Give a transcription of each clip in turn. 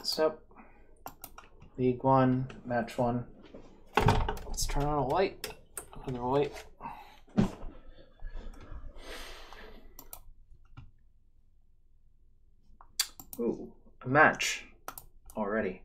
So, League 1, Match 1. Let's turn on a light. Another light. Ooh, a match already.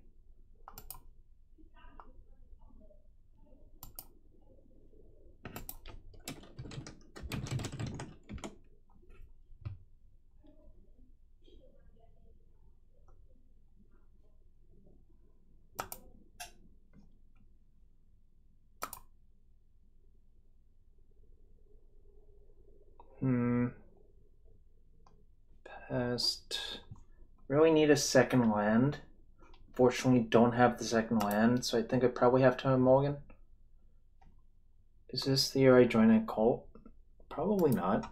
Pest. Really need a second land. Fortunately, don't have the second land, so I think I probably have to have a mulligan. Is this the year I join a cult? Probably not.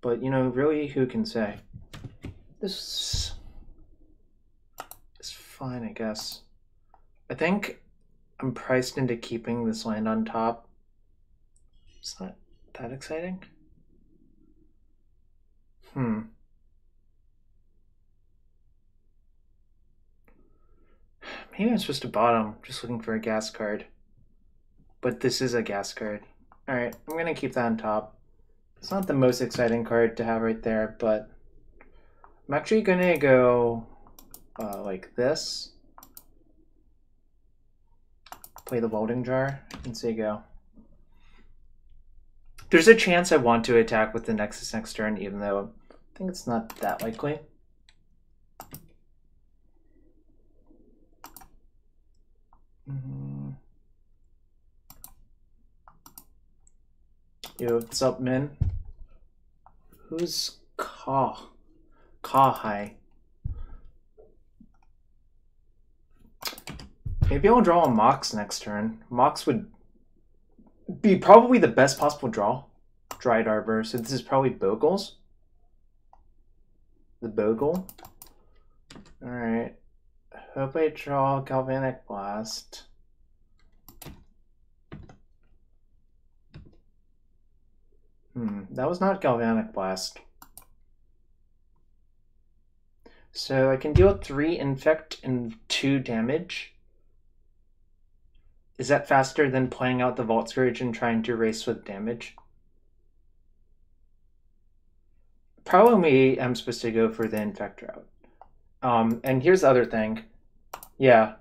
But, you know, really, who can say? This is fine, I guess. I think I'm priced into keeping this land on top. It's not that exciting. Maybe I'm supposed to bottom, just looking for a gas card. But this is a gas card. Alright, I'm gonna keep that on top. It's not the most exciting card to have right there, but I'm actually gonna go like this. Play the Welding Jar and say go. There's a chance I want to attack with the Nexus next turn, even though I think it's not that likely. Yo, what's up, Min? Who's High? Maybe I'll draw a Mox next turn. Mox would be probably the best possible draw. Dried Arbor, so this is probably Bogles. The Bogle. Alright. Hope I draw Galvanic Blast. That was not Galvanic Blast. So I can deal 3 Infect and 2 damage. Is that faster than playing out the Vault Scourge and trying to race with damage? Probably I'm supposed to go for the Infect route. And here's the other thing. Yeah,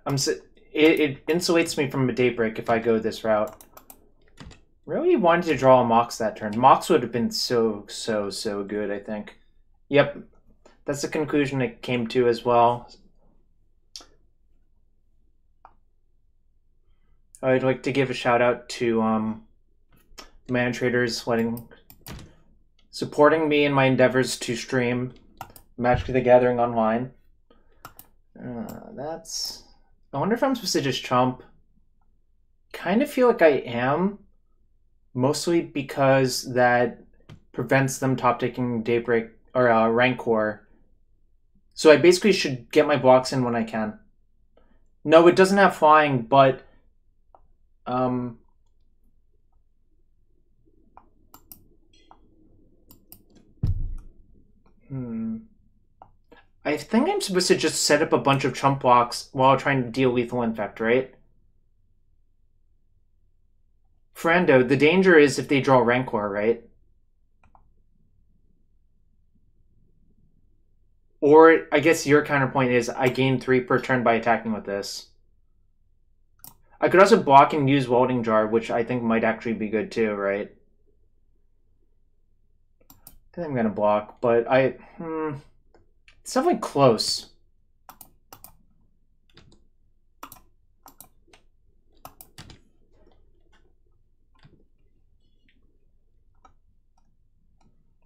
it insulates me from a Daybreak if I go this route. Really wanted to draw a Mox that turn. Mox would have been so good, I think. Yep, that's the conclusion it came to as well. I'd like to give a shout out to Mana Traders supporting me in my endeavors to stream Magic the Gathering online. I wonder if I'm supposed to just chump. Kind of feel like I am. Mostly because that prevents them top taking Daybreak or Rancor. So I basically should get my blocks in when I can. No, it doesn't have flying, but I think I'm supposed to just set up a bunch of chump blocks while trying to deal lethal infect, right? Frando, the danger is if they draw Rancor, right? Or, I guess your counterpoint is I gain 3 per turn by attacking with this. I could also block and use Welding Jar, which I think might actually be good too, right? I think I'm gonna block, but it's definitely close.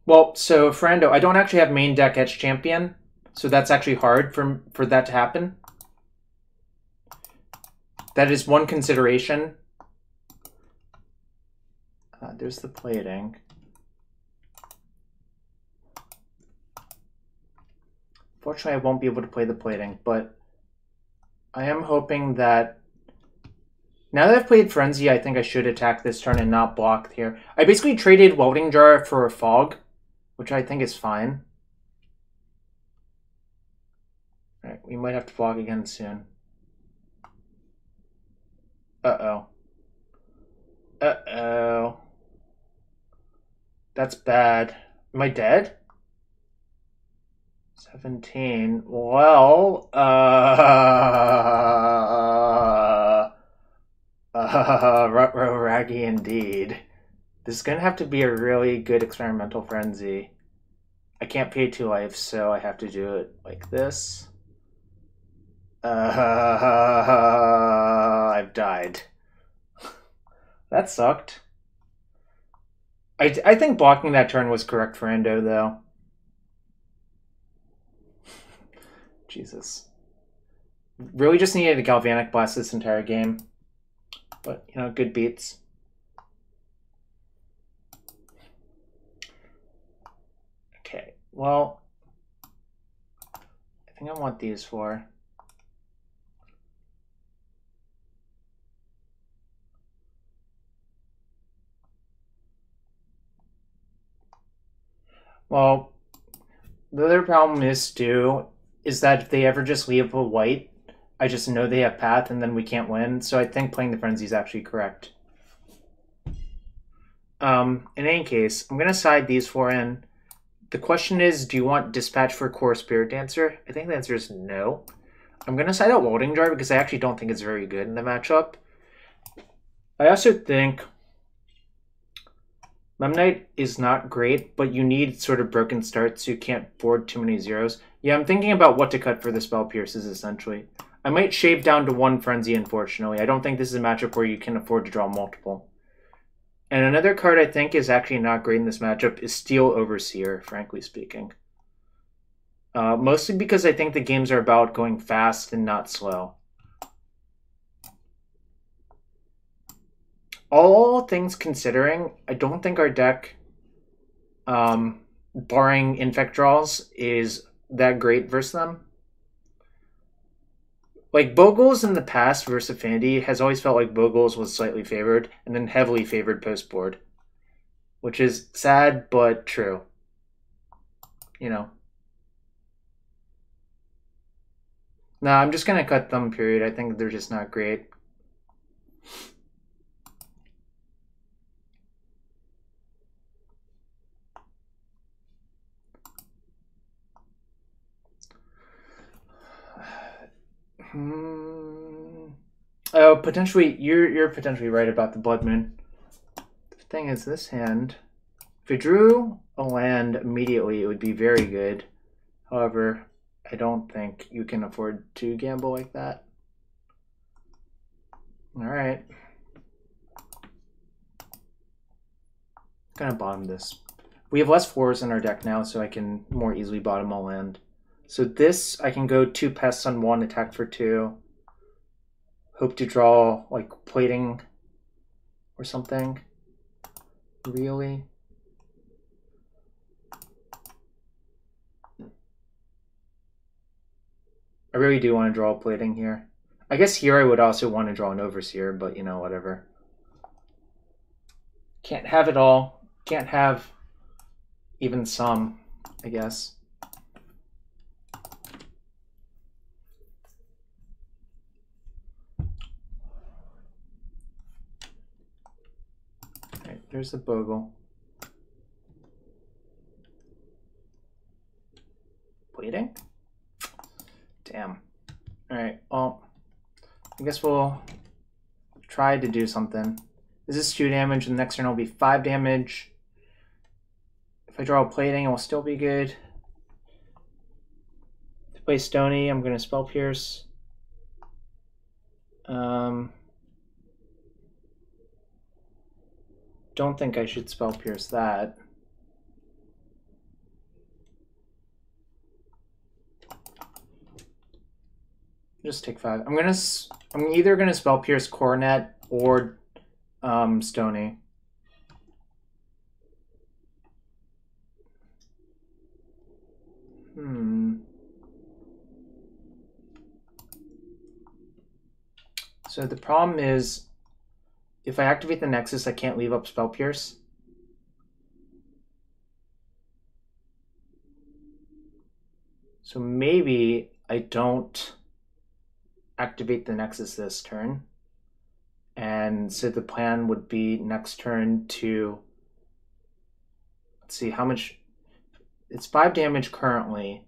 Well, so Frando, I don't actually have main deck Edge Champion, so that's actually hard for that to happen. That is one consideration. There's the plating. Fortunately, I won't be able to play the plating, but I am hoping that now that I've played Frenzy, I think I should attack this turn and not block here. I basically traded Welding Jar for a Fog, which I think is fine. All right, we might have to block again soon. Uh-oh. Uh-oh. That's bad. Am I dead? 17. Well, ruh-roh raggy indeed. This is gonna have to be a really good experimental frenzy. I can't pay 2 life, so I have to do it like this. I've died. That sucked. I think blocking that turn was correct for Endo, though. Jesus. Really just needed a Galvanic Blast this entire game. But, you know, good beats. Okay, well, I think I want these 4. Well, the other problem is, too, is that if they ever just leave a white, I just know they have path and then we can't win. So I think playing the frenzy is actually correct. In any case, I'm going to side these 4 in. The question is, do you want Dispatch for Core Spirit Dancer? I think the answer is no. I'm going to side out Loading Jar because I actually don't think it's very good in the matchup. I also think Memnite is not great, but you need sort of broken starts so you can't board too many zeros. Yeah, I'm thinking about what to cut for the Spell Pierces, essentially. I might shave down to 1 Frenzy, unfortunately. I don't think this is a matchup where you can afford to draw multiple. And another card I think is actually not great in this matchup is Steel Overseer, frankly speaking. Mostly because I think the games are about going fast and not slow. All things considering, I don't think our deck, barring Infect draws, is that great versus them. Like, Bogles in the past versus Affinity has always felt like Bogles was slightly favored and then heavily favored post-board. Which is sad, but true. You know. Nah, I'm just going to cut them, period. I think they're just not great. Oh, potentially, you're potentially right about the Blood Moon. The thing is, this hand, if we drew a land immediately, it would be very good. However, I don't think you can afford to gamble like that. All right. Gonna bottom this. We have less 4s in our deck now, so I can more easily bottom a land. So this, I can go 2 pests on 1, attack for 2. Hope to draw, like, plating or something. Really? I really do want to draw a plating here. I guess here I would also want to draw an Overseer, but, you know, whatever. Can't have it all. Can't have even some, I guess. Alright, there's the Bogle. Plating? Damn. Alright, well, I guess we'll try to do something. This is 2 damage, and the next turn will be 5 damage. If I draw a plating, it will still be good. To play Stony, I'm going to Spell Pierce. Don't think I should Spell Pierce that. Just take 5. I'm either gonna Spell Pierce Coronet or Stony. So the problem is, if I activate the Nexus, I can't leave up Spell Pierce. So maybe I don't activate the Nexus this turn. And so the plan would be next turn to, let's see, how much, it's 5 damage currently.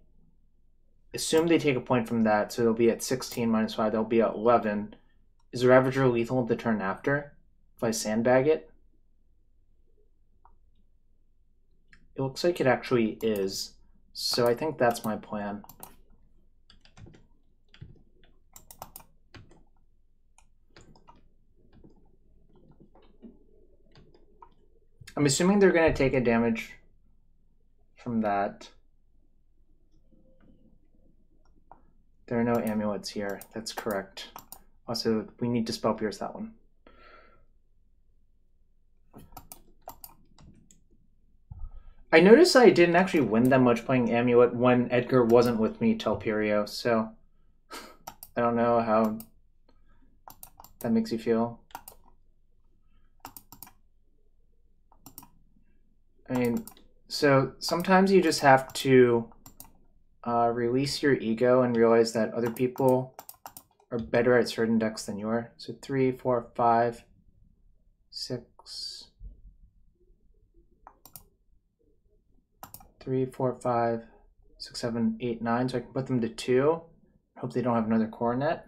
Assume they take a point from that, so they'll be at 16 minus 5, they'll be at 11. Is the Ravager lethal the turn after if I sandbag it? It looks like it actually is, so I think that's my plan. I'm assuming they're going to take a damage from that. There are no amulets here. That's correct. Also, we need to spell pierce that one. I noticed I didn't actually win that much playing amulet when Edgar wasn't with me till Telperio, so I don't know how that makes you feel. I mean, so sometimes you just have to release your ego and realize that other people are better at certain decks than you are. So 3, 4, 5, 6, 3, 4, 5, 6, 7, 8, 9. So I can put them to 2. Hope they don't have another coronet.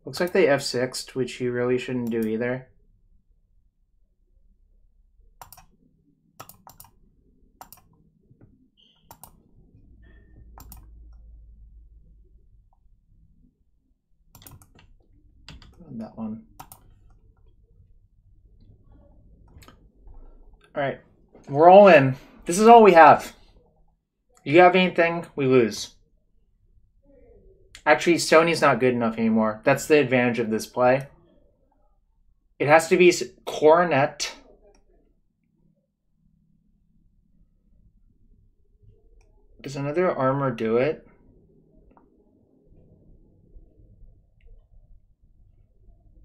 Looks like they F6'd, which you really shouldn't do either. That one. All right, we're all in. This is all we have. You have anything, we lose. Actually, Sony's not good enough anymore. That's the advantage of this play. It has to be coronet. Does another armor do it?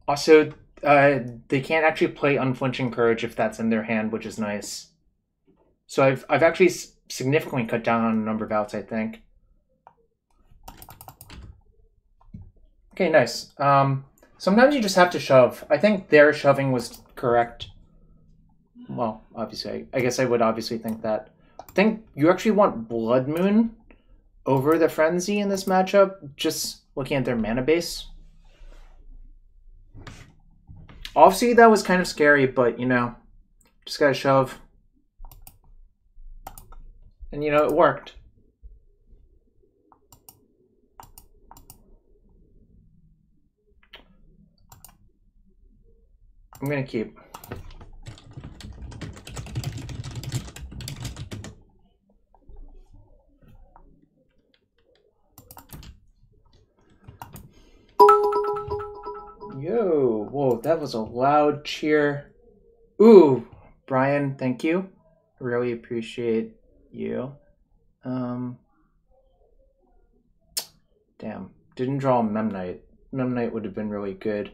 Also, they can't actually play Unflinching Courage if that's in their hand, which is nice. So I've actually significantly cut down on a number of outs, I think. Okay, nice. Sometimes you just have to shove. I think their shoving was correct. Well, obviously, I guess I would obviously think that. I think you actually want Blood Moon over the Frenzy in this matchup, just looking at their mana base. Obviously, that was kind of scary, but, you know, just gotta shove. And, you know, it worked. I'm gonna keep. Yo, whoa, that was a loud cheer. Ooh, Brian, thank you. Really appreciate you. Damn, didn't draw a Memnite. Memnite would have been really good.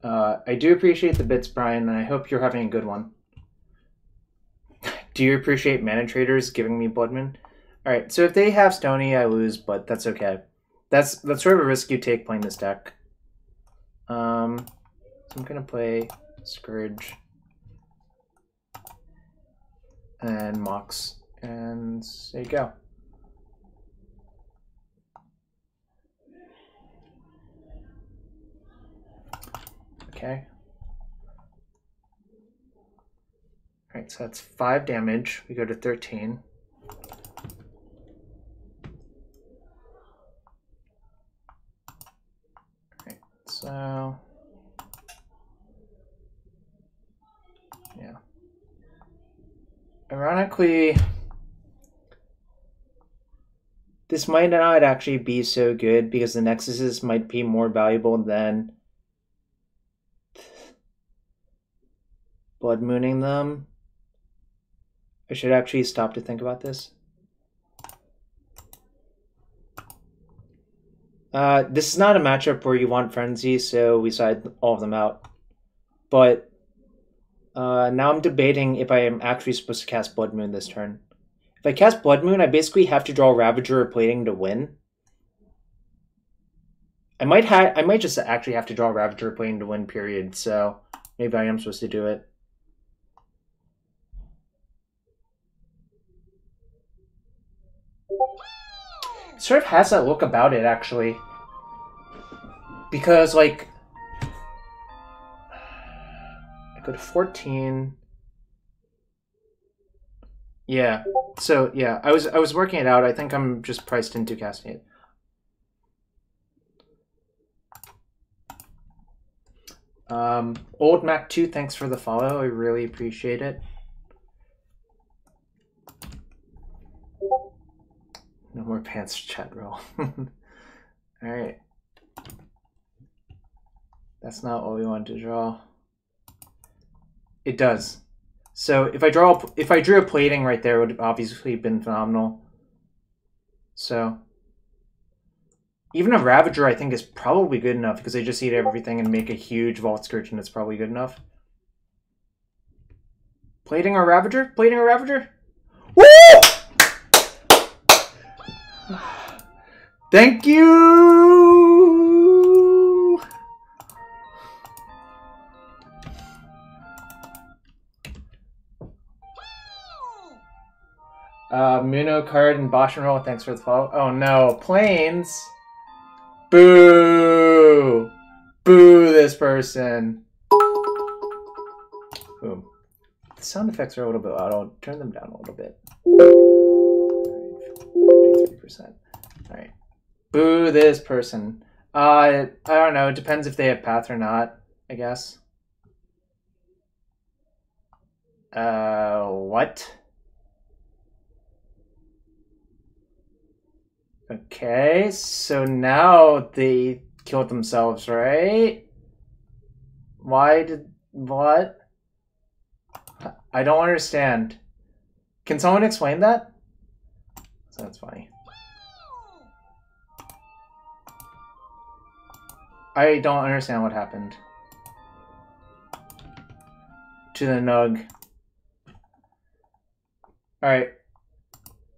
I do appreciate the bits, Brian, and I hope you're having a good one. Do you appreciate Mana Traders giving me Bloodman? Alright, so if they have Stony, I lose, but that's okay. That's sort of a risk you take playing this deck. So I'm gonna play Scourge and Mox, and there you go. Okay. Alright, so that's 5 damage. We go to 13. Alright, so yeah. Ironically, this might not actually be so good because the Nexuses might be more valuable than Blood Mooning them. I should actually stop to think about this. This is not a matchup where you want Frenzy, so we side all of them out. But Now I'm debating if I am actually supposed to cast Blood Moon this turn. If I cast Blood Moon, I basically have to draw Ravager or Plating to win. I might just actually have to draw Ravager or Plating to win, period, so maybe I am supposed to do it. It sort of has that look about it, actually. Because, like, I go to 14. Yeah. So yeah, I was working it out. I think I'm just priced into casting it. Old Mac 2, thanks for the follow. I really appreciate it. No more pants chat roll. Alright. That's not what we wanted to draw. It does. So if I drew a plating right there, it would have obviously been phenomenal. So even a Ravager I think is probably good enough because they just eat everything and make a huge Vault Scourge, and it's probably good enough. Plating or Ravager? Plating or Ravager? Woo! Thank you! Muno card and Bosch and Roll, thanks for the follow. Oh no, Planes! Boo! Boo this person. Boom. The sound effects are a little bit loud. I'll turn them down a little bit. 53%. Alright. Boo this person. I don't know. It depends if they have path or not, I guess. What? Okay, so now they killed themselves, right? What? I don't understand. Can someone explain that? That's funny. I don't understand what happened. To the Nug. Alright.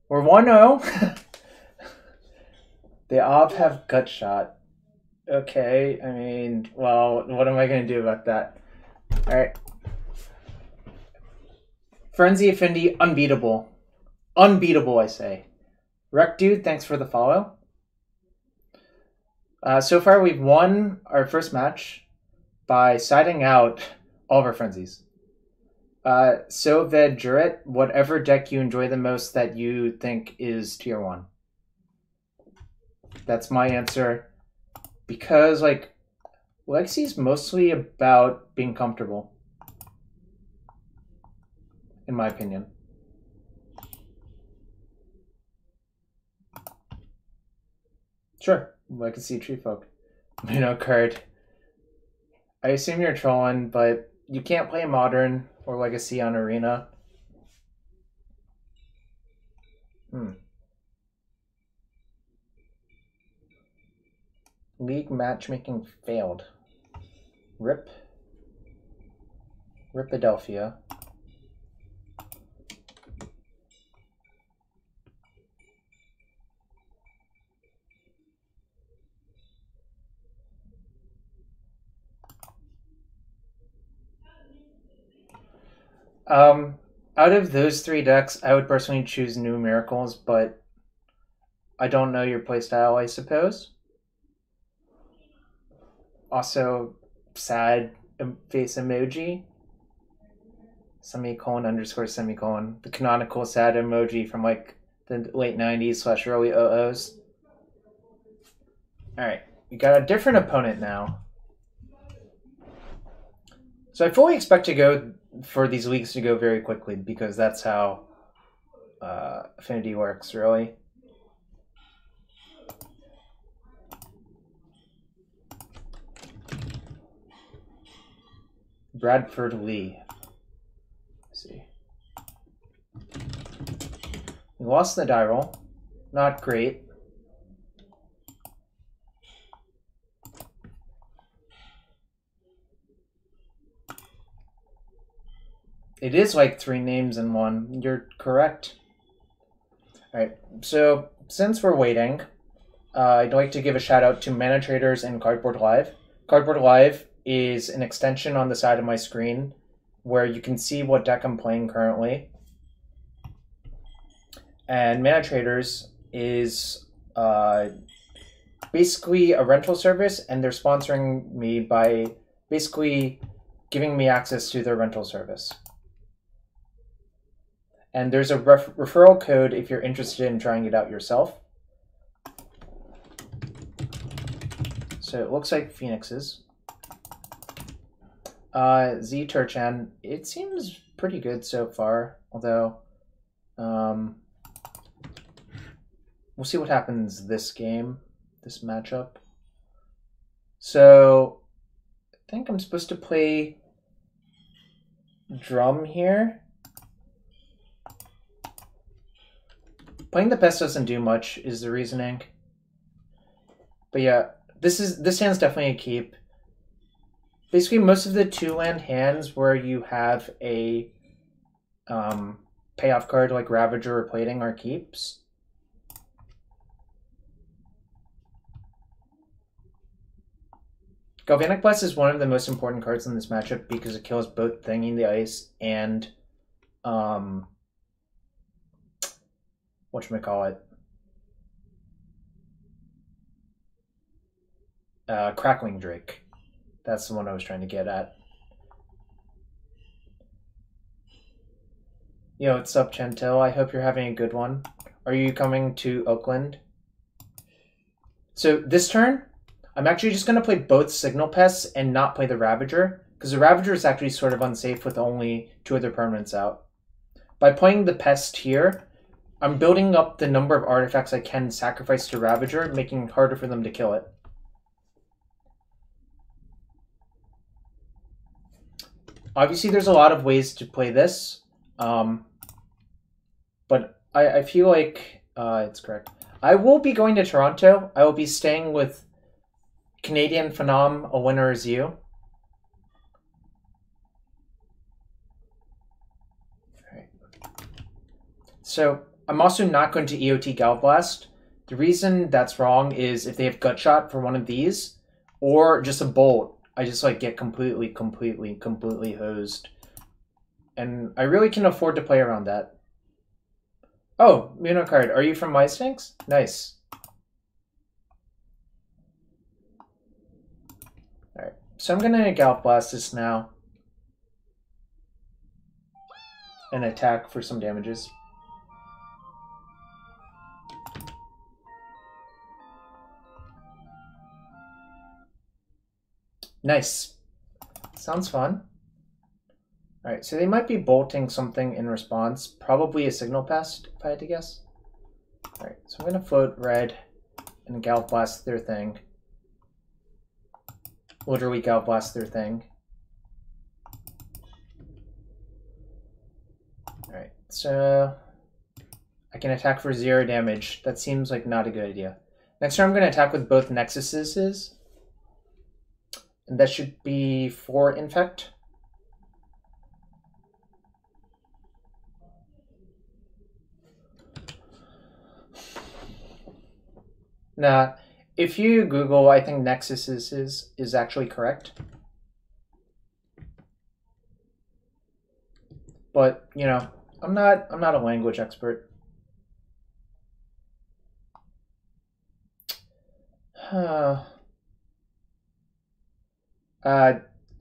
We're 1-0. They all have gut shot. Okay, I mean, well, what am I going to do about that? Alright. Frenzy Affinity, unbeatable. Unbeatable, I say. Wreck Dude, thanks for the follow. So far, we've won our first match by siding out all of our frenzies. So Ved Juret, whatever deck you enjoy the most that you think is tier 1. That's my answer. Because, like, Legacy's mostly about being comfortable. In my opinion. Sure. Legacy Tree Folk. Muno card. I assume you're trolling, but you can't play Modern or Legacy on Arena. League matchmaking failed. RIP. Ripadelphia. Out of those 3 decks, I would personally choose New Miracles, but I don't know your playstyle, I suppose. Also, sad face emoji. Semicolon _ semicolon. The canonical sad emoji from like the late 90s / early 00s. Alright, we got a different opponent now. So I fully expect to go for these leagues to go very quickly because that's how Affinity works, really. Bradford Lee. Let's see. We lost the die roll. Not great. It is like 3 names in one. You're correct. Alright, so since we're waiting, I'd like to give a shout out to Mana Traders and Cardboard Live. Cardboard Live is an extension on the side of my screen where you can see what deck I'm playing currently. And Mana Traders is basically a rental service, and they're sponsoring me by basically giving me access to their rental service. And there's a referral code if you're interested in trying it out yourself. So it looks like Phoenixes. Z Turchan, it seems pretty good so far, although we'll see what happens this game, this matchup. So I think I'm supposed to play Drum here. Playing the Pest doesn't do much is the reasoning. But yeah, this hand's definitely a keep. Basically, most of the 2-land hands where you have a payoff card like Ravager or Plating are keeps. Galvanic Blast is one of the most important cards in this matchup because it kills both Thinging the Ice and whatchamacallit? Crackling Drake. That's the one I was trying to get at. Yo, what's up, Chantel? I hope you're having a good one. Are you coming to Oakland? So this turn, I'm actually just going to play both Signal Pests and not play the Ravager, because the Ravager is actually sort of unsafe with only 2 other permanents out. By playing the Pest here, I'm building up the number of artifacts I can sacrifice to Ravager, making it harder for them to kill it. Obviously, there's a lot of ways to play this, but I feel like it's correct. I will be going to Toronto. I will be staying with Canadian Phenom, A Winner Is You. Alright. So, I'm also not going to EOT Galblast. The reason that's wrong is if they have Gutshot for one of these, or just a Bolt, I just like get completely hosed. And I really can afford to play around that. Oh, Muno card. Are you from MySphinx? Nice. Alright, so I'm gonna Gallop Blast this now. And attack for some damages. Nice. Sounds fun. Alright, so they might be bolting something in response. Probably a Signal Pest, if I had to guess. Alright, so I'm going to float red and Gallop Blast their thing. Literally Gallop Blast their thing. Alright, so I can attack for 0 damage. That seems like not a good idea. Next turn I'm going to attack with both Nexuses. And that should be 4 Infect. Nah, if you Google, I think Nexuses is actually correct. But, you know, I'm not a language expert.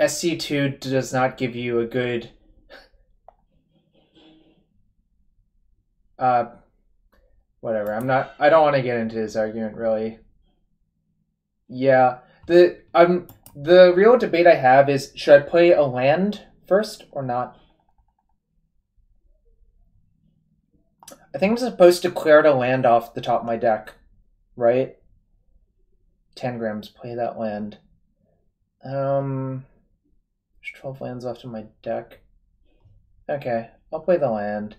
SC2 does not give you a good whatever. I don't want to get into this argument really. Yeah. The real debate I have is, should I play a land first or not? I think I'm supposed to clear out a land off the top of my deck, right? 10 grams, play that land. There's 12 lands left in my deck. Okay, I'll play the land.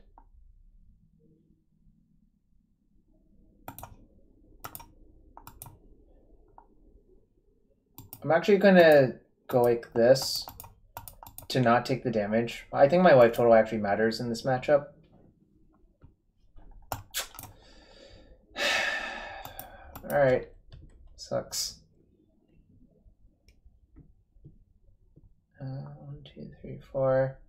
I'm actually gonna go like this to not take the damage. I think my life total actually matters in this matchup. Alright. Sucks. 1, 2, 3, 4.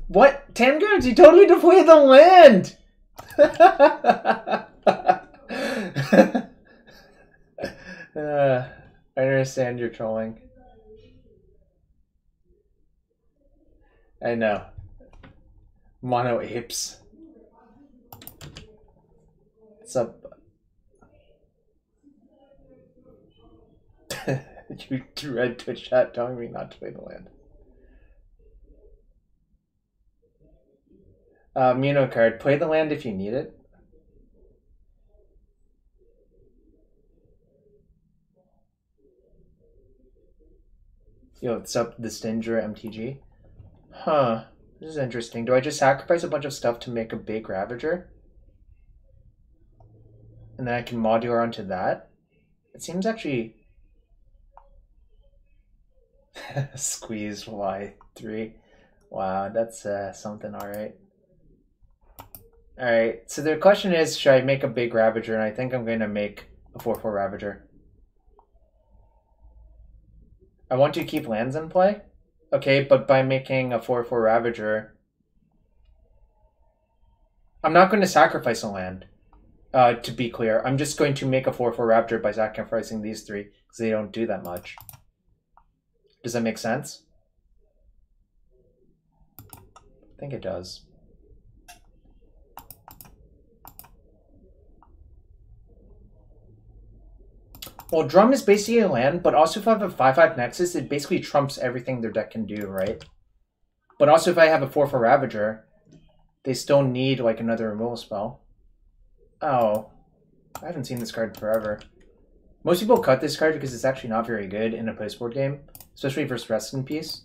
What? 10 cards? You totally depleted the land! I understand you're trolling. I know. Mono apes. What's up? You read Twitch chat telling me not to play the land. Muno card. Play the land if you need it. Yo, what's up, the Stinger MTG? Huh. This is interesting. Do I just sacrifice a bunch of stuff to make a big Ravager? And then I can modular onto that? It seems actually... Squeezed Y3. Wow, that's something, alright. Alright, so the question is, should I make a big Ravager? And I think I'm going to make a 4/4 Ravager. I want to keep lands in play? Okay, but by making a 4/4 Ravager... I'm not going to sacrifice a land, to be clear. I'm just going to make a 4/4 Ravager by sacrificing these three, because they don't do that much. Does that make sense? I think it does. Well, Drum is basically a land, but also if I have a 5/5 Nexus, it basically trumps everything their deck can do, right? But also if I have a 4/4 Ravager, they still need like another removal spell. Oh, I haven't seen this card in forever. Most people cut this card because it's actually not very good in a postboard game, especially versus Rest in Peace.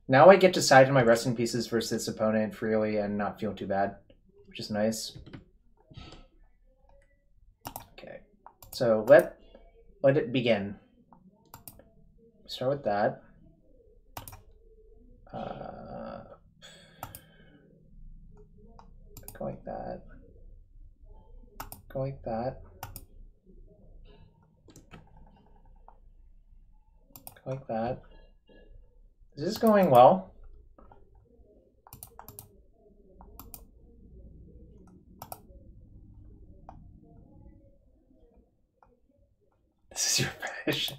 Now I get to side in my Rest in Pieces versus this opponent freely and not feel too bad, which is nice. Okay, so let it begin. Start with that. Go like that. Go like that. Go like that. Is this going well? This is your finish.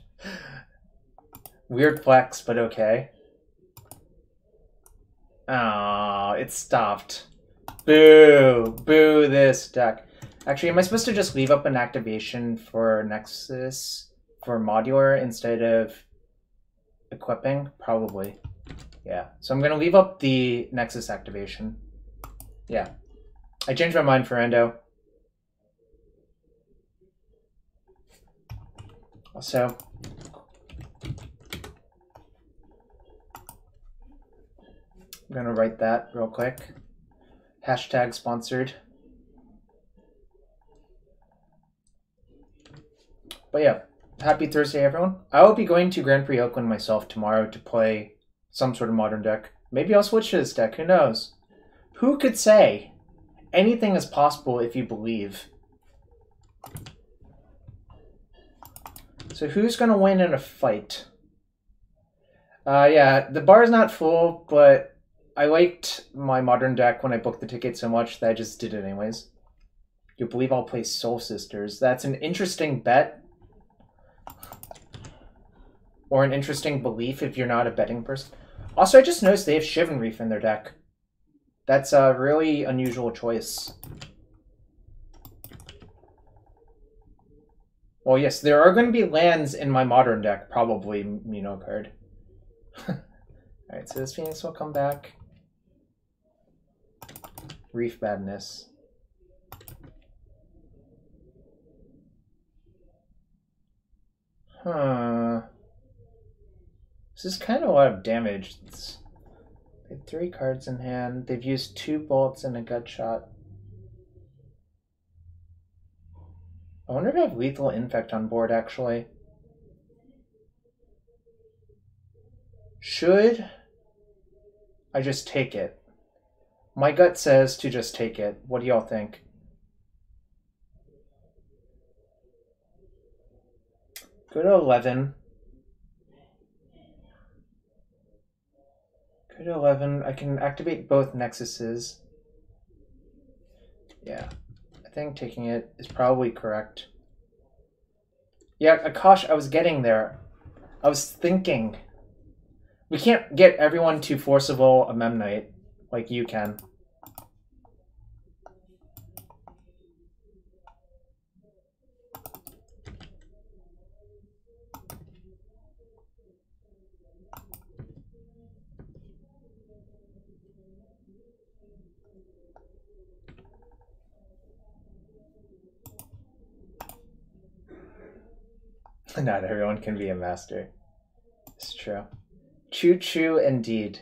Weird flex, but okay. Oh, it stopped. Boo! Boo this deck. Actually, am I supposed to just leave up an activation for Nexus for modular instead of equipping? Probably. Yeah. So I'm going to leave up the Nexus activation. Yeah. I changed my mind for Endo. Also, I'm going to write that real quick. Hashtag sponsored. But yeah, happy Thursday, everyone. I will be going to Grand Prix Oakland myself tomorrow to play some sort of modern deck. Maybe I'll switch to this deck, who knows? Who could say? Anything is possible if you believe. So who's going to win in a fight? Yeah, the bar is not full, but I liked my modern deck when I booked the ticket so much that I just did it anyways. You believe I'll play Soul Sisters. That's an interesting bet. Or an interesting belief if you're not a betting person. Also, I just noticed they have Shivan Reef in their deck. That's a really unusual choice. Well, yes, there are going to be lands in my modern deck, probably, Muno card. Alright, so this Phoenix will come back. Reef Madness. Huh. This is kind of a lot of damage. They have 3 cards in hand. They've used 2 bolts and a gut shot. I wonder if I have Lethal Infect on board, actually. Should I just take it? My gut says to just take it. What do y'all think? Go to 11. Go to 11. I can activate both nexuses. Yeah, I think taking it is probably correct. Yeah, Akash, I was getting there. I was thinking. We can't get everyone to forcible a Memnite like you can. Not everyone can be a master. It's true. Choo-choo indeed.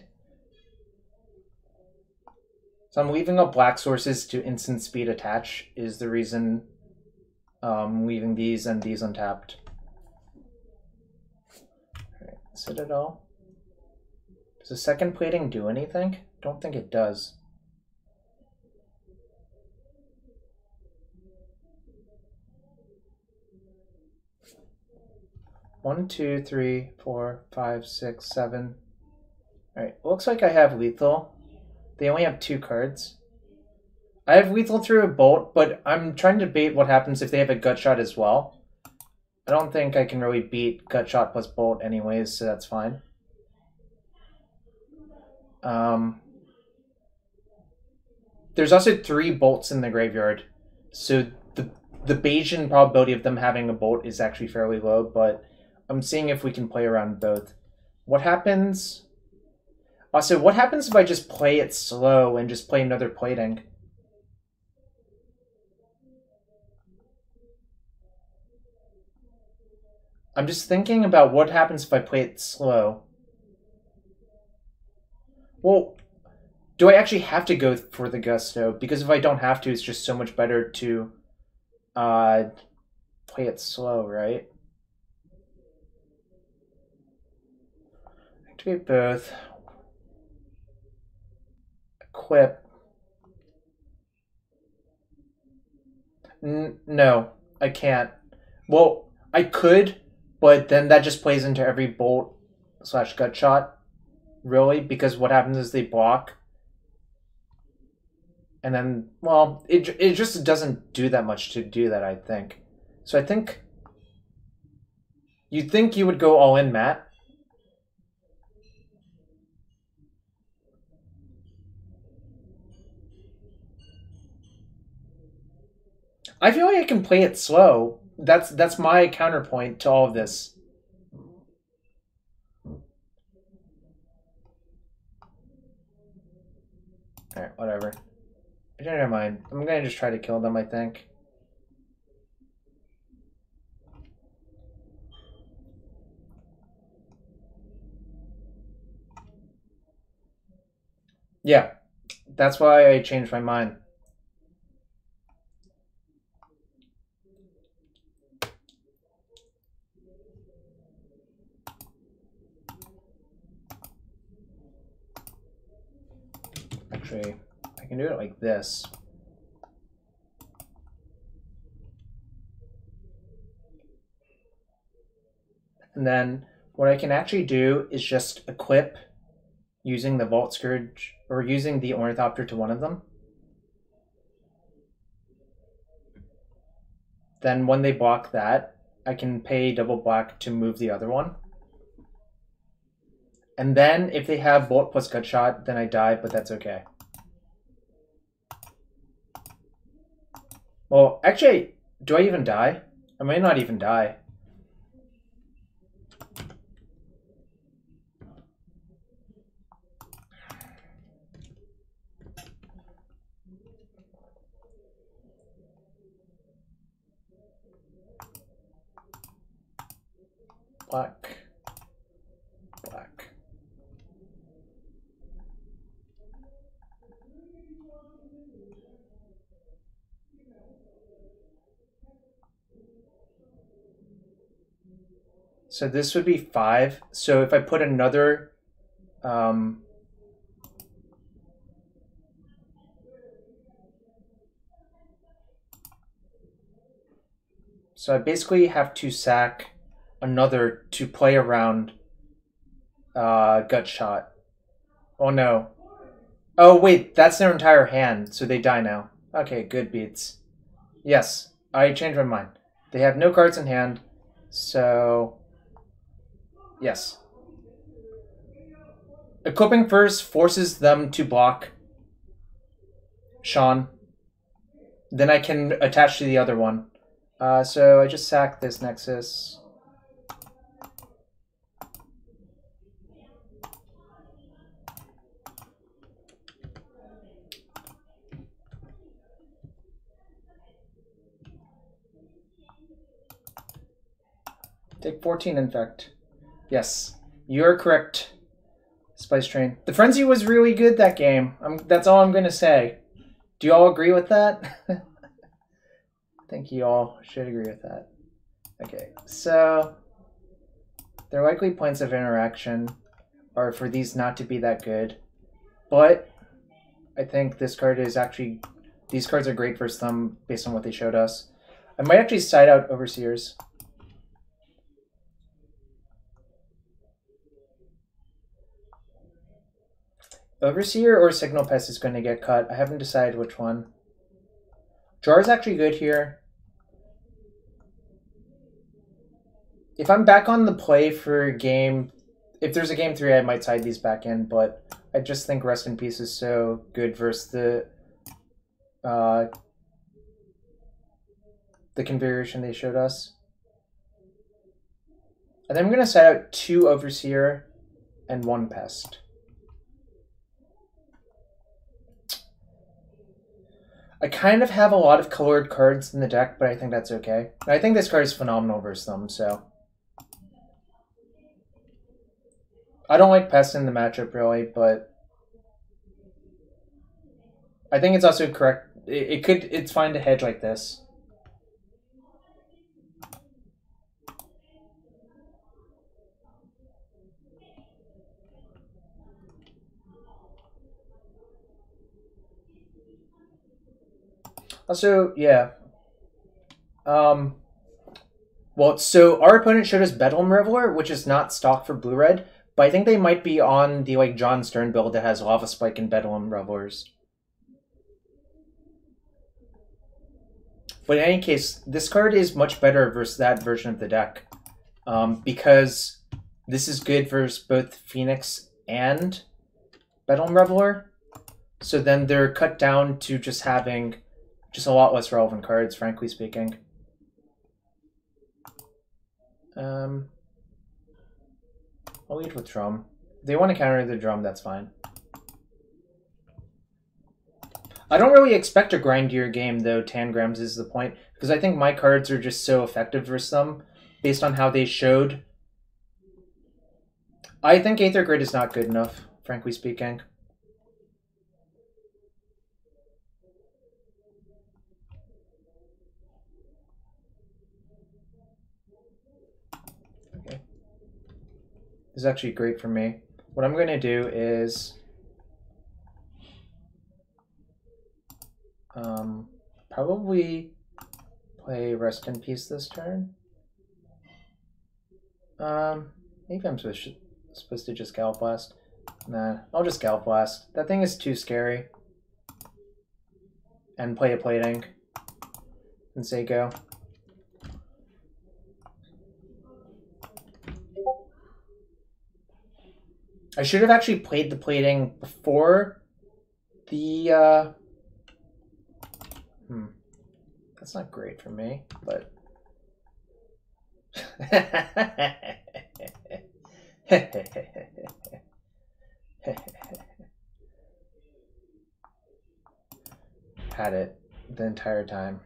So I'm leaving up black sources to instant speed attach is the reason leaving these and these untapped. Alright, Citadel. Does the second plating do anything? Don't think it does. One, two, three, four, five, six, seven. Alright, looks like I have lethal. They only have 2 cards. I have lethal through a bolt, but I'm trying to debate what happens if they have a gut shot as well. I don't think I can really beat gut shot plus bolt anyways, so that's fine. There's also 3 bolts in the graveyard, so the Bayesian probability of them having a bolt is actually fairly low, but I'm seeing if we can play around both. What happens? Also, what happens if I just play it slow and just play another plating? I'm just thinking about what happens if I play it slow. Well, do I actually have to go for the gusto? Because if I don't have to, it's just so much better to play it slow, right? Activate both. Equip. No, I can't. Well, I could, but then that just plays into every bolt / gut shot. Really? Because what happens is they block. And then, well, it just doesn't do that much to do that, I think. So I think... You'd think you would go all in, Matt? I feel like I can play it slow. That's my counterpoint to all of this. Alright, whatever. Never mind. I'm gonna just try to kill them, I think. Yeah, that's why I changed my mind. Actually, I can do it like this. And then what I can actually do is just equip using the Vault Scourge or using the Ornithopter to one of them. Then when they block that, I can pay double black to move the other one. And then if they have Bolt plus Gut Shot, then I die, but that's okay. Well, actually, do I even die? I may not even die. Black. Black. So this would be 5. So if I put another Um, so I basically have to sack another to play around Gut Shot. Oh no. Oh wait, that's their entire hand, so they die now. Okay, good beats. Yes, I changed my mind. They have no cards in hand, so yes. Equipping first forces them to block Sean. Then I can attach to the other one. So I just sack this Nexus. Take 14 infect. Yes, you're correct, Spice Train. The Frenzy was really good that game. That's all I'm going to say. Do you all agree with that? I think you all should agree with that. Okay, so their likely points of interaction are for these not to be that good. But I think this card is actually... These cards are great versus them based on what they showed us. I might actually side out Overseers. Overseer or Signal Pest is going to get cut. I haven't decided which one. Jar is actually good here. If I'm back on the play for game... If there's a game 3, I might side these back in, but I just think Rest in Peace is so good versus the configuration they showed us. And then I'm going to side out 2 Overseer and 1 Pest. I kind of have a lot of colored cards in the deck, but I think that's okay. And I think this card is phenomenal versus them, so... I don't like Pest in the matchup, really, but... I think it's also correct. It's fine to hedge like this. Also, yeah. Well, so our opponent showed us Bedlam Reveler, which is not stock for blue-red, but I think they might be on the like John Stern build that has Lava Spike and Bedlam Revelers. But in any case, this card is much better versus that version of the deck. Because this is good versus both Phoenix and Bedlam Reveler. So then they're cut down to just having just a lot less relevant cards, frankly speaking. I'll lead with Drum. If they want to counter the Drum, that's fine. I don't really expect a grindier game, though, Tangrams is the point, because I think my cards are just so effective versus them, based on how they showed. I think Aether Grid is not good enough, frankly speaking. Okay. This is actually great for me. What I'm going to do is... probably play Rest in Peace this turn. Maybe I'm supposed to just Gallop Blast. Nah, I'll just Gallop Blast. That thing is too scary. And play a Plating. And say go. I should have actually played the Plating before the... That's not great for me, but... Had it the entire time.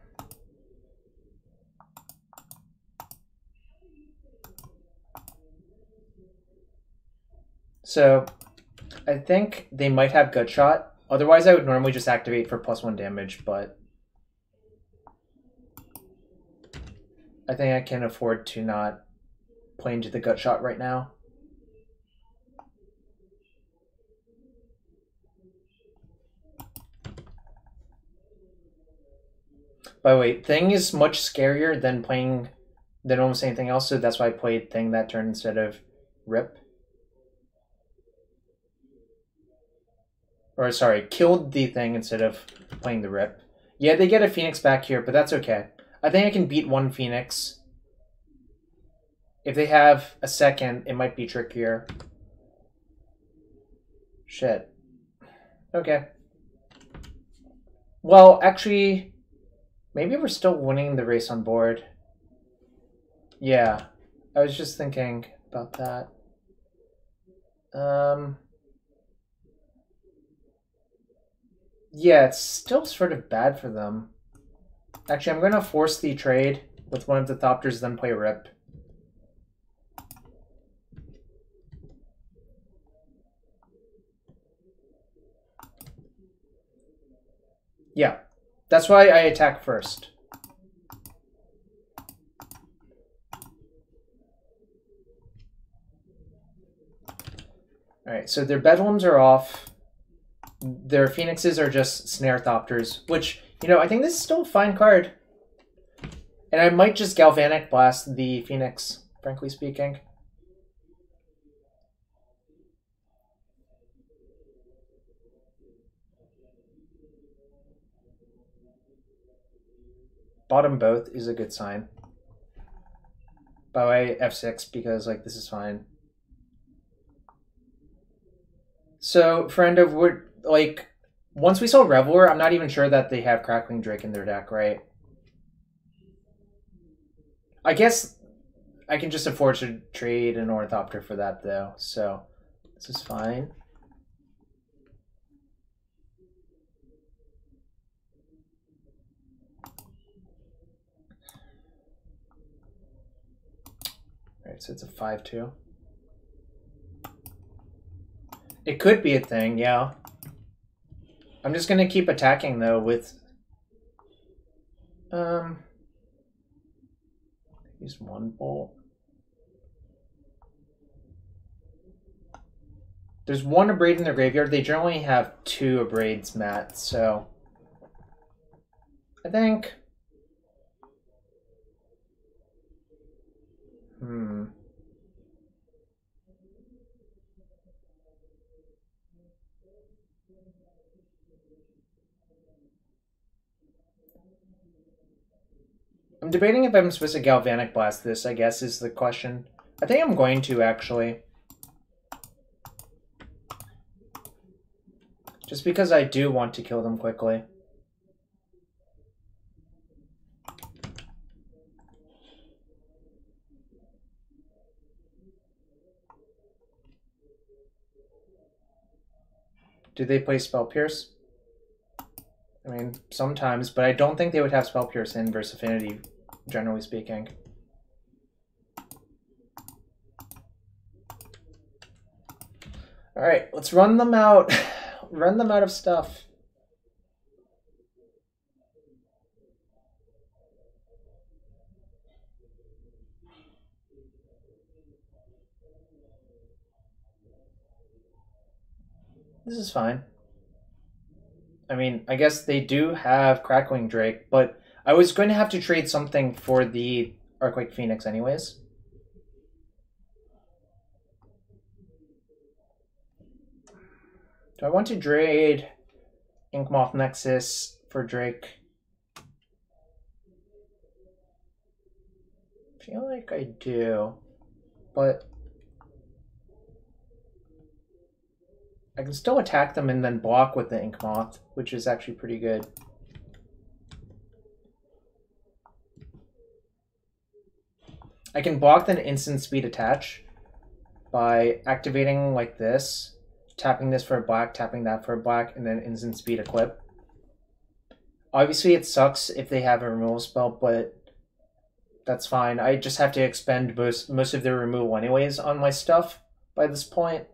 So, I think they might have Gut Shot. Otherwise, I would normally just activate for +1 damage, but... I think I can afford to not play into the Gut Shot right now. By the way, Thing is much scarier than almost anything else, so that's why I played Thing that turn instead of Rip. Or sorry, killed the Thing instead of playing the Rip. Yeah, they get a Phoenix back here, but that's okay. I think I can beat one Phoenix. If they have a second, it might be trickier. Shit. Okay. Well, actually, maybe we're still winning the race on board. Yeah, I was just thinking about that. Yeah, it's still sort of bad for them. Actually, I'm going to force the trade with one of the Thopters, then play Rip. Yeah, that's why I attack first. Alright, so their Bedlams are off. Their Phoenixes are just Snare Thopters, which, you know, I think this is still a fine card. And I might just Galvanic Blast the Phoenix, frankly speaking. Bottom both is a good sign. By the way, F6, because, like, this is fine. So, friend of Wood, like, once we saw Reveler, I'm not even sure that they have Crackling Drake in their deck, right? I guess I can just afford to trade an Ornithopter for that, though, so this is fine. Alright, so it's a 5-2. It could be a thing, yeah. I'm just gonna keep attacking though with use one bolt. There's one Abrade in their graveyard. They generally have 2 Abrades, Matt, so I think I'm debating if I'm supposed to Galvanic Blast this, I guess, is the question. I think I'm going to, actually. Just because I do want to kill them quickly. Do they play Spell Pierce? I mean, sometimes, but I don't think they would have Spell Pierce in versus Affinity, generally speaking. Alright, let's run them out. Run them out of stuff. This is fine. I mean, I guess they do have Crackling Drake, but I was going to have to trade something for the Arclight Phoenix anyways. Do I want to trade Inkmoth Nexus for Drake? I feel like I do, but I can still attack them and then block with the Inkmoth, which is actually pretty good. I can block the instant speed attach by activating like this, tapping this for a black, tapping that for a black, and then instant speed equip. Obviously it sucks if they have a removal spell, but that's fine. I just have to expend most of their removal anyways on my stuff by this point.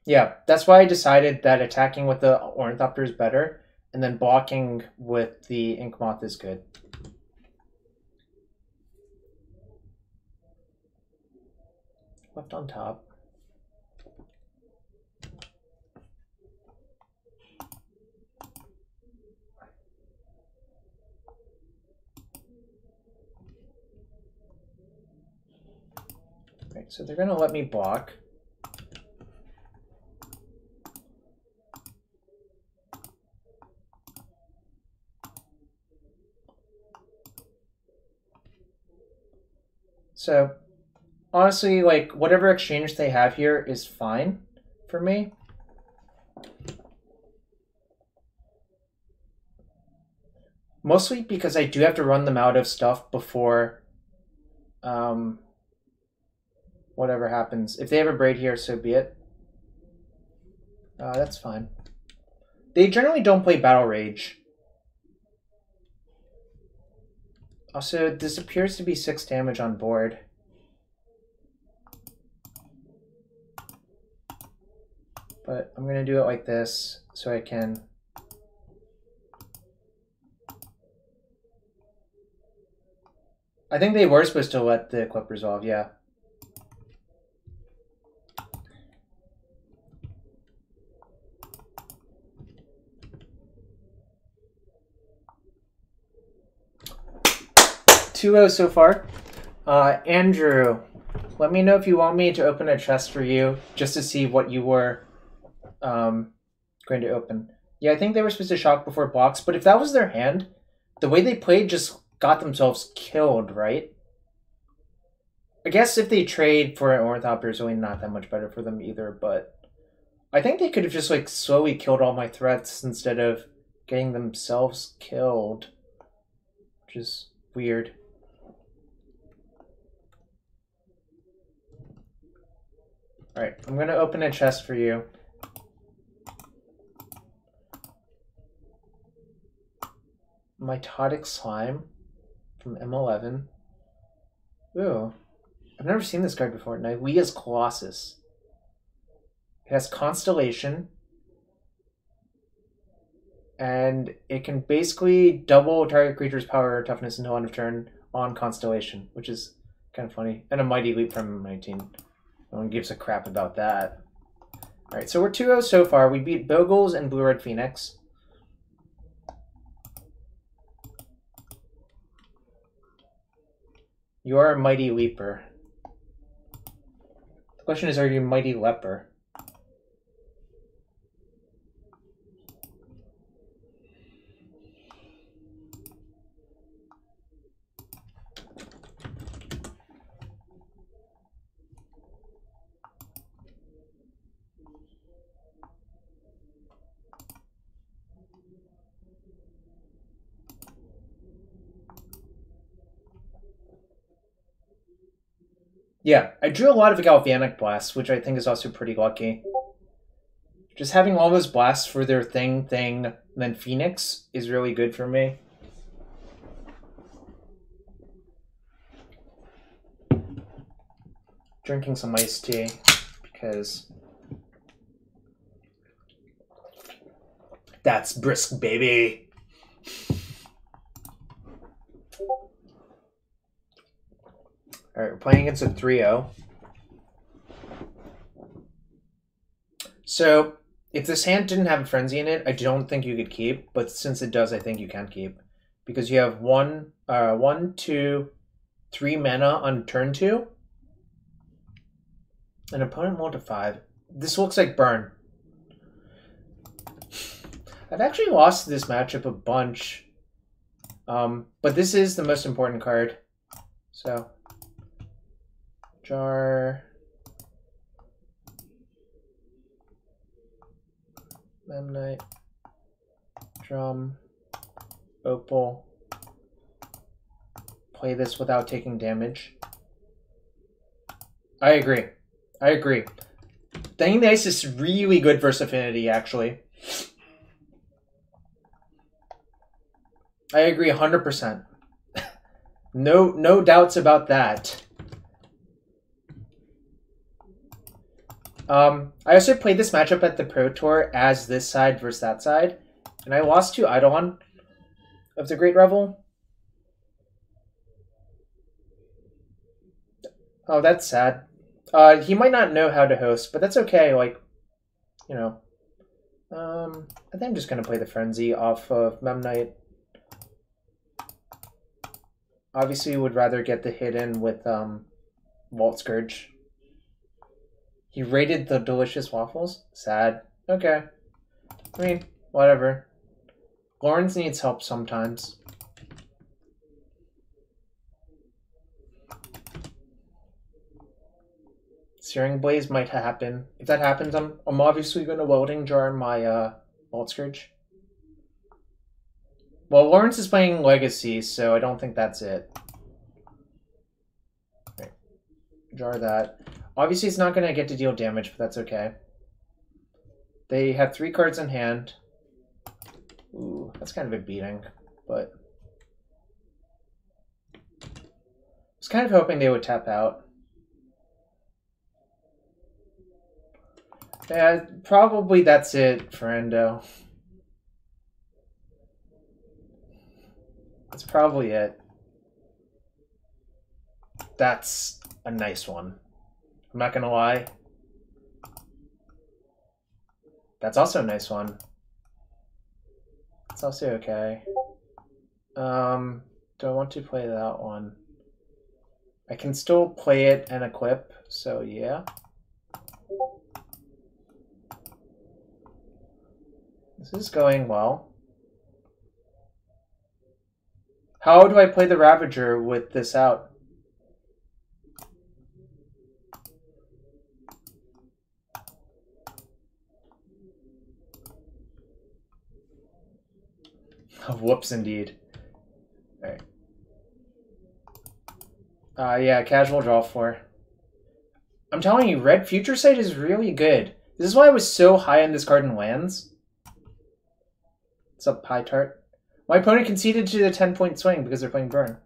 Yeah, that's why I decided that attacking with the Ornithopter is better, and then blocking with the Inkmoth is good. Left on top. Right, so they're going to let me block. So, honestly, like, whatever exchange they have here is fine for me. Mostly because I do have to run them out of stuff before whatever happens. If they have a braid here, so be it. That's fine. They generally don't play Battle Rage. Also, this appears to be 6 damage on board. But I'm going to do it like this so I can... I think they were supposed to let the equip resolve, yeah. Two-0 so far. Andrew, let me know if you want me to open a chest for you, just to see what you were going to open. Yeah, I think they were supposed to shock before blocks, but if that was their hand, the way they played just got themselves killed, right? I guess if they trade for an Ornithopter, it's really not that much better for them either, but I think they could have just like slowly killed all my threats instead of getting themselves killed, which is weird. Alright, I'm going to open a chest for you. Mitotic Slime from M11. Ooh. I've never seen this card before. Nylea's Colossus. It has Constellation. And it can basically double target creature's power or toughness until end of turn on Constellation, which is kind of funny. And a Mighty Leap from 19. No one gives a crap about that. Alright, so we're 2-0 so far. We beat Bogles and Blue Red Phoenix. You are a Mighty Leaper. The question is, are you Mighty Leper? Yeah, I drew a lot of Galvanic Blasts, which I think is also pretty lucky. Just having all those blasts for their thing, and then Phoenix is really good for me. Drinking some iced tea, because that's brisk, baby. Alright, we're playing against a 3-0. So, if this hand didn't have a Frenzy in it, I don't think you could keep. But since it does, I think you can keep. Because you have 1, 2, 3 mana on turn 2. An opponent rolled to 5. This looks like burn. I've actually lost this matchup a bunch. But this is the most important card. So... Jar, Memnite, Drum, Opal. Play this without taking damage. I agree. I agree. Thanking the Ice is really good versus Affinity, actually. I agree 100%. No doubts about that. I also played this matchup at the Pro Tour as this side versus that side, and I lost to Eidolon of the Great Revel. Oh, that's sad. He might not know how to host, but that's okay, like, you know. I think I'm just going to play the Frenzy off of Memnite. Obviously, would rather get the hit in with Vault Scourge. He rated the delicious waffles? Sad. Okay. I mean, whatever. Lawrence needs help sometimes. Searing Blaze might happen. If that happens, I'm obviously going to welding jar my Vault Scourge. Well, Lawrence is playing Legacy, so I don't think that's it. Okay. Jar that. Obviously, it's not going to get to deal damage, but that's okay. They have 3 cards in hand. Ooh, that's kind of a beating, but... I was kind of hoping they would tap out. Yeah, probably that's it for Endo. That's probably it. That's a nice one. I'm not gonna lie. That's also a nice one. It's also okay. Do I want to play that one? I can still play it and equip, so yeah. This is going well. How do I play the Ravager with this out? Whoops, indeed. Alright. Yeah, casual draw 4. I'm telling you, Red Future Sight is really good. This is why I was so high on this card in lands. What's up, Pie Tart? My opponent conceded to the 10-point swing because they're playing Burn.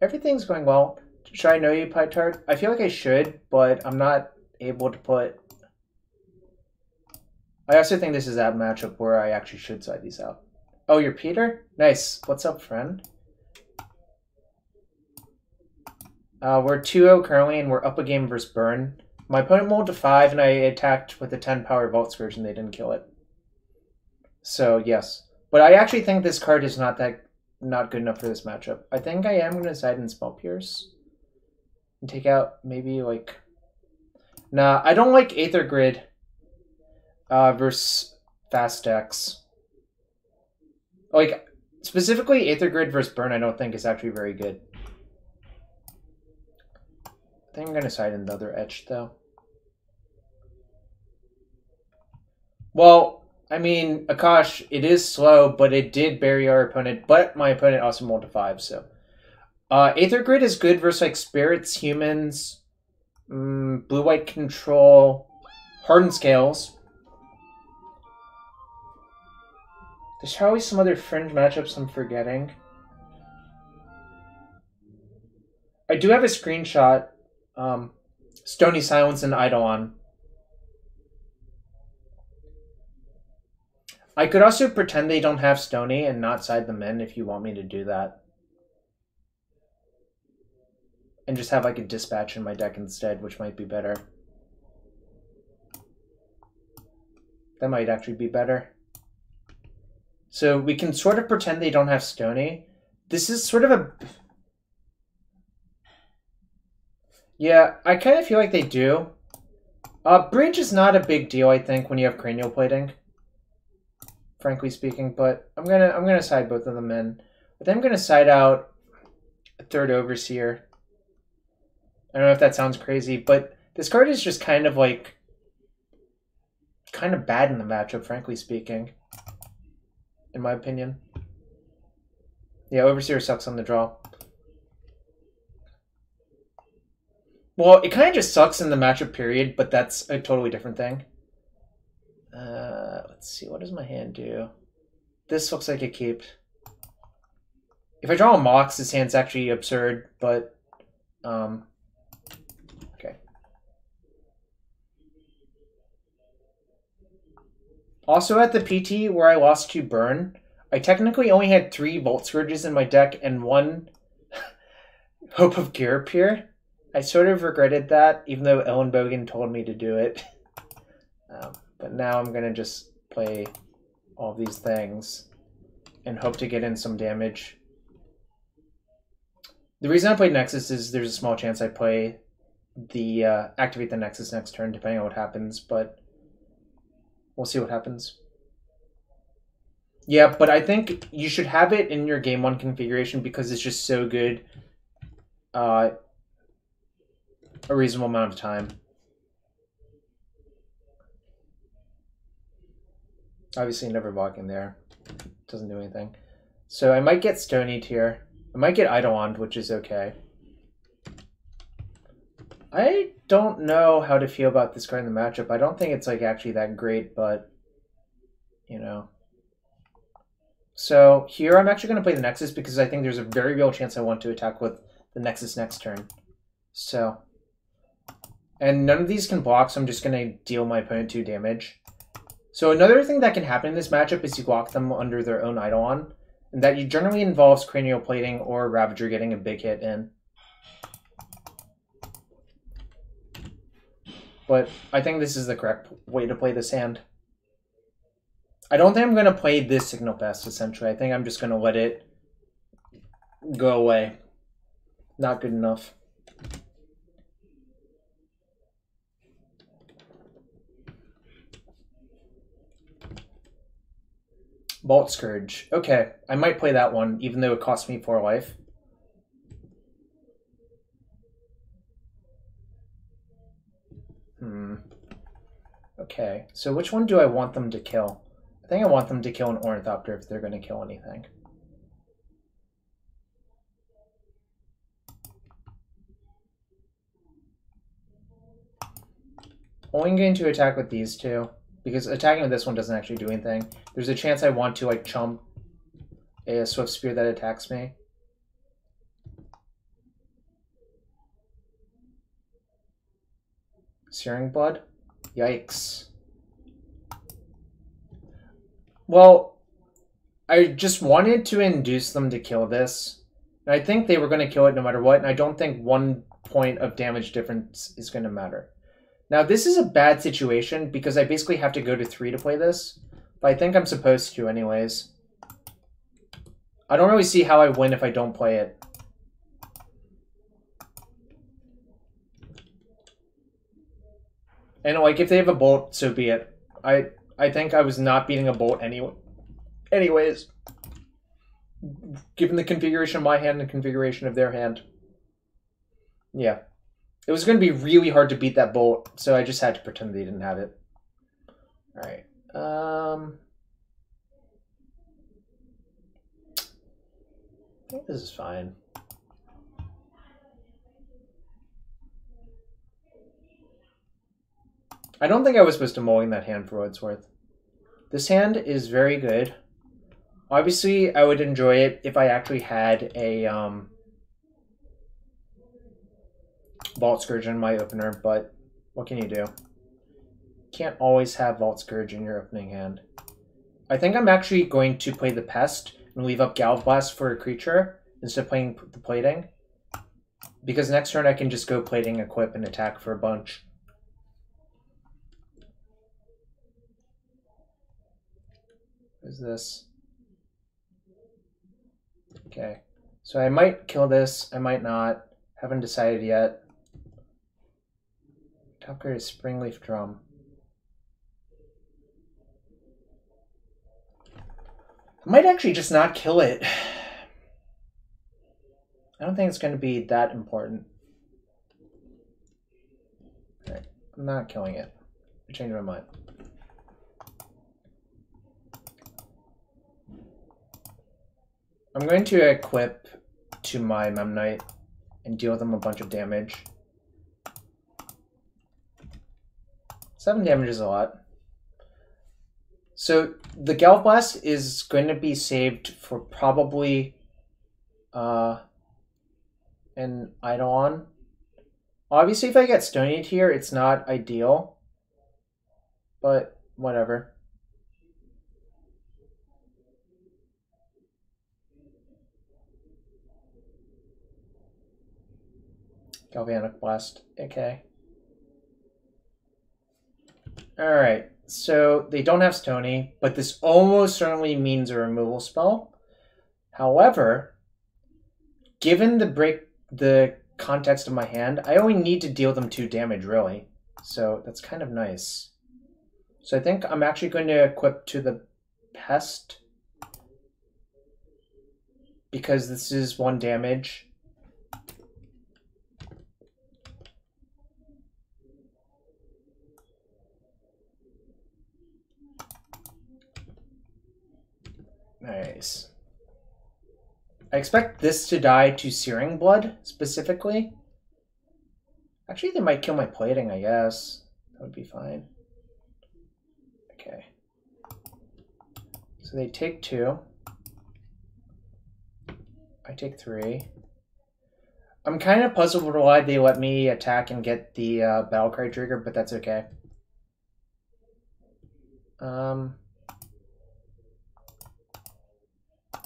Everything's going well. Should I know you, Pie Tart? I feel like I should, but I'm not able to put... I also think this is that matchup where I actually should side these out. Oh, you're Peter? Nice. What's up, friend? We're 2-0 currently, and we're up a game versus Burn. My opponent rolled to 5, and I attacked with a 10-power Vault Scourge, and they didn't kill it. So, yes. But I actually think this card is not good enough for this matchup. I think I am going to side in Spell Pierce. And take out maybe, like... Nah, I don't like Aether Grid versus Fast decks. Like, specifically Aether Grid versus Burn I don't think is actually very good. I think I'm going to side in the other Etch, though. Well, I mean, Akash, it is slow, but it did bury our opponent, but my opponent also rolled to 5, so... Aether Grid is good versus, like, Spirits, Humans, Blue-White Control, Hardened Scales. There's probably some other fringe matchups I'm forgetting. I do have a screenshot. Stony Silence and Eidolon. I could also pretend they don't have Stony and not side them in if you want me to do that. And just have like a Dispatch in my deck instead, which might be better. That might actually be better. So we can sort of pretend they don't have Stony. This is sort of a... Yeah, I kind of feel like they do. Breach is not a big deal, I think, when you have Cranial Plating. Frankly speaking, but I'm gonna side both of them in. But then I'm gonna side out a third Overseer. I don't know if that sounds crazy, but this card is just kind of like... kind of bad in the matchup, frankly speaking. In my opinion. Yeah, Overseer sucks on the draw. Well, it kind of just sucks in the matchup period, but that's a totally different thing. Let's see, what does my hand do? This looks like a keep. If I draw a Mox, this hand's actually absurd, but... okay. Also at the PT, where I lost to Burn, I technically only had 3 Volt Scourges in my deck and 1 Hope of Garapir. I sort of regretted that, even though Ellen Bogan told me to do it. But now I'm going to just play all these things and hope to get in some damage. The reason I played Nexus is there's a small chance I play the activate the Nexus next turn, depending on what happens, but we'll see what happens. Yeah, but I think you should have it in your game 1 configuration because it's just so good a reasonable amount of time. Obviously never walking there. Doesn't do anything. So I might get Stonied here. I might get Eidolon, which is okay. I don't know how to feel about this card in the matchup. I don't think it's like actually that great, but you know. So here I'm actually going to play the Nexus because I think there's a very real chance I want to attack with the Nexus next turn. So, and none of these can block, so I'm just going to deal my opponent 2 damage. So another thing that can happen in this matchup is you block them under their own Eidolon, and that generally involves Cranial Plating or Ravager getting a big hit in. But I think this is the correct way to play this hand. I don't think I'm going to play this Signal Pest, essentially. I think I'm just going to let it go away. Not good enough. Bolt Scourge. Okay, I might play that one, even though it cost me 4 life. Okay, so which one do I want them to kill? I think I want them to kill an Ornithopter if they're going to kill anything. Only going to attack with these two, because attacking with this one doesn't actually do anything. There's a chance I want to like chump a Swift Spear that attacks me. Searing Blood? Yikes. Well, I just wanted to induce them to kill this. And I think they were going to kill it no matter what, and I don't think 1 point of damage difference is going to matter. Now, this is a bad situation because I basically have to go to 3 to play this, but I think I'm supposed to anyways. I don't really see how I win if I don't play it. And like, if they have a bolt, so be it. I think I was not beating a bolt anyways, given the configuration of my hand and the configuration of their hand. Yeah. It was going to be really hard to beat that bolt, so I just had to pretend they didn't have it. Alright. I think this is fine. I don't think I was supposed to mulligan that hand for what it's worth. This hand is very good. Obviously, I would enjoy it if I actually had a Vault Scourge in my opener, but what can you do? Can't always have Vault Scourge in your opening hand. I think I'm actually going to play the Pest and leave up Galvblast for a creature instead of playing the Plating. Because next turn I can just go Plating, equip, and attack for a bunch. What is this? Okay, so I might kill this, I might not. Haven't decided yet. Top card is Springleaf Drum. I might actually just not kill it. I don't think it's going to be that important. Alright, I'm not killing it. I changed my mind. I'm going to equip to my Memnite and deal them a bunch of damage. 7 damage is a lot. So the Galvblast is going to be saved for probably an Eidolon. Obviously, if I get Stonied here, it's not ideal, but whatever. Galvanic Blast, okay. Alright, so they don't have Stony, but this almost certainly means a removal spell. However, given the break the context of my hand, I only need to deal them 2 damage, really. So that's kind of nice. So I think I'm actually going to equip to the Pest, because this is 1 damage. Nice. I expect this to die to Searing Blood, specifically. Actually, they might kill my plating, I guess. That would be fine. Okay. So they take 2. I take 3. I'm kind of puzzled with why they let me attack and get the battle cry trigger, but that's okay.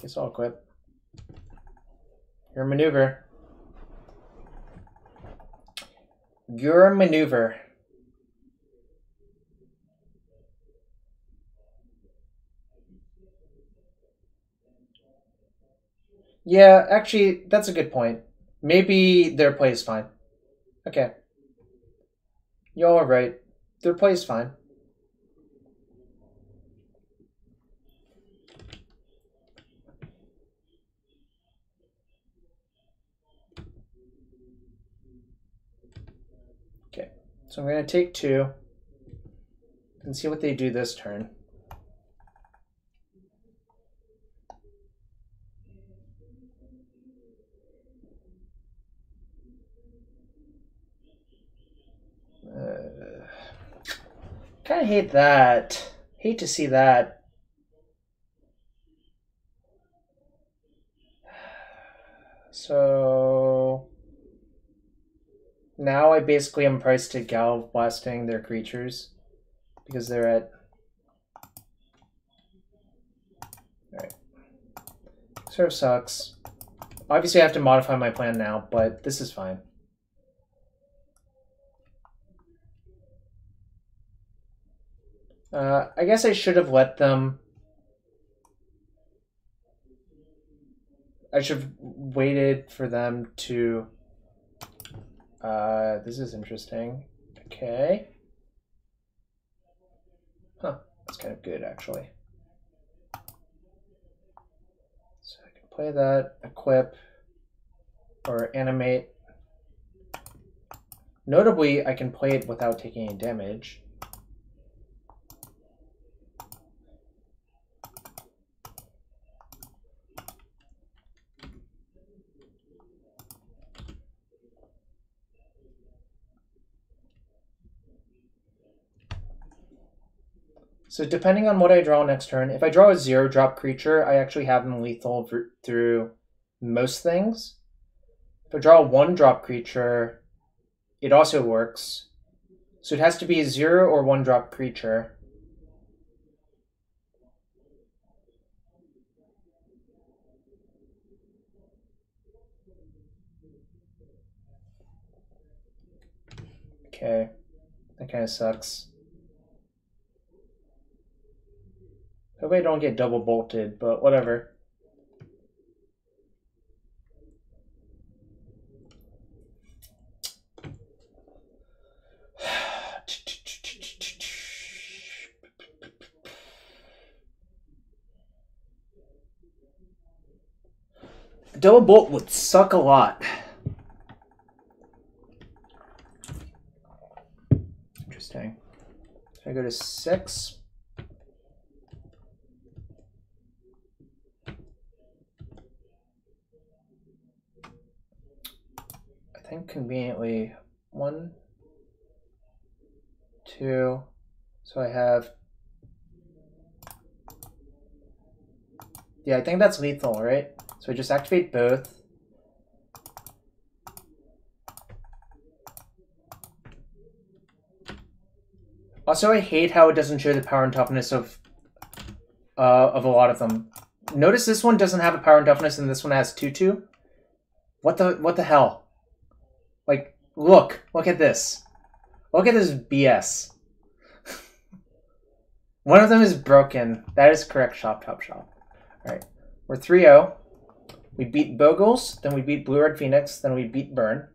Guess I'll equip. Your maneuver. Your maneuver. Yeah, actually, that's a good point. Maybe their play is fine. Okay. Y'all are right. Their play is fine. Okay, so I'm going to take 2 and see what they do this turn. Kind of hate that. Hate to see that. So now I basically am priced to Galv blasting their creatures because they're at... Alright. Sort of sucks. Obviously I have to modify my plan now, but this is fine. I guess I should have let them... I should have waited for them to... this is interesting. Okay. Huh, that's kind of good, actually. So I can play that, equip, or animate. Notably, I can play it without taking any damage. So depending on what I draw next turn, if I draw a 0-drop creature, I actually have them lethal through most things. If I draw a 1-drop creature, it also works. So it has to be a 0 or 1-drop creature. Okay, that kind of sucks. Hope I don't get double bolted, but whatever. Double bolt would suck a lot. Interesting. So I go to 6. I think conveniently 1, 2. So I have... Yeah, I think that's lethal, right? So I just activate both. Also, I hate how it doesn't show the power and toughness of a lot of them. Notice this one doesn't have a power and toughness, and this one has 2/2. What the hell? Like, look at this. Look at this BS. One of them is broken. That is correct. Shop, top, shop. All right, we're 3-0. We beat Bogles, then we beat Blue-Red Phoenix, then we beat Burn.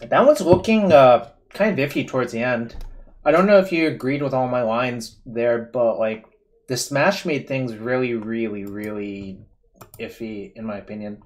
That one's looking kind of iffy towards the end. I don't know if you agreed with all my lines there, but like the smash made things really, really, really iffy, in my opinion.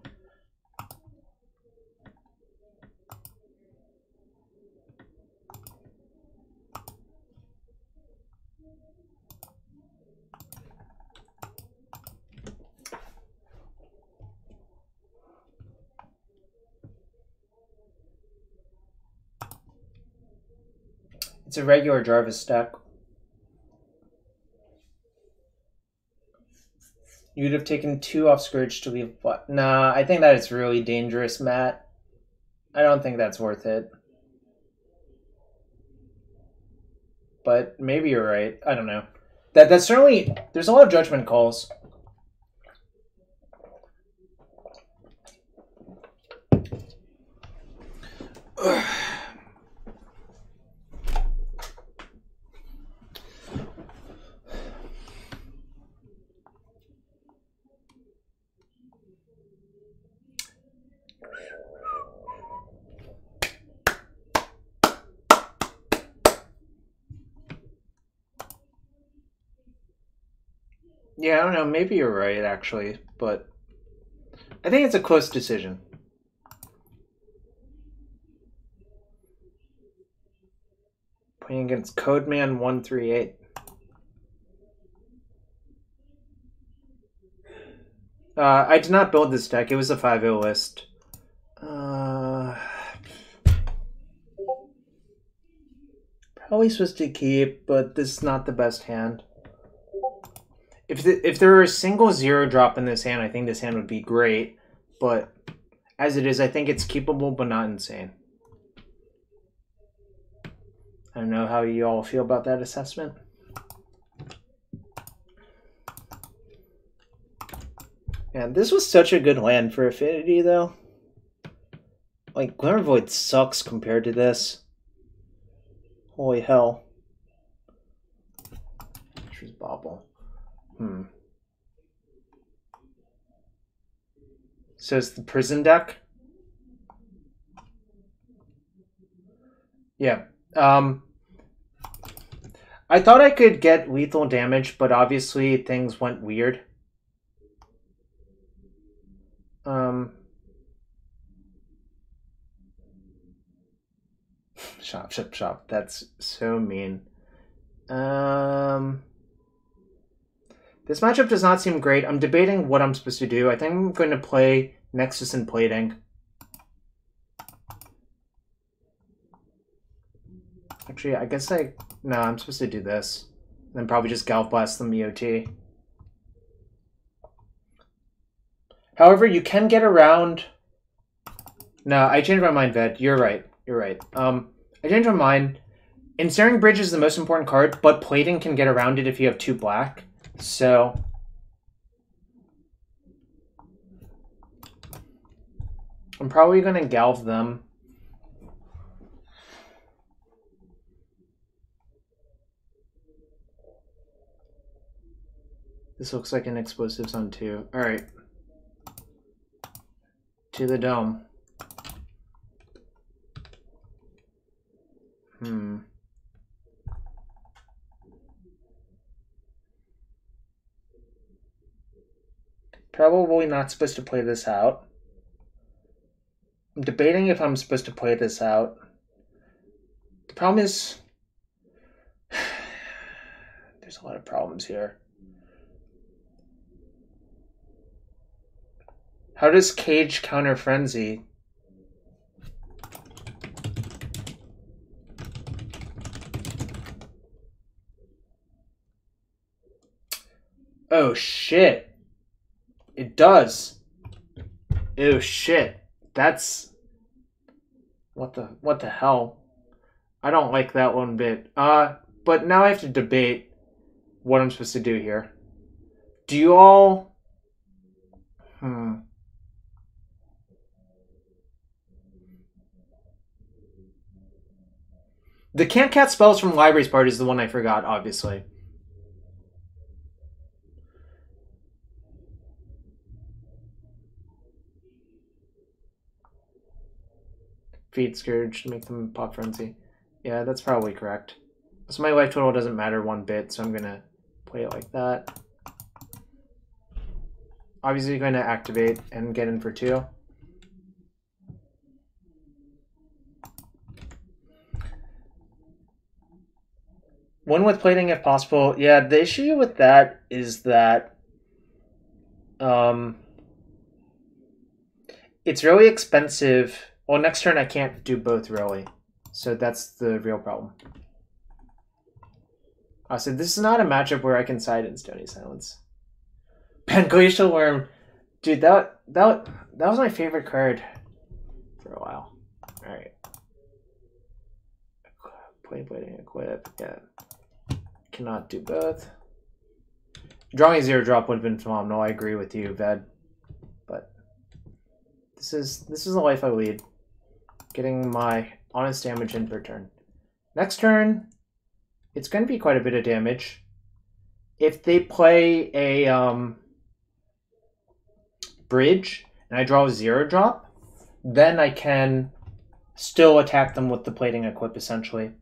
It's a regular Jarvis deck. You'd have taken 2 off Scourge to leave what? Nah, I think that it's really dangerous, Matt. I don't think that's worth it. But maybe you're right. I don't know. That's certainly... There's a lot of judgment calls. Yeah, I don't know. Maybe you're right, actually. But I think it's a close decision. Playing against Codeman 138. I did not build this deck. It was a 5-0 list. Probably supposed to keep, but this is not the best hand. If there were a single 0 drop in this hand, I think this hand would be great. But as it is, I think it's keepable, but not insane. I don't know how you all feel about that assessment. Man, this was such a good land for Affinity, though. Like, Glimmer Void sucks compared to this. Holy hell. Here's Bobble. So it's the prison deck? Yeah. I thought I could get lethal damage, but obviously things went weird. Shop. That's so mean. This matchup does not seem great. I'm debating what I'm supposed to do. I think I'm going to play Nexus and Plating. Actually, I guess no, I'm supposed to do this. Then probably just Galv Blast them EOT. However, you can get around... No, I changed my mind, Ved. You're right. I changed my mind. Ensnaring Bridge is the most important card, but Plating can get around it if you have 2 black. So... I'm probably going to Galv them. This looks like an explosive zone too. Alright. To the dome. Probably not supposed to play this out. I'm debating if I'm supposed to play this out. The problem is... There's a lot of problems here. How does Cage counter Frenzy? Oh shit. It does. Oh shit. That's... What the hell? I don't like that one bit. But now I have to debate what I'm supposed to do here. Do you all... The Can't Cat Spells from Library's part is the one I forgot, obviously. Feed Scourge to make them pop Frenzy. Yeah, that's probably correct. So my life total doesn't matter one bit, so I'm gonna play it like that. Obviously going to activate and get in for 2. One with plating if possible. Yeah, the issue with that is that it's really expensive. Well, next turn I can't do both really. So that's the real problem. So this is not a matchup where I can side in Stony Silence. Glacial Worm. Dude, that was my favorite card for a while. Alright. Plating equip. Yeah. Cannot do both. Drawing a 0-drop would have been phenomenal. I agree with you, Ved. But this is the life I lead. Getting my honest damage in per turn. Next turn, it's going to be quite a bit of damage. If they play a bridge and I draw a 0-drop, then I can still attack them with the plating equip, essentially.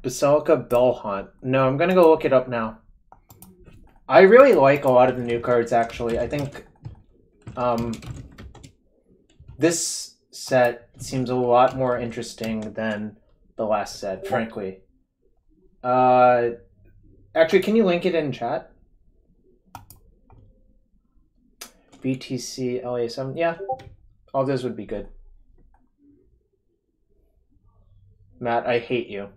Basilica Bell Hunt. No, I'm gonna go look it up now. I really like a lot of the new cards, actually. I think this set seems a lot more interesting than the last set, frankly. Actually, can you link it in chat? BTC LA7. Yeah, all those would be good. Matt, I hate you.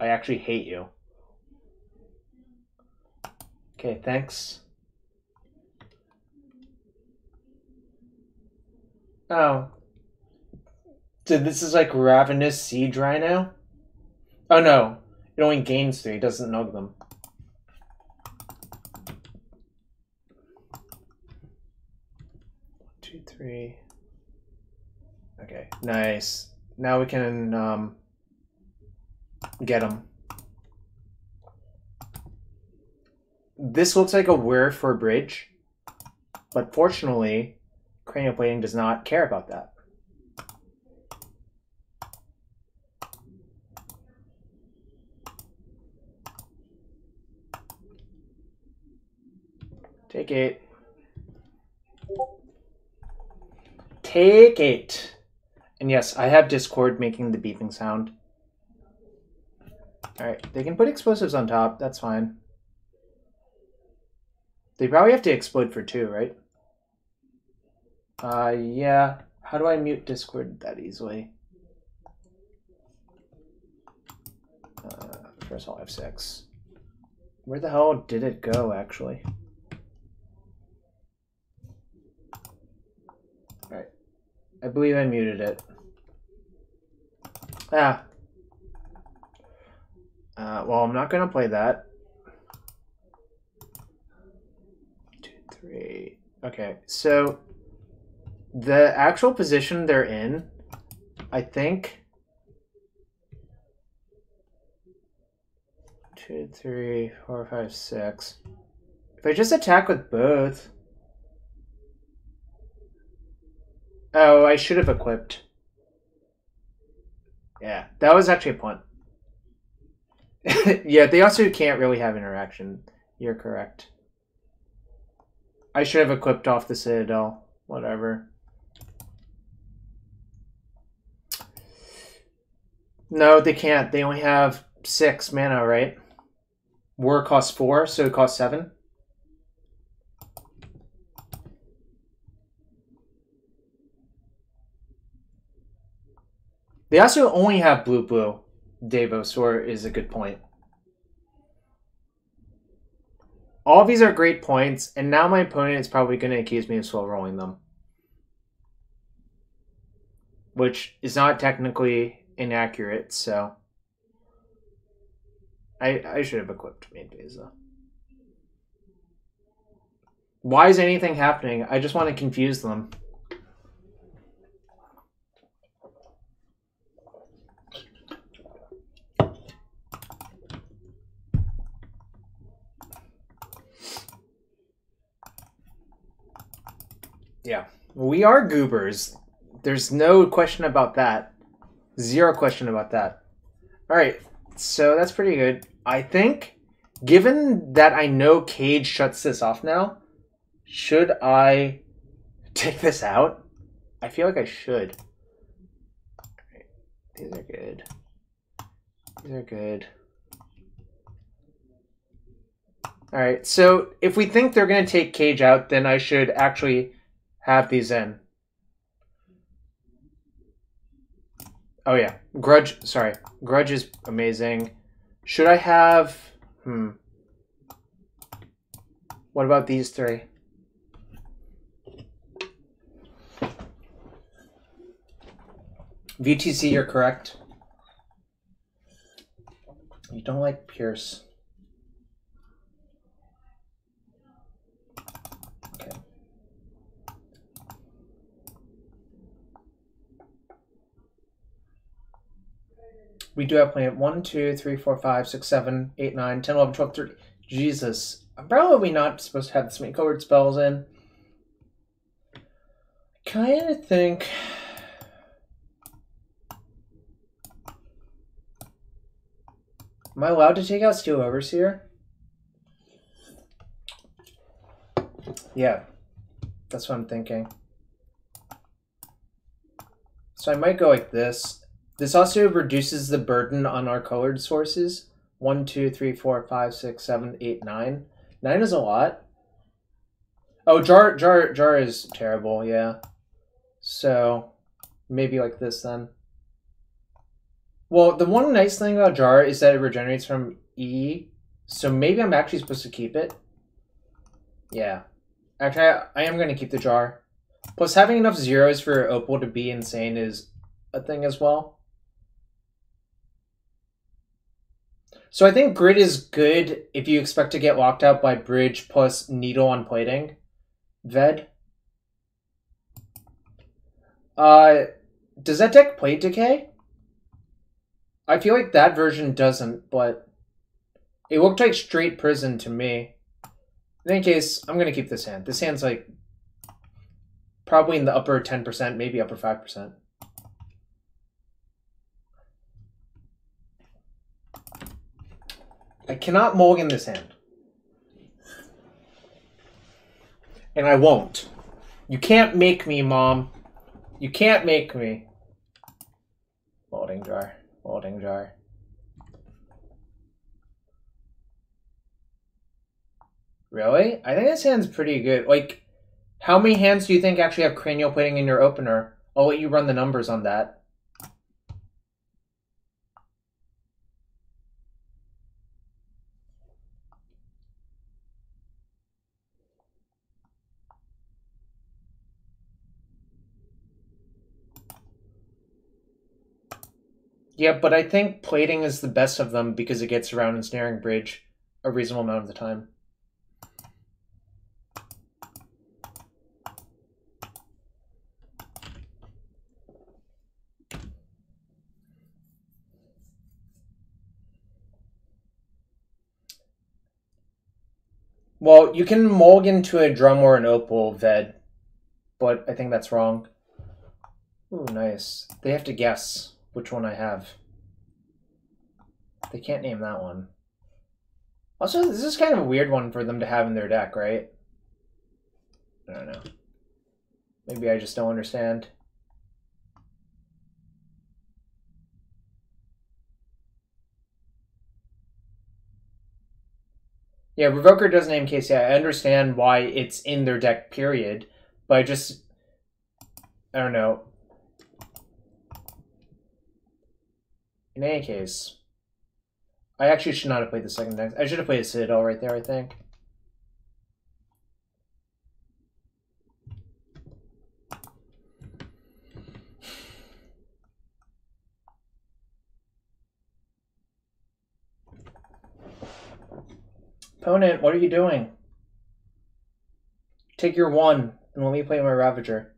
I actually hate you. Okay, thanks. Oh. So this is like Ravenous Siege Rhino? Oh no. It only gains 3, it doesn't nug them. Two, 3. Okay, nice. Now we can get them. This looks like a wear for a bridge, but fortunately, cranial plating does not care about that. Take 8. Take 8. And yes, I have Discord making the beeping sound. Alright, they can put explosives on top, that's fine. They probably have to explode for 2, right? Yeah. How do I mute Discord that easily? First I'll F6. Where the hell did it go, actually? Alright. I believe I muted it. Ah. Well, I'm not going to play that. 2, 3. Okay, so the actual position they're in, I think... 2, 3, 4, 5, 6. If I just attack with both... Oh, I should have equipped. Yeah, that was actually a punt. Yeah, they also can't really have interaction. You're correct. I should have equipped off the Citadel. Whatever. No, they can't. They only have 6 mana, right? War costs 4, so it costs 7. They also only have blue-blue. Davosor is a good point. All of these are great points, and now my opponent is probably going to accuse me of slow rolling them. Which is not technically inaccurate, so... I should have equipped main phase, though. Why is anything happening? I just want to confuse them. Yeah, we are goobers. There's no question about that. Zero question about that. All right, so that's pretty good. I think, given that I know Cage shuts this off now, should I take this out? I feel like I should. Right. These are good. These are good. All right, so if we think they're going to take Cage out, then I should actually have these in. Oh yeah, Grudge. Sorry, Grudge is amazing. Should I have? What about these three? VTC, you're correct. You don't like Pierce. Okay. We do have plenty of 1, 2, 3, 4, 5, 6, 7, 8, 9, 10, 11, 12, 13. Jesus. I'm probably not supposed to have this many colored spells in. I kind of think... Am I allowed to take out Steel Overseer? Yeah. That's what I'm thinking. So I might go like this. This also reduces the burden on our colored sources. 1, 2, 3, 4, 5, 6, 7, 8, 9. 9 is a lot. Oh, jar is terrible, yeah. So maybe like this then. Well, the one nice thing about jar is that it regenerates from E. So maybe I'm actually supposed to keep it. Yeah. Actually, I am going to keep the jar. Plus, having enough zeros for Opal to be insane is a thing as well. So I think Grid is good if you expect to get locked out by Bridge plus Needle on Plating. Ved. Does that deck play Decay? I feel like that version doesn't, but it looked like straight Prison to me. In any case, I'm going to keep this hand. This hand's like probably in the upper 10%, maybe upper 5%. I cannot mulligan this hand. And I won't. You can't make me, Mom. You can't make me. Folding jar. Folding jar. Really? I think this hand's pretty good. Like, how many hands do you think actually have cranial plating in your opener? I'll let you run the numbers on that. Yeah, but I think plating is the best of them because it gets around Ensnaring Bridge a reasonable amount of the time. Well, you can mulligan to a drum or an opal, Ved, but I think that's wrong. Ooh, nice. They have to guess which one I have. They can't name that one. Also, this is kind of a weird one for them to have in their deck, right? I don't know. Maybe I just don't understand. Yeah, Revoker does name Casey. I understand why it's in their deck, period. But I don't know. In any case, I actually should not have played the second deck. I should have played a Citadel right there, I think. Opponent, what are you doing? Take your 1 and let me play my Ravager.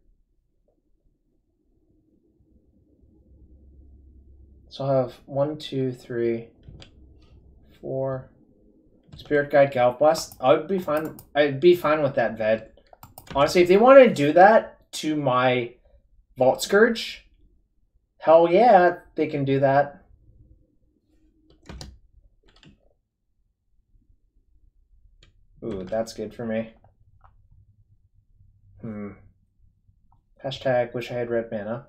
So I'll have 1, 2, 3, 4. Spirit Guide, Galv Blast. I'd be fine. I'd be fine with that, Ved. Honestly, if they want to do that to my Vault Scourge, hell yeah, they can do that. Ooh, that's good for me. Hashtag wish I had red mana.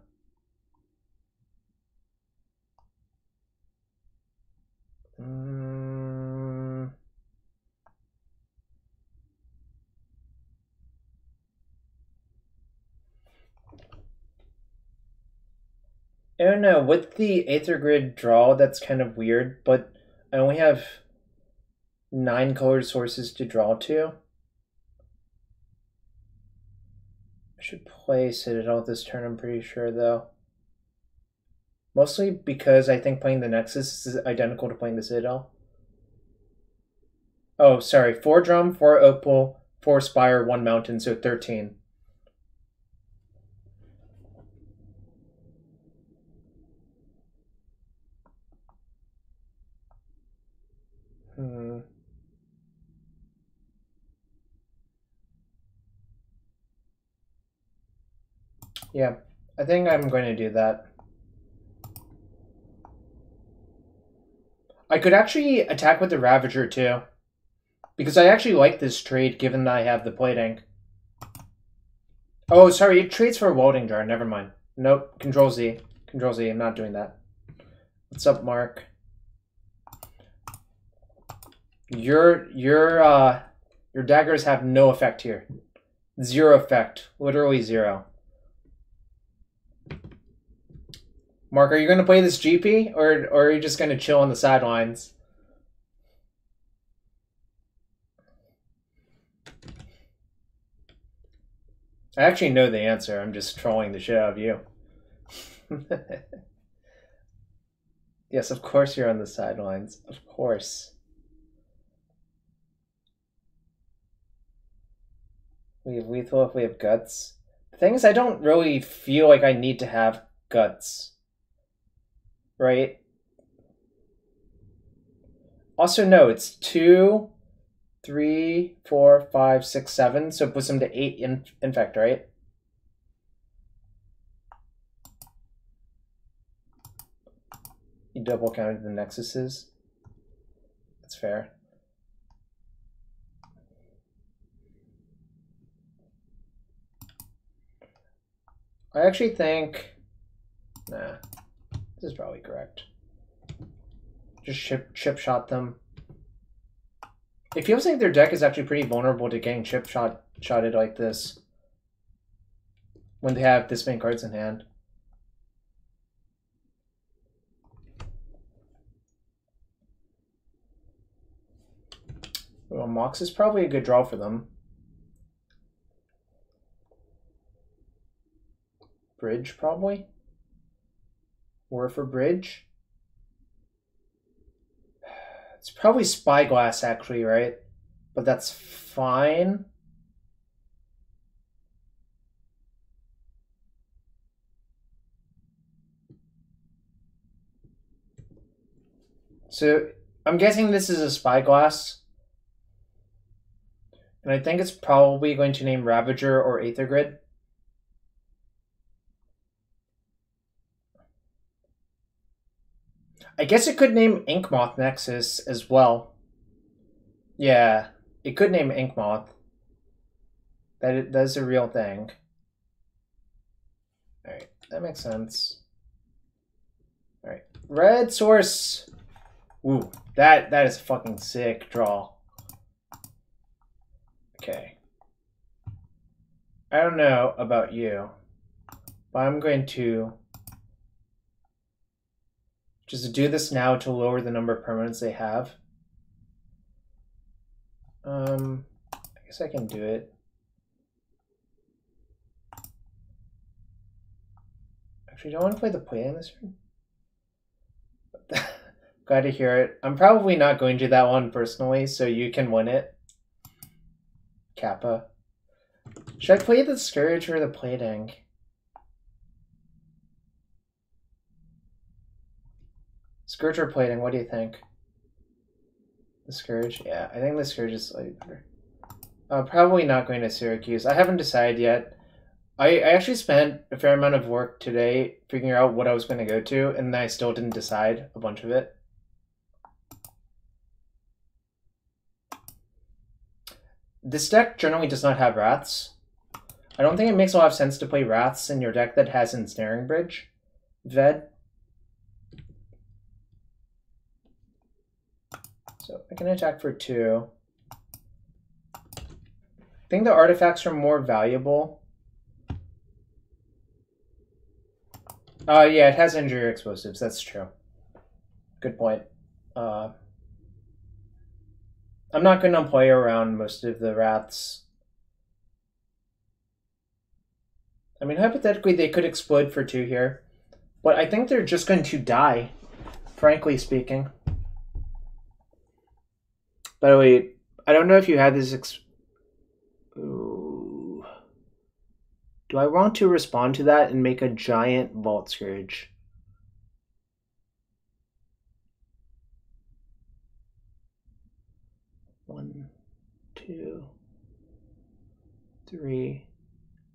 I don't know, with the Aether Grid draw, that's kind of weird, but I only have 9 colored sources to draw to. I should play Citadel this turn, I'm pretty sure, though. Mostly because I think playing the Nexus is identical to playing the Citadel. Oh, sorry, 4 Drum, 4 Opal, 4 Spire, 1 Mountain, so 13. Yeah, I think I'm going to do that. I could actually attack with the Ravager too, because I actually like this trade given that I have the plating. Oh, sorry, it trades for a Welding Jar. Never mind. Nope, Control Z. Control Z, I'm not doing that. What's up, Mark? Your daggers have no effect here. 0 effect. Literally 0. Mark, are you going to play this GP, or are you just going to chill on the sidelines? I actually know the answer. I'm just trolling the shit out of you. Yes, of course you're on the sidelines. Of course. We have lethal if we have guts. The thing is, I don't really feel like I need to have guts. Right? Also, no, it's 2, 3, 4, 5, 6, 7. So it puts them to 8 infect, right? You double counted the nexuses. That's fair. I actually think... Nah. This is probably correct. Just chip shot them. It feels like their deck is actually pretty vulnerable to getting shotted like this when they have this many cards in hand. Well, Mox is probably a good draw for them. Bridge, probably. Or for Bridge. It's probably Spyglass, actually, right? But that's fine. So, I'm guessing this is a Spyglass. And I think it's probably going to name Ravager or Aether Grid. I guess it could name Inkmoth Nexus as well. Yeah, it could name Inkmoth. That's a real thing. Alright, that makes sense. Alright, red source. Ooh, that is a fucking sick draw. Okay. I don't know about you, but I'm going to just do this now to lower the number of permanents they have. I guess I can do it. Actually, do I want to play the play in this room? Glad to hear it. I'm probably not going to that one personally, so you can win it. Kappa. Should I play the Scourge or the Plating? Scourge or Plating, what do you think? The Scourge? Yeah, I think the Scourge is slightly better. Probably not going to Syracuse. I haven't decided yet. I actually spent a fair amount of work today figuring out what I was going to go to, and I still didn't decide a bunch of it. This deck generally does not have Wraths. I don't think it makes a lot of sense to play Wraths in your deck that has Ensnaring Bridge. Ved. So I can attack for 2. I think the artifacts are more valuable. Yeah, it has injury explosives. That's true. Good point. I'm not going to play around most of the Wraths. I mean, hypothetically, they could explode for 2 here. But I think they're just going to die, frankly speaking. By the way, I don't know if you had this... Ooh. Do I want to respond to that and make a giant Vault Scourge? One, 2, 3.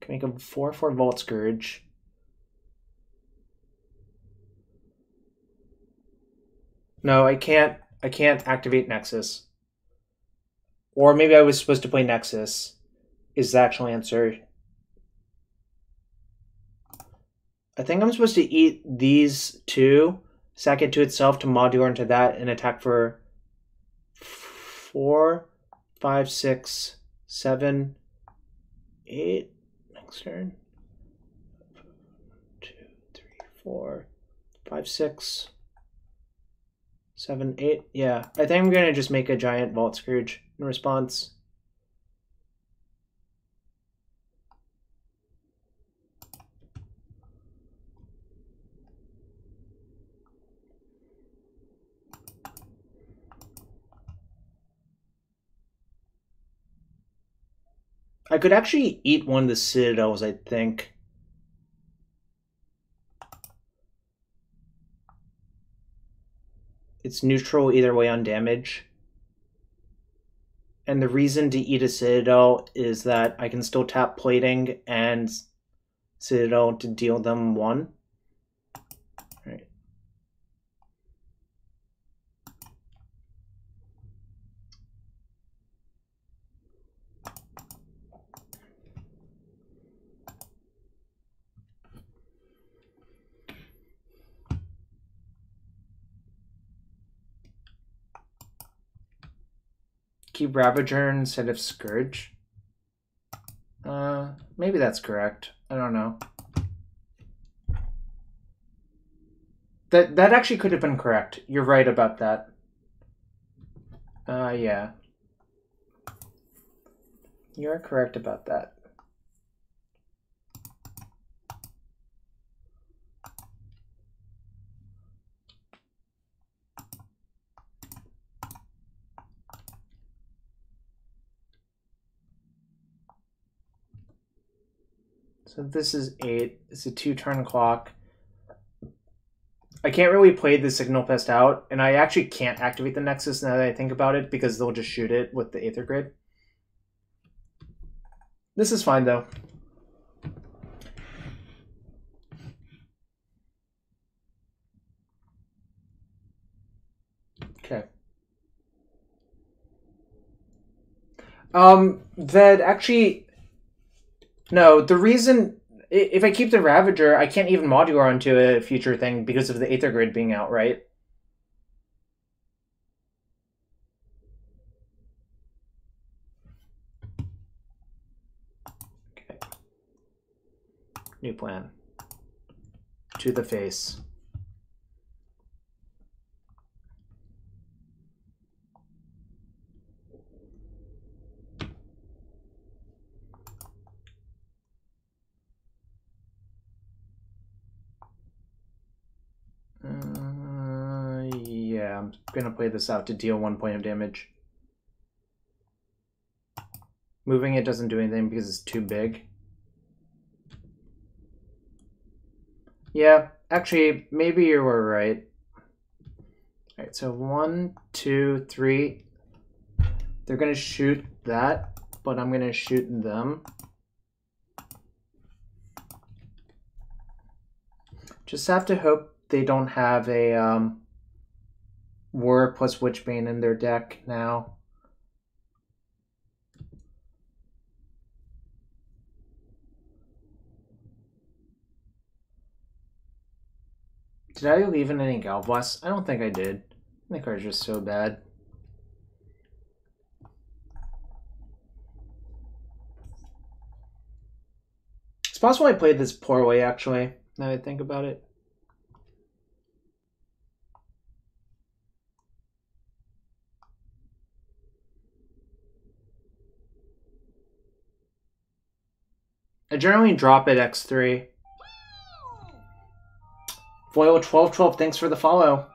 Can make a 4/4 Vault Scourge. No, I can't activate Nexus. Or maybe I was supposed to play Nexus, is the actual answer. I think I'm supposed to eat these 2, sack it to itself to modular into that, and attack for 4, 5, 6, 7, 8. Next turn. 2, 3, 4, 5, 6, 7, 8. Yeah, I think I'm going to just make a giant Vault Scourge in response. I could actually eat one of the Citadels, I think. It's neutral either way on damage. And the reason to eat a Citadel is that I can still tap Plating and Citadel to deal them 1. Right. Keep Ravager instead of Scourge. Maybe that's correct. I don't know. That actually could have been correct. You're right about that. Yeah. You're correct about that. So this is 8. It's a 2-turn clock. I can't really play the Signal Pest out, and I actually can't activate the Nexus now that I think about it, because they'll just shoot it with the Aether Grid. This is fine, though. Okay. That actually... No, the reason... If I keep the Ravager, I can't even modular onto a future thing because of the Aether Grid being out, right? Okay. New plan. To the face. Yeah, I'm gonna play this out to deal 1 point of damage. Moving it doesn't do anything because it's too big. Yeah, actually, maybe you were right. All right, so 1, 2, 3. They're gonna shoot that, but I'm gonna shoot them. Just have to hope they don't have a War plus Witchbane in their deck now. Did I leave in any Galblast? I don't think I did. The card's just so bad. It's possible I played this poorly, actually, now that I think about it. I generally drop at X3. Foil 1212, thanks for the follow.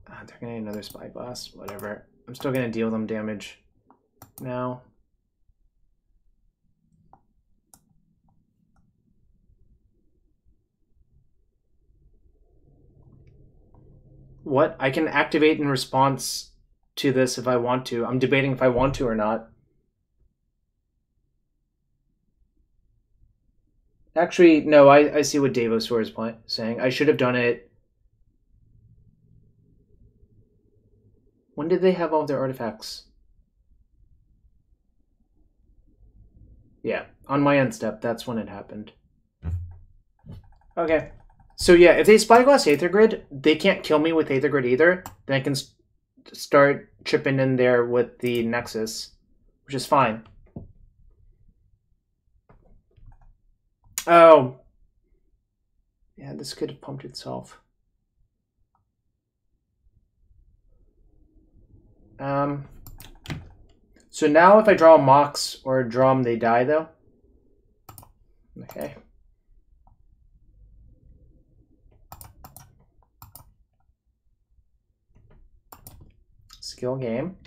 They're gonna need another Spyglass, whatever. I'm still gonna deal them damage now. What? I can activate in response to this if I want to. I'm debating if I want to or not. Actually, no, I see what Davosor is saying. I should have done it. When did they have all of their artifacts? Yeah, on my end step, that's when it happened. Okay. So yeah, if they Spyglass Aether Grid, they can't kill me with Aether Grid either. Then I can start chipping in there with the Nexus, which is fine. Oh. Yeah, this could have pumped itself. So now if I draw a Mox or a Drum, they die though? Okay. Skill game.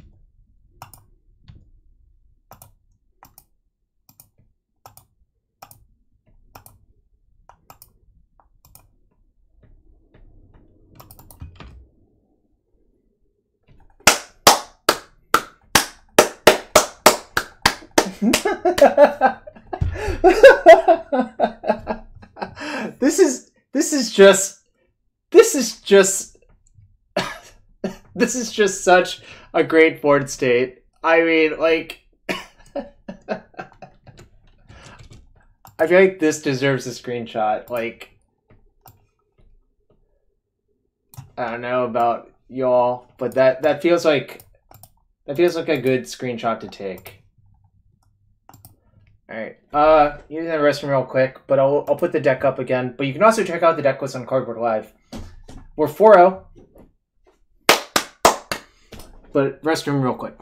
This is just such a great board state. I mean, like, I feel like this deserves a screenshot. Like, I don't know about y'all, but that feels like a good screenshot to take. All right, using the restroom real quick, but I'll put the deck up again. But you can also check out the deck list on Cardboard Live. We're 4-0, but restroom real quick.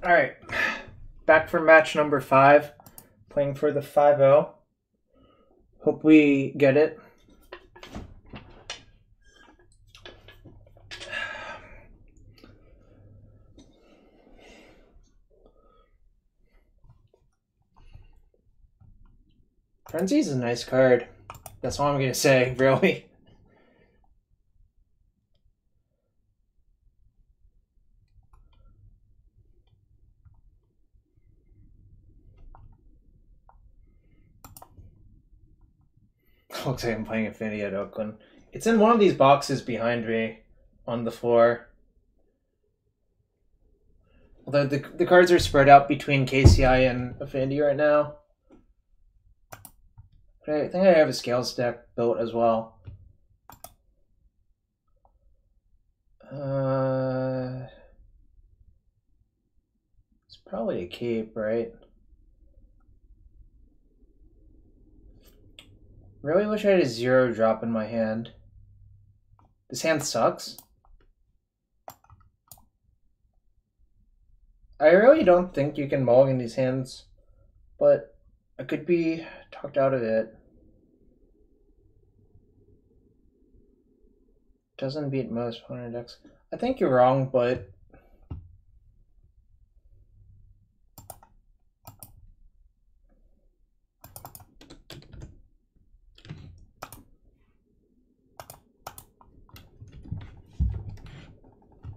All right, back for match number 5, playing for the 5-0. Hope we get it. Frenzy's a nice card. That's all I'm gonna say, really. Looks like I'm playing Affinity at Oakland. It's in one of these boxes behind me on the floor. Although the cards are spread out between KCI and Affinity right now. But I think I have a Scales deck built as well. It's probably a cape, right? Really wish I had a 0 drop in my hand. This hand sucks. I really don't think you can mulligan these hands, but I could be talked out of it. Doesn't beat most opponent decks. I think you're wrong, but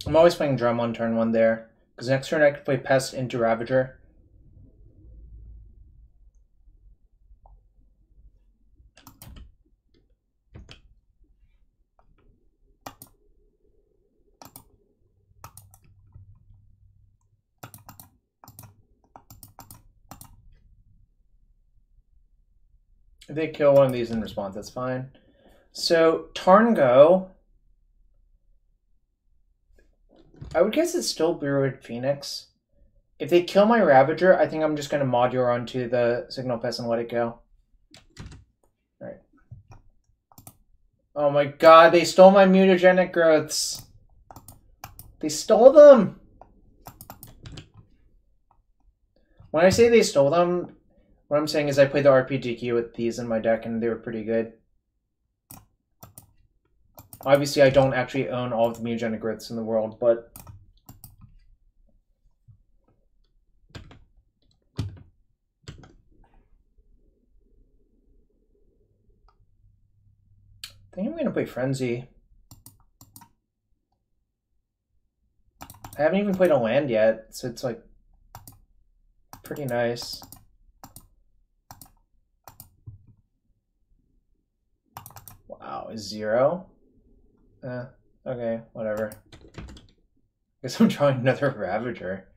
I'm always playing Drum on turn 1 there, because next turn I could play Pest into Ravager. If they kill one of these in response, that's fine. So, Tarngo, I would guess it's still Blue-Red Phoenix. If they kill my Ravager, I think I'm just going to modular onto the Signal Pest and let it go. Alright. Oh my god, they stole my mutagenic growths. They stole them! When I say they stole them, what I'm saying is I played the RPGQ with these in my deck and they were pretty good. Obviously, I don't actually own all of the mutagenic growths in the world, but I think I'm going to play Frenzy. I haven't even played a land yet, so it's like pretty nice. Wow, 0? Okay, whatever. Guess I'm drawing another Ravager.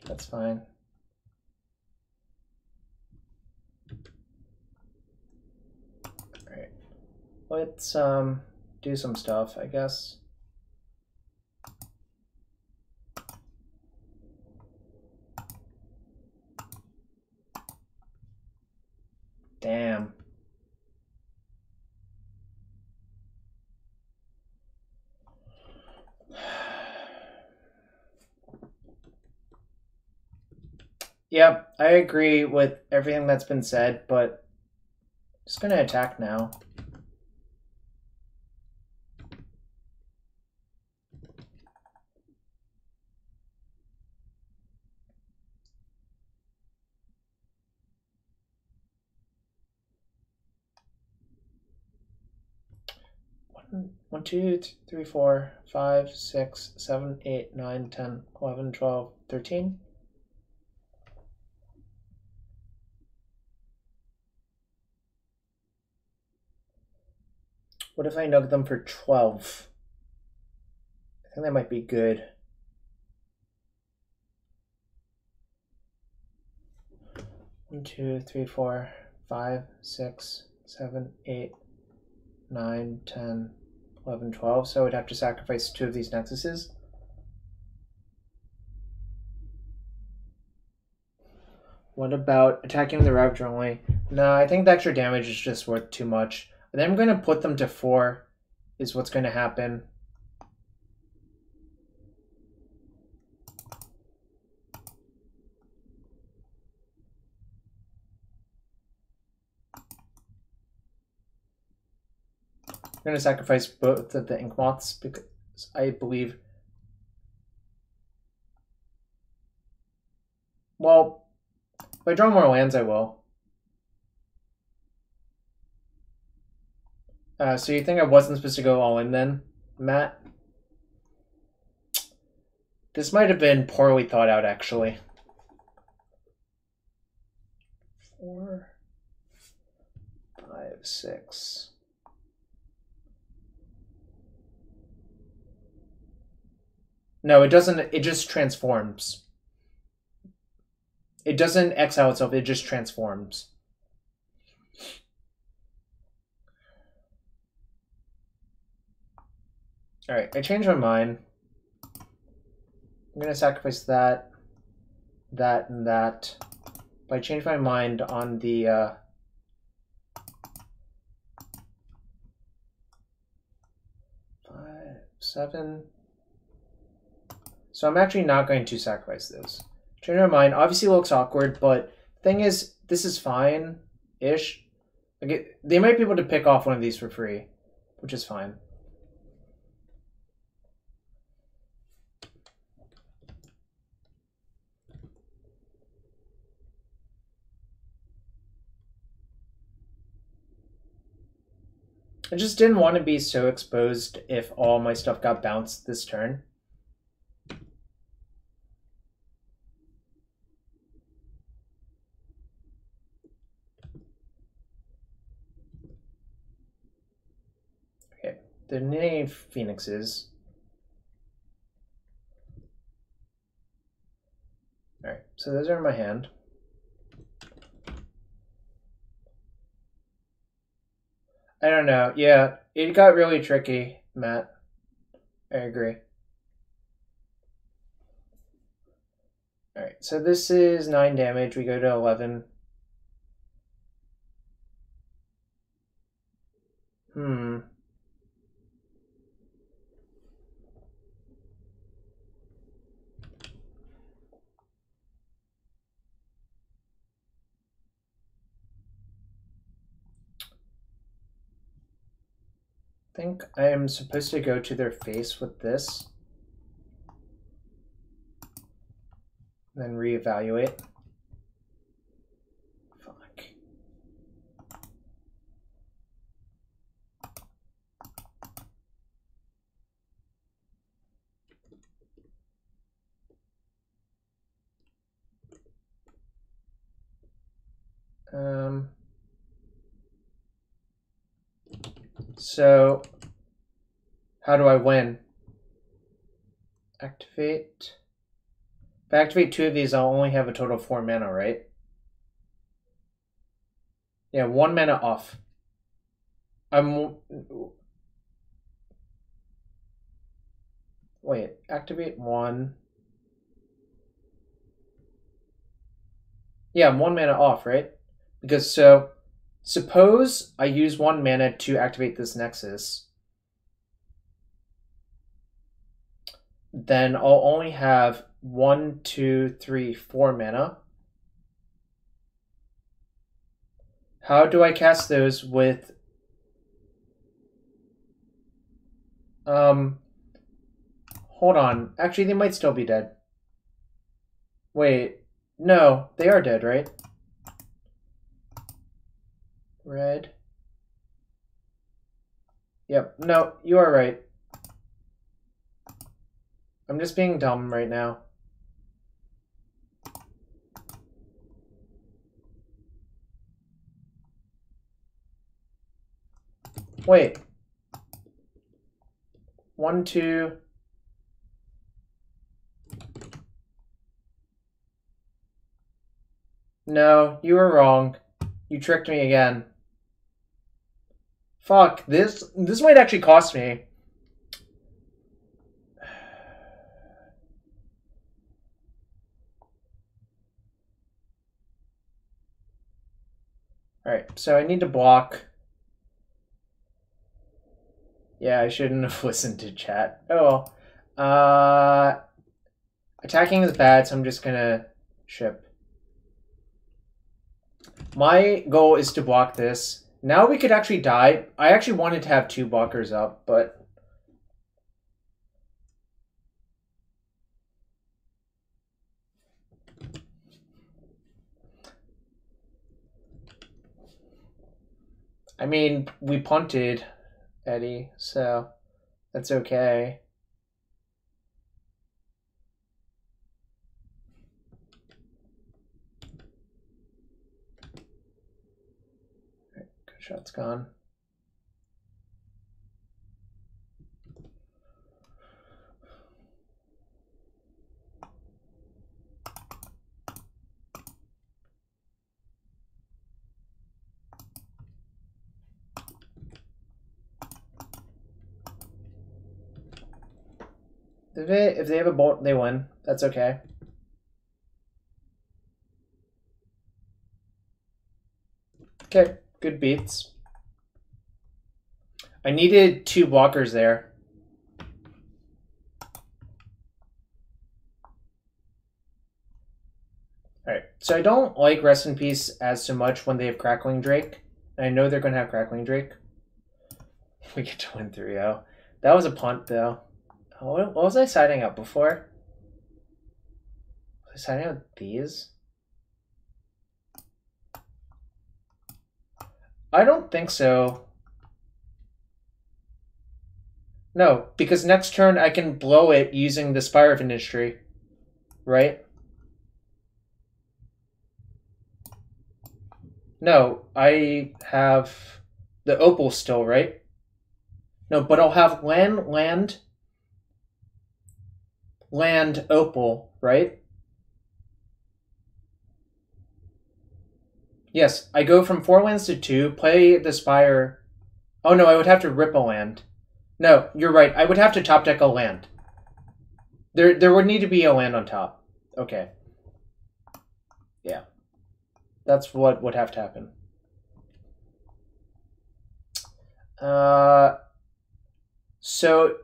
That's fine. Alright. Let's do some stuff, I guess. Damn. Yep, I agree with everything that's been said, but I'm just gonna attack now. One, 2, 3, 4, 5, 6, 7, 8, 9, 10, 11, 12, 13. What if I nug them for 12? I think that might be good. One, 2, 3, 4, 5, 6, 7, 8, 9, 10, 11, 12. So I would have to sacrifice 2 of these nexuses. What about attacking the Ravager only? No, I think the extra damage is just worth too much. And then I'm going to put them to 4 is what's going to happen. I'm going to sacrifice both of the ink moths because I believe. Well, if I draw more lands, I will. So you think I wasn't supposed to go all in then, Matt? This might have been poorly thought out, actually. 4, 5, 6. No, it doesn't. It just transforms. It doesn't exile itself. It just transforms. All right, I changed my mind. I'm going to sacrifice that, that, and that. But I changed my mind on the 5, 7. So I'm actually not going to sacrifice those. Change my mind. Obviously, it looks awkward, but thing is, this is fine-ish. Like they might be able to pick off one of these for free, which is fine. I just didn't want to be so exposed if all my stuff got bounced this turn. Okay, the name Phoenixes. Alright, so those are in my hand. I don't know. Yeah, it got really tricky, Matt. I agree. Alright, so this is 9 damage. We go to 11. I think I am supposed to go to their face with this. Then reevaluate. Fuck. So how do I win? Activate. If I activate 2 of these, I'll only have a total of 4 mana, right? Yeah, 1 mana off. Wait, activate 1. Yeah, I'm 1 mana off, right? Because so suppose I use 1 mana to activate this Nexus. Then I'll only have 1, 2, 3, 4 mana. How do I cast those with hold on. Actually, they might still be dead. Wait, no, they are dead, right? Red. Yep, no, you are right. I'm just being dumb right now. Wait. 1, 2. No, you were wrong. You tricked me again. Fuck, this might actually cost me. Alright, so I need to block. Yeah, I shouldn't have listened to chat. Oh well. Attacking is bad, so I'm just gonna ship. My goal is to block this. Now we could actually die. I actually wanted to have 2 blockers up, but... I mean, we punted, Eddie, so that's okay. Good shot's gone. If they have a bolt, they win. That's okay. Okay, good beats. I needed 2 blockers there. Alright, so I don't like Rest in Peace as so much when they have Crackling Drake. I know they're going to have Crackling Drake. We get to win 3-0. That was a punt, though. What was I siding up before? Was I siding up these? I don't think so. No, because next turn I can blow it using the Spire of Industry. Right? No, I have the Opal still, right? No, but I'll have land, Opal, right? Yes, I go from 4 lands to 2, play the Spire. Oh no, I would have to rip a land. No, you're right. I would have to top deck a land. There would need to be a land on top. Okay. Yeah. That's what would have to happen. So,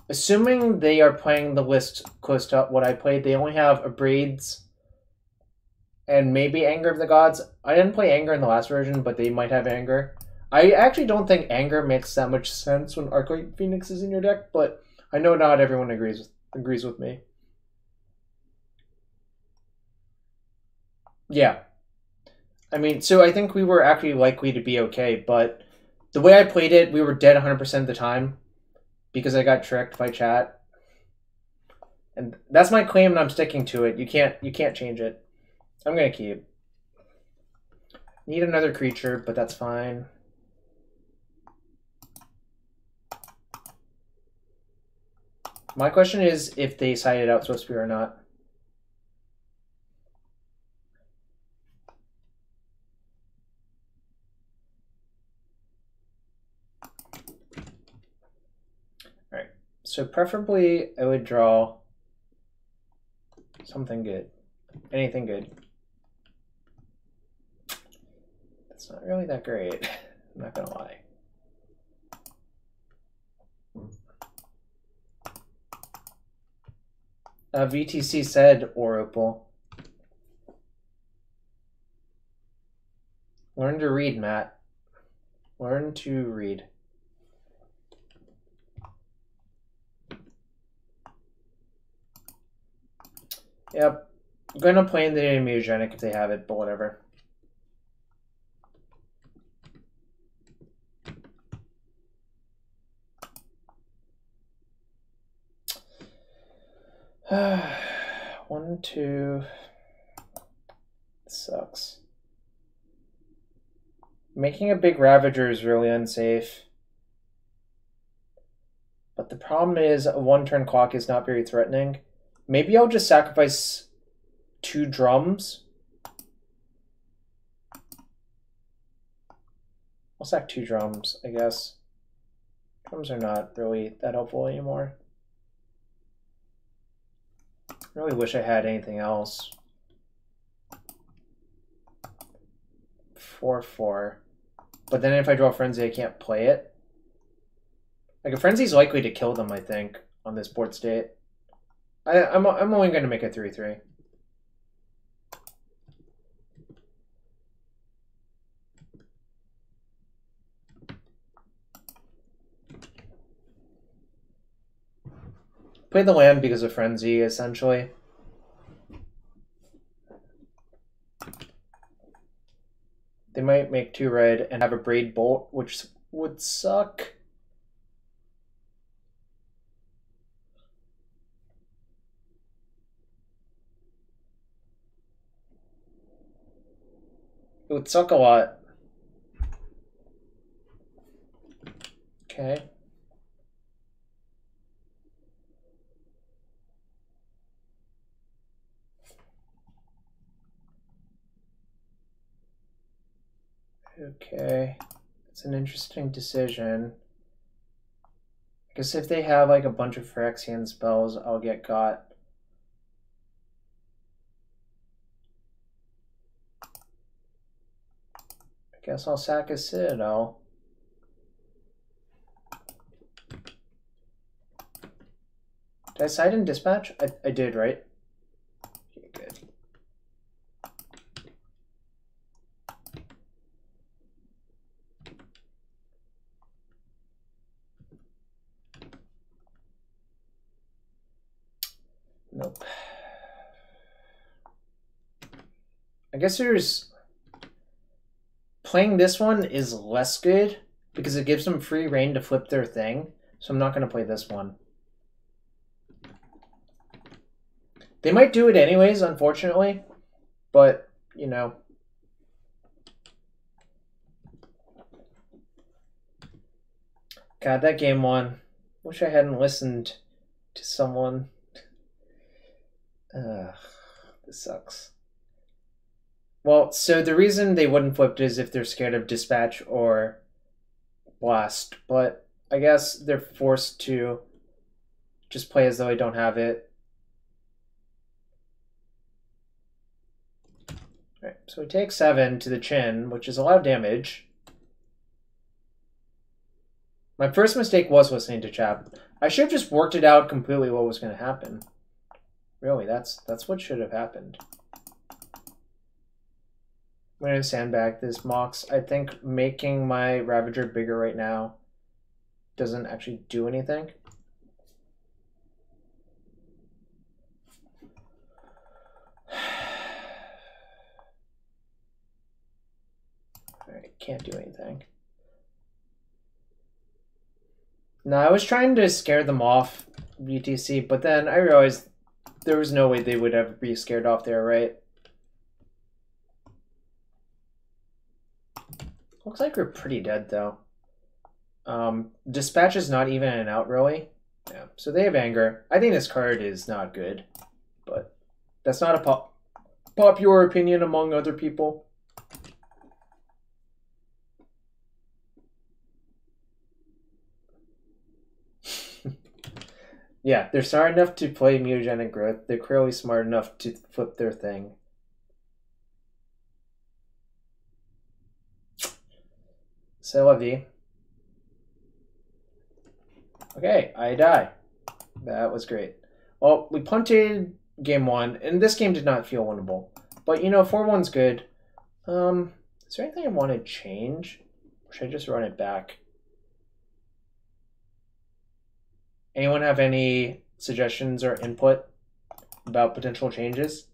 assuming they are playing the list close to what I played, they only have Abrades and maybe Anger of the Gods. I didn't play Anger in the last version, but they might have Anger. I actually don't think Anger makes that much sense when Arclight Phoenix is in your deck, but I know not everyone agrees with me. Yeah. I mean, so I think we were actually likely to be okay, but the way I played it, we were dead 100% of the time because I got tricked by chat. And that's my claim and I'm sticking to it. You can't change it. I'm going to keep. Need another creature, but that's fine. My question is if they sided out Swiftspear or not. Alright, so preferably I would draw something good. Anything good. It's not really that great. I'm not gonna lie. VTC said Opal. Learn to read, Matt. Learn to read. Yep. I'm gonna play in the Mutagenic if they have it, but whatever. One, two. Sucks. Making a big Ravager is really unsafe. But the problem is a 1-turn clock is not very threatening. Maybe I'll just sacrifice 2 drums. I'll sack 2 drums, I guess. Drums are not really that helpful anymore. I really wish I had anything else. 4/4. But then if I draw Frenzy, I can't play it. Like a Frenzy's likely to kill them, I think, on this board state. I'm only going to make a 3/3. Play the land because of Frenzy, essentially. They might make 2 red and have a Braid Bolt, which would suck. It would suck a lot. Okay. Okay. It's an interesting decision. I guess if they have like a bunch of Phyrexian spells, I'll get got. I guess I'll sack a Citadel. Did I side in Dispatch? I did, right? Okay, good. Nope. I guess there's... Playing this one is less good because it gives them free reign to flip their thing. So I'm not going to play this one. They might do it anyways, unfortunately. But, you know. God, that game one. Wish I hadn't listened to someone. This sucks. Well, so the reason they wouldn't flip it is if they're scared of Dispatch or Blast. But I guess they're forced to just play as though I don't have it. Alright, so we take 7 to the chin, which is a lot of damage. My first mistake was listening to Chap. I should have just worked it out completely what was going to happen. Really, that's what should have happened. I'm going to sandbag this Mox. I think making my Ravager bigger right now doesn't actually do anything. Alright, can't do anything. No, I was trying to scare them off VTC, but then I realized there was no way they would ever be scared off there, right? Looks like we're pretty dead, though. Dispatch is not even an out, really. Yeah, so they have anger. I think this card is not good, but that's not a popular opinion among other people. Yeah, they're smart enough to play mutagenic growth. They're clearly smart enough to flip their thing. C'est la vie. Okay, I die. That was great. Well, we punted game 1, and this game did not feel winnable. But, you know, 4-1's good. Is there anything I want to change? Or should I just run it back? Anyone have any suggestions or input about potential changes?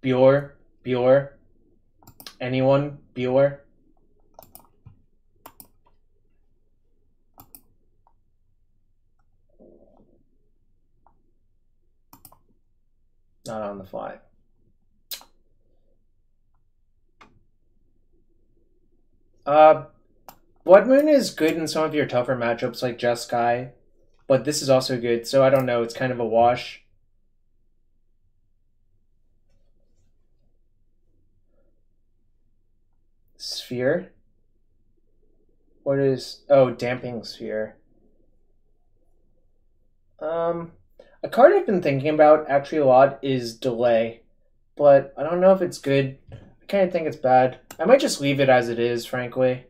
Bueller? Anyone? Bueller? Not on the fly. Blood Moon is good in some of your tougher matchups like Jeskai, but this is also good, so I don't know, it's kind of a wash. Sphere? What is... Oh, Damping Sphere. A card I've been thinking about actually a lot is Delay, but I don't know if it's good. I kind of think it's bad. I might just leave it as it is, frankly.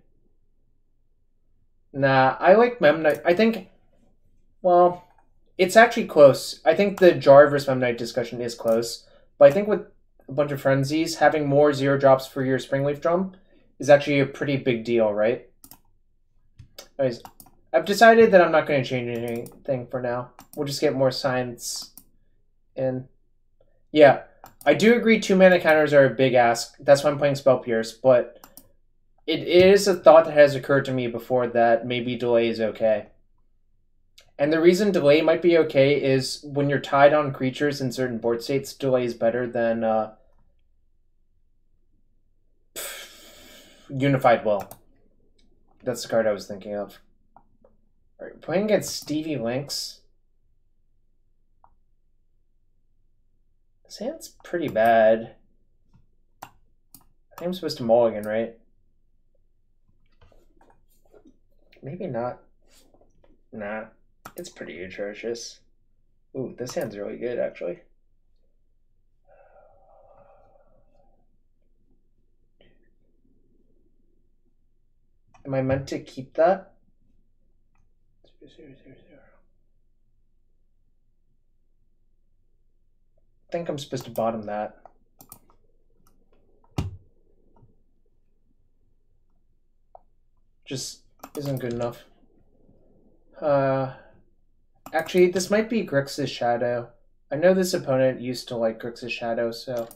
Nah, I like Memnite. I think, well, it's actually close. I think the Jar versus Memnite discussion is close, but I think with a bunch of frenzies, having more 0 drops for your Springleaf Drum is actually a pretty big deal, right? Anyways, I've decided that I'm not going to change anything for now. We'll just get more science in. Yeah, I do agree 2-mana counters are a big ask. That's why I'm playing Spell Pierce, but it is a thought that has occurred to me before that maybe Delay is okay. And the reason Delay might be okay is when you're tied on creatures in certain board states, Delay is better than Unified Will. That's the card I was thinking of. Alright, playing against Stevie Lynx. This hand's pretty bad. I think I'm supposed to mulligan, right? Maybe not. Nah, it's pretty atrocious. Ooh, this hand's really good, actually. Am I meant to keep that? 0, 0, 0, 0. I think I'm supposed to bottom that. Just isn't good enough. Actually, this might be Grix's Shadow. I know this opponent used to like Grix's Shadow, so...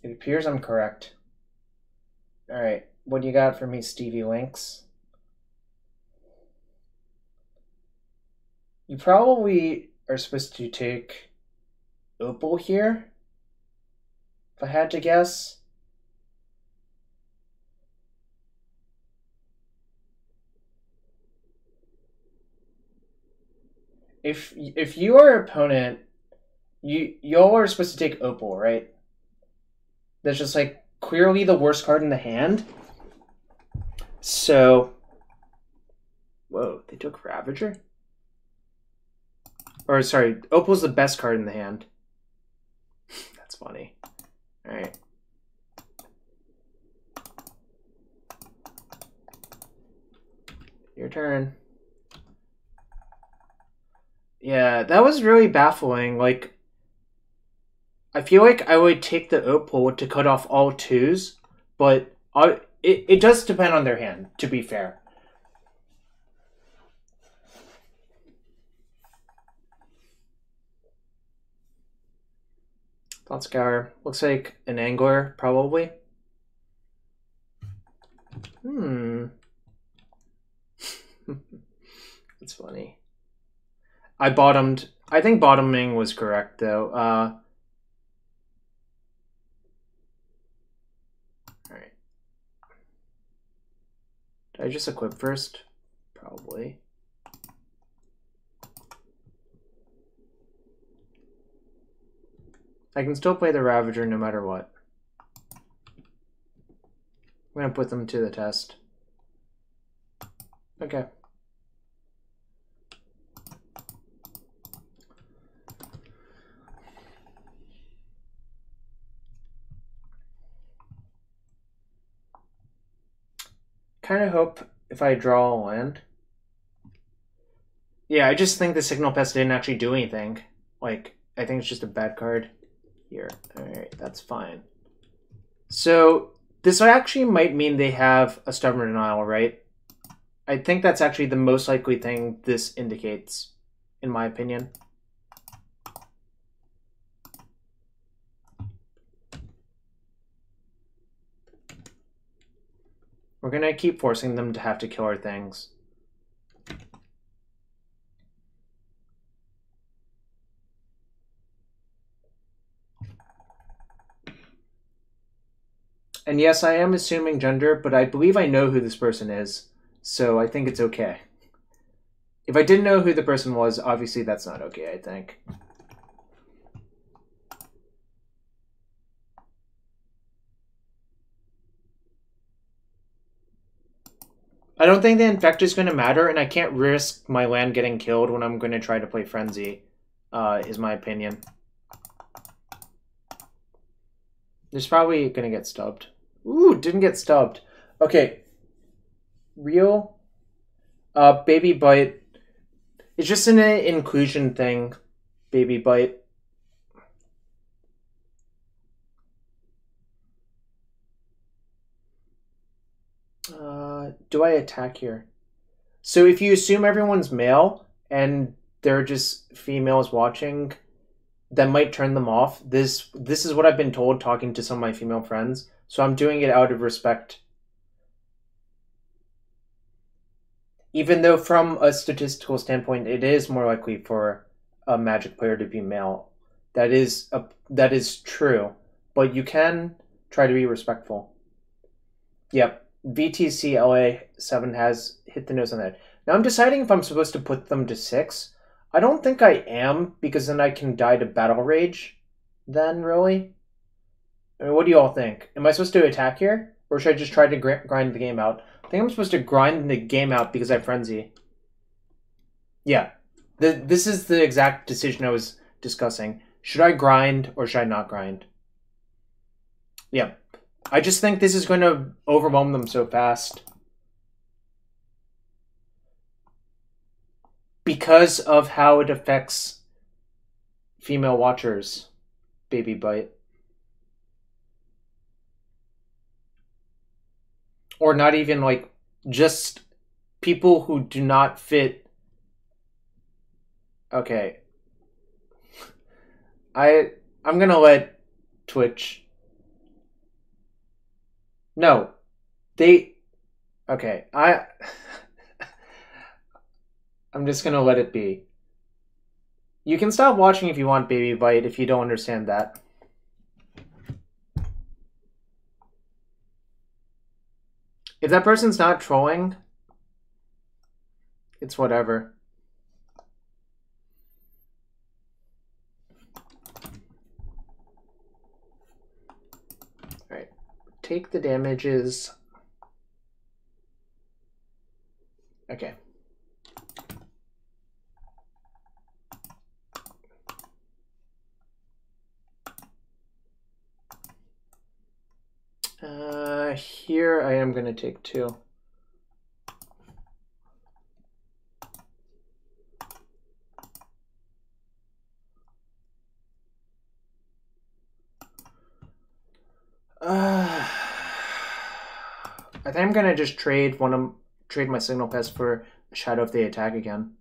It appears I'm correct. Alright, what do you got for me, Stevie Lynx? You probably are supposed to take Opal here, if I had to guess. If you are opponent, y'all are supposed to take Opal, right? That's just like clearly the worst card in the hand. So, whoa, they took Ravager? Or sorry, Opal's the best card in the hand. That's funny. Alright. Your turn. Yeah, that was really baffling. Like, I feel like I would take the Opal to cut off all 2s, but it does depend on their hand, to be fair. Thought Scour. Looks like an Angler, probably. That's funny. I bottomed. I think bottoming was correct, though. Alright. Did I just equip first? Probably. I can still play the Ravager no matter what. I'm going to put them to the test. Okay. Kind of hope if I draw a land. Yeah, I just think the Signal Pest didn't actually do anything. Like, I think it's just a bad card. Here. Alright, that's fine. So, this actually might mean they have a Stubborn Denial, right? I think that's actually the most likely thing this indicates, in my opinion. We're gonna keep forcing them to have to kill our things. And yes, I am assuming gender, but I believe I know who this person is, so I think it's okay. If I didn't know who the person was, obviously that's not okay, I think. I don't think the Infect is going to matter, and I can't risk my land getting killed when I'm going to try to play Frenzy, is my opinion. There's probably going to get stubbed. Ooh, didn't get stubbed. Okay. Real. Baby Bite. It's just an inclusion thing. Baby Bite. Do I attack here? So if you assume everyone's male and they're just females watching, that might turn them off. This is what I've been told talking to some of my female friends. So I'm doing it out of respect. Even though from a statistical standpoint, it is more likely for a Magic player to be male. That is true. But you can try to be respectful. Yep. VTC LA7 has hit the nose on that. Now I'm deciding if I'm supposed to put them to 6. I don't think I am, because then I can die to Battle Rage. Then, really? I mean, what do you all think? Am I supposed to attack here? Or should I just try to grind the game out? I think I'm supposed to grind the game out because I have Frenzy. Yeah. This is the exact decision I was discussing. Should I grind or should I not grind? Yeah. I just think this is going to overwhelm them so fast. Because of how it affects female watchers. Baby Bite. Or not even, like, just people who do not fit. Okay. I'm gonna let Twitch. No. Okay. I'm just gonna let it be. You can stop watching if you want, Baby Bite, if you don't understand that. If that person's not trolling, it's whatever. Alright. Take the damages. Okay. Here I am going to take 2. I think I'm going to just trade my Signal Pest for Shadow if they attack again.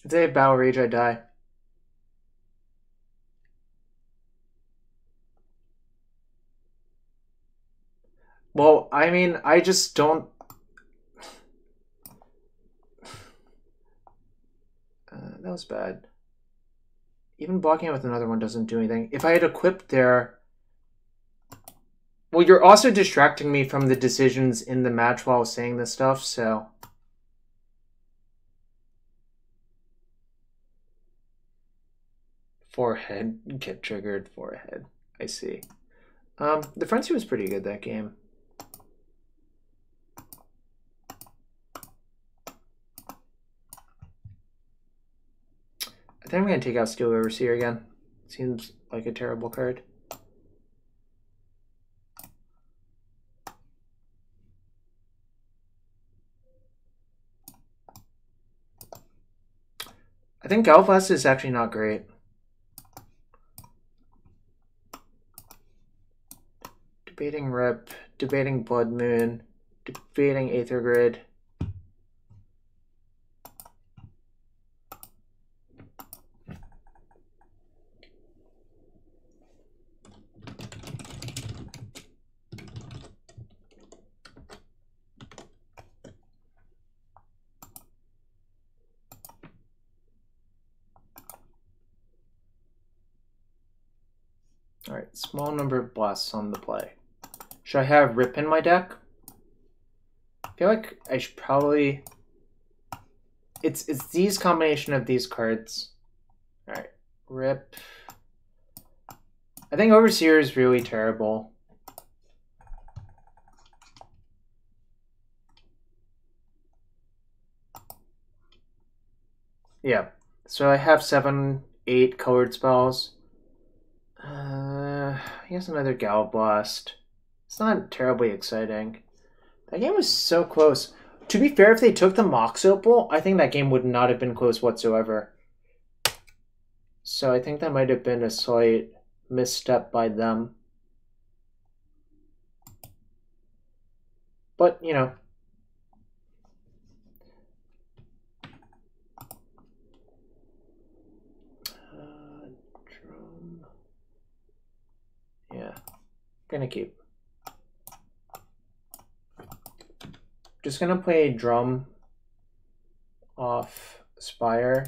If they have Battle Rage, I die. Well, I mean, I just don't... that was bad. Even blocking it with another one doesn't do anything. If I had equipped there... Well, you're also distracting me from the decisions in the match while I was saying this stuff, so... Forehead. Get triggered. Forehead. I see. The Frenzy was pretty good that game. I think I'm going to take out Steel Overseer again. Seems like a terrible card. I think Galvast is actually not great. Debating Rip, debating Blood Moon, debating Aether Grid. Alright, small number of blasts on the play. Should I have Rip in my deck? I feel like I should probably... It's these combination of these cards. Alright, Rip. I think Overseer is really terrible. Yeah, so I have 7, 8 colored spells. He has another Gal Blast. It's not terribly exciting. That game was so close. To be fair, if they took the Mox Opal, I think that game would not have been close whatsoever. So I think that might have been a slight misstep by them. But, you know. Drum. Yeah. Gonna keep. Just gonna play Drum off Spire.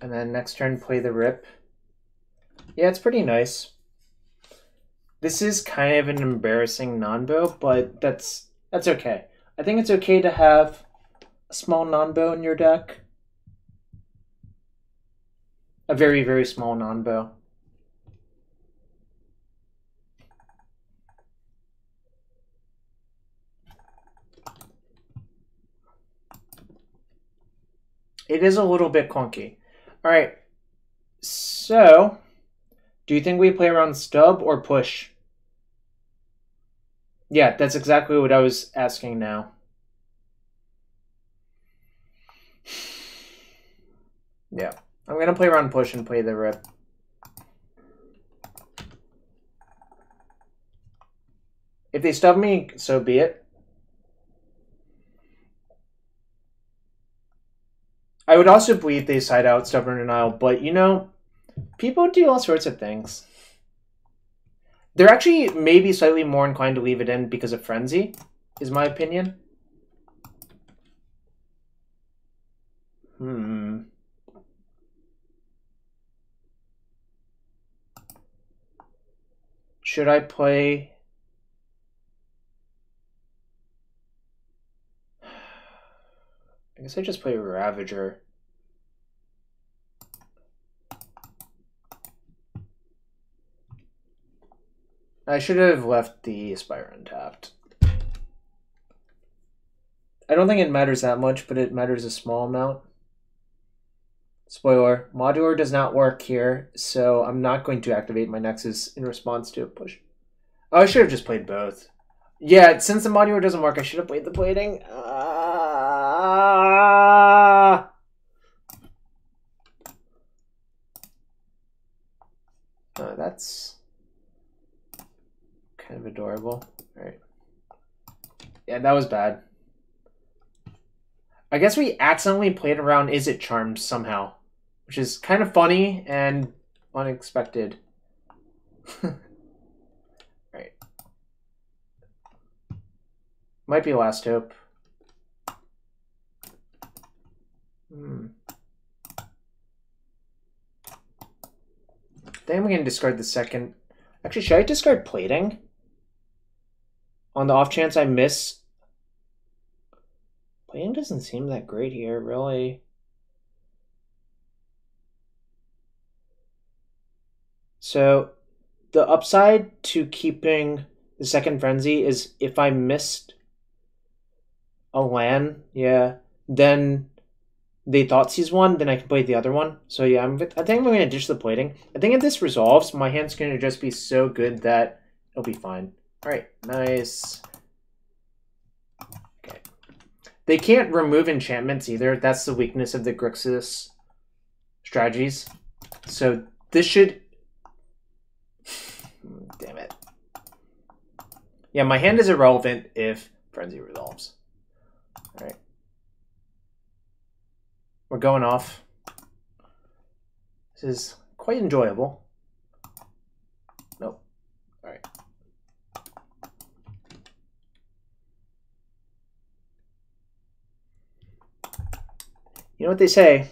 And then next turn play the Rip. Yeah, it's pretty nice. This is kind of an embarrassing non-bow, but that's okay. I think it's okay to have a small non-bow in your deck. A very, very small non-bow. It is a little bit clunky. All right, so do you think we play around stub or push? Yeah, that's exactly what I was asking now. Yeah, I'm going to play around push and play the Rip. If they stub me, so be it. I would also believe they side out Stubborn Denial, but you know, people do all sorts of things. They're actually maybe slightly more inclined to leave it in because of Frenzy, is my opinion. Should I play... I guess I just play Ravager. I should have left the Spire untapped. I don't think it matters that much, but it matters a small amount. Spoiler, Modular does not work here, so I'm not going to activate my Nexus in response to a push. Oh, I should have just played both. Yeah, since the Modular doesn't work, I should have played the plating. That's kind of adorable. All right. Yeah, that was bad. I guess we accidentally played around Is It Charmed somehow, which is kind of funny and unexpected. Right. Might be Last Hope. Then we can discard the second. Actually, should I discard plating? On the off chance I miss. Plating doesn't seem that great here, really. So the upside to keeping the second Frenzy is if I missed a land, yeah, then they Thoughtseize one, then I can play the other one. So yeah, I think I'm going to ditch the plating. I think if this resolves, my hand's going to just be so good that it'll be fine. All right, nice. Okay. They can't remove enchantments either. That's the weakness of the Grixis strategies. So this should... Damn it. Yeah, my hand is irrelevant if Frenzy resolves. All right. We're going off. This is quite enjoyable. Nope. All right. You know what they say?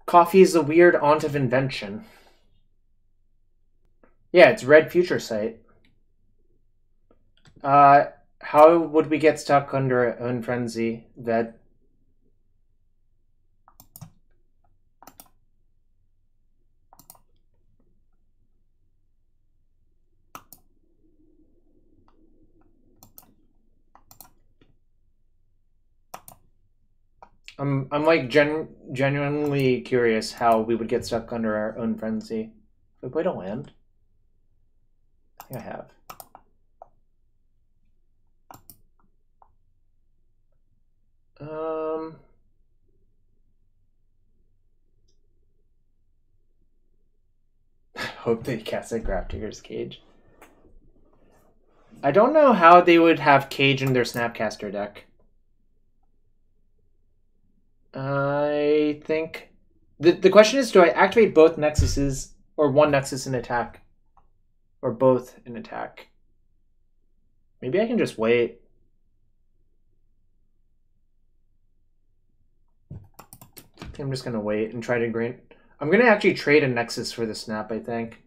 Coffee is the weird aunt of invention. Yeah, it's red future sight. How would we get stuck under Unfrenzy, Ved? I'm like genuinely curious how we would get stuck under our own frenzy. Have we played a land? I think I have. Hope they cast a Grafdigger's Cage. I don't know how they would have Cage in their Snapcaster deck. I think the question is, do I activate both Nexuses or one Nexus in attack? Or both in attack? Maybe I can just wait. I think I'm just gonna wait and try to green. I'm gonna actually trade a Nexus for the Snap, I think.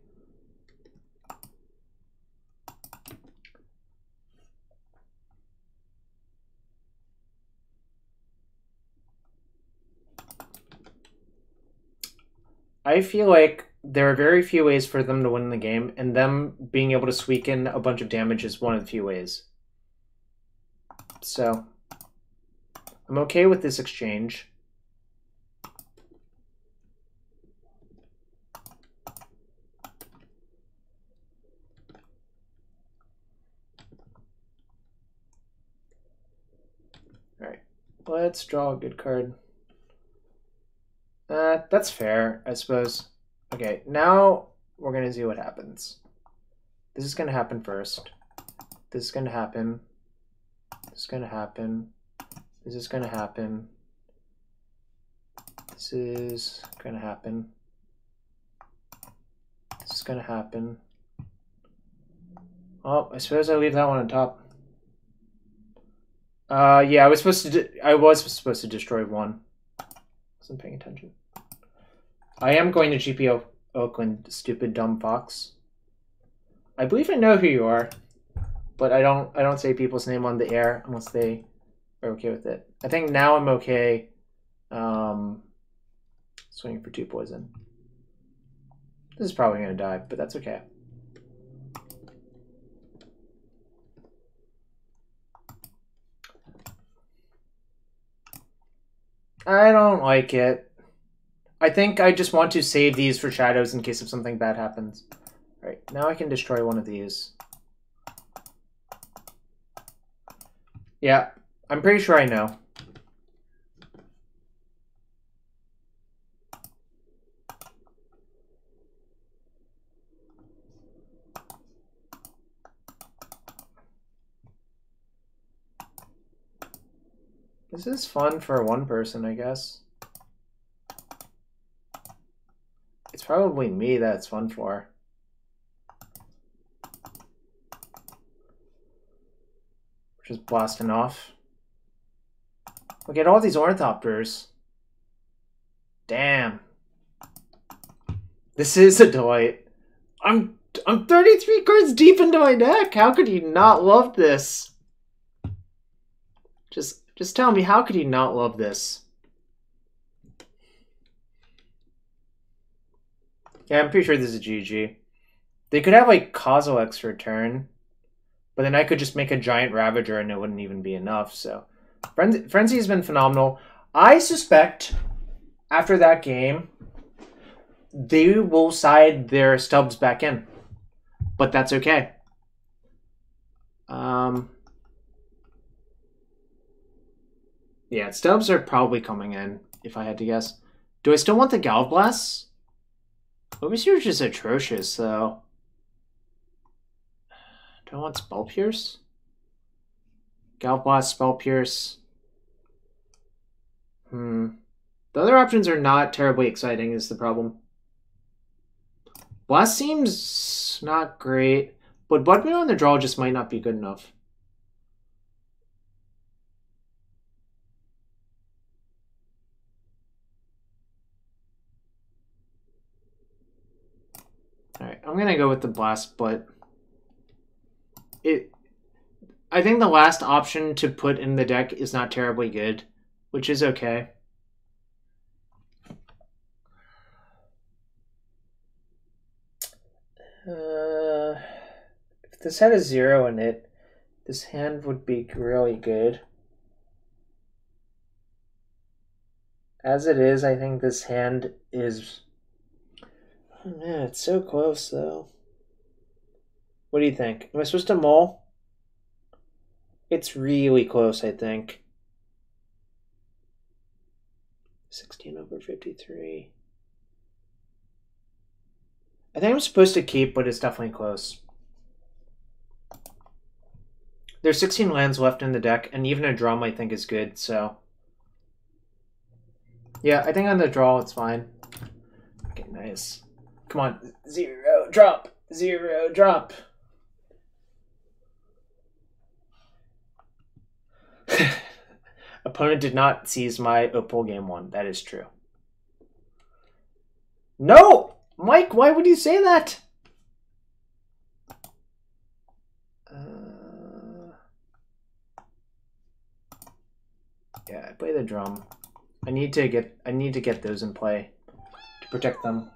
I feel like there are very few ways for them to win the game, and them being able to squeak in a bunch of damage is one of the few ways. So, I'm okay with this exchange. Alright, let's draw a good card. That's fair, I suppose. Okay, now we're gonna see what happens. This is gonna happen first. This is gonna happen. This is gonna happen. This is gonna happen. This is gonna happen. This is gonna happen. Oh, I suppose I leave that one on top. Yeah, I was supposed to destroy one. Wasn't paying attention. I am going to GP Oakland, stupid dumb fox. I believe I know who you are, but I don't say people's name on the air unless they are okay with it. I think now I'm okay. Swinging for 2 poison. This is probably gonna die, but that's okay. I don't like it. I think I just want to save these for shadows in case if something bad happens. Alright, now I can destroy one of these. Yeah, I'm pretty sure I know. This is fun for one person, I guess. It's probably me that it's fun for. Just blasting off. Look at all these Ornithopters. Damn. This is a delight. I'm 33 cards deep into my deck. How could you not love this? Just tell me, how could you not love this? Yeah, I'm pretty sure this is GG. They could have like Kozilek's for a turn, but then I could just make a giant Ravager and it wouldn't even be enough. So Frenzy has been phenomenal. I suspect after that game, they will side their stubs back in, but that's okay. Yeah, stubs are probably coming in, if I had to guess. Do I still want the Galvblast? Overseer is just atrocious, though. Do I want Spell Pierce? Galvblast, Spell Pierce. The other options are not terribly exciting, is the problem. Blast seems not great, but Blood Moon on the draw just might not be good enough. Alright. I'm gonna go with the blast, but I think the last option to put in the deck is not terribly good, which is okay. If this had a 0 in it, this hand would be really good. As it is, I think this hand is... Oh man, it's so close though. What do you think? Am I supposed to mull? It's really close, I think. 16/53. I think I'm supposed to keep, but it's definitely close. There's 16 lands left in the deck, and even a drum I think is good, so... Yeah, I think on the draw it's fine. Okay, nice. Come on. 0, drop! 0, drop! Opponent did not seize my Opal game 1. That is true. No! Mike, why would you say that? Yeah, I play the drum. I need to get those in play to protect them.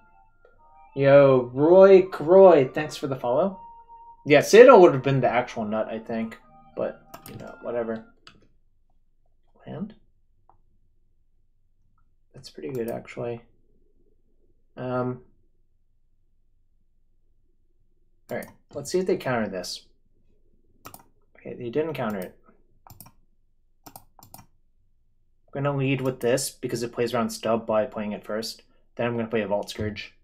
Yo, Roy Croy, thanks for the follow. Yeah, Citadel would have been the actual nut, I think. But, you know, whatever. Land? That's pretty good, actually. Alright, let's see if they counter this. Okay, they didn't counter it. I'm going to lead with this because it plays around stub by playing it first. Then I'm going to play a Vault Scourge.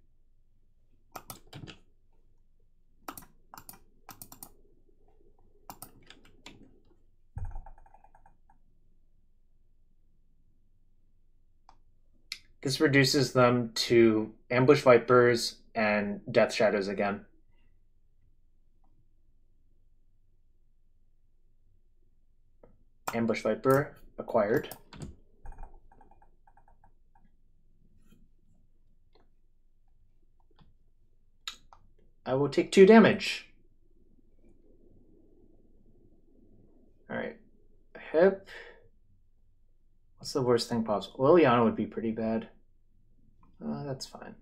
This reduces them to Ambush Vipers and Death Shadows again. Ambush Viper acquired. I will take 2 damage. Alright. Hip. What's the worst thing possible? Liliana would be pretty bad. That's fine.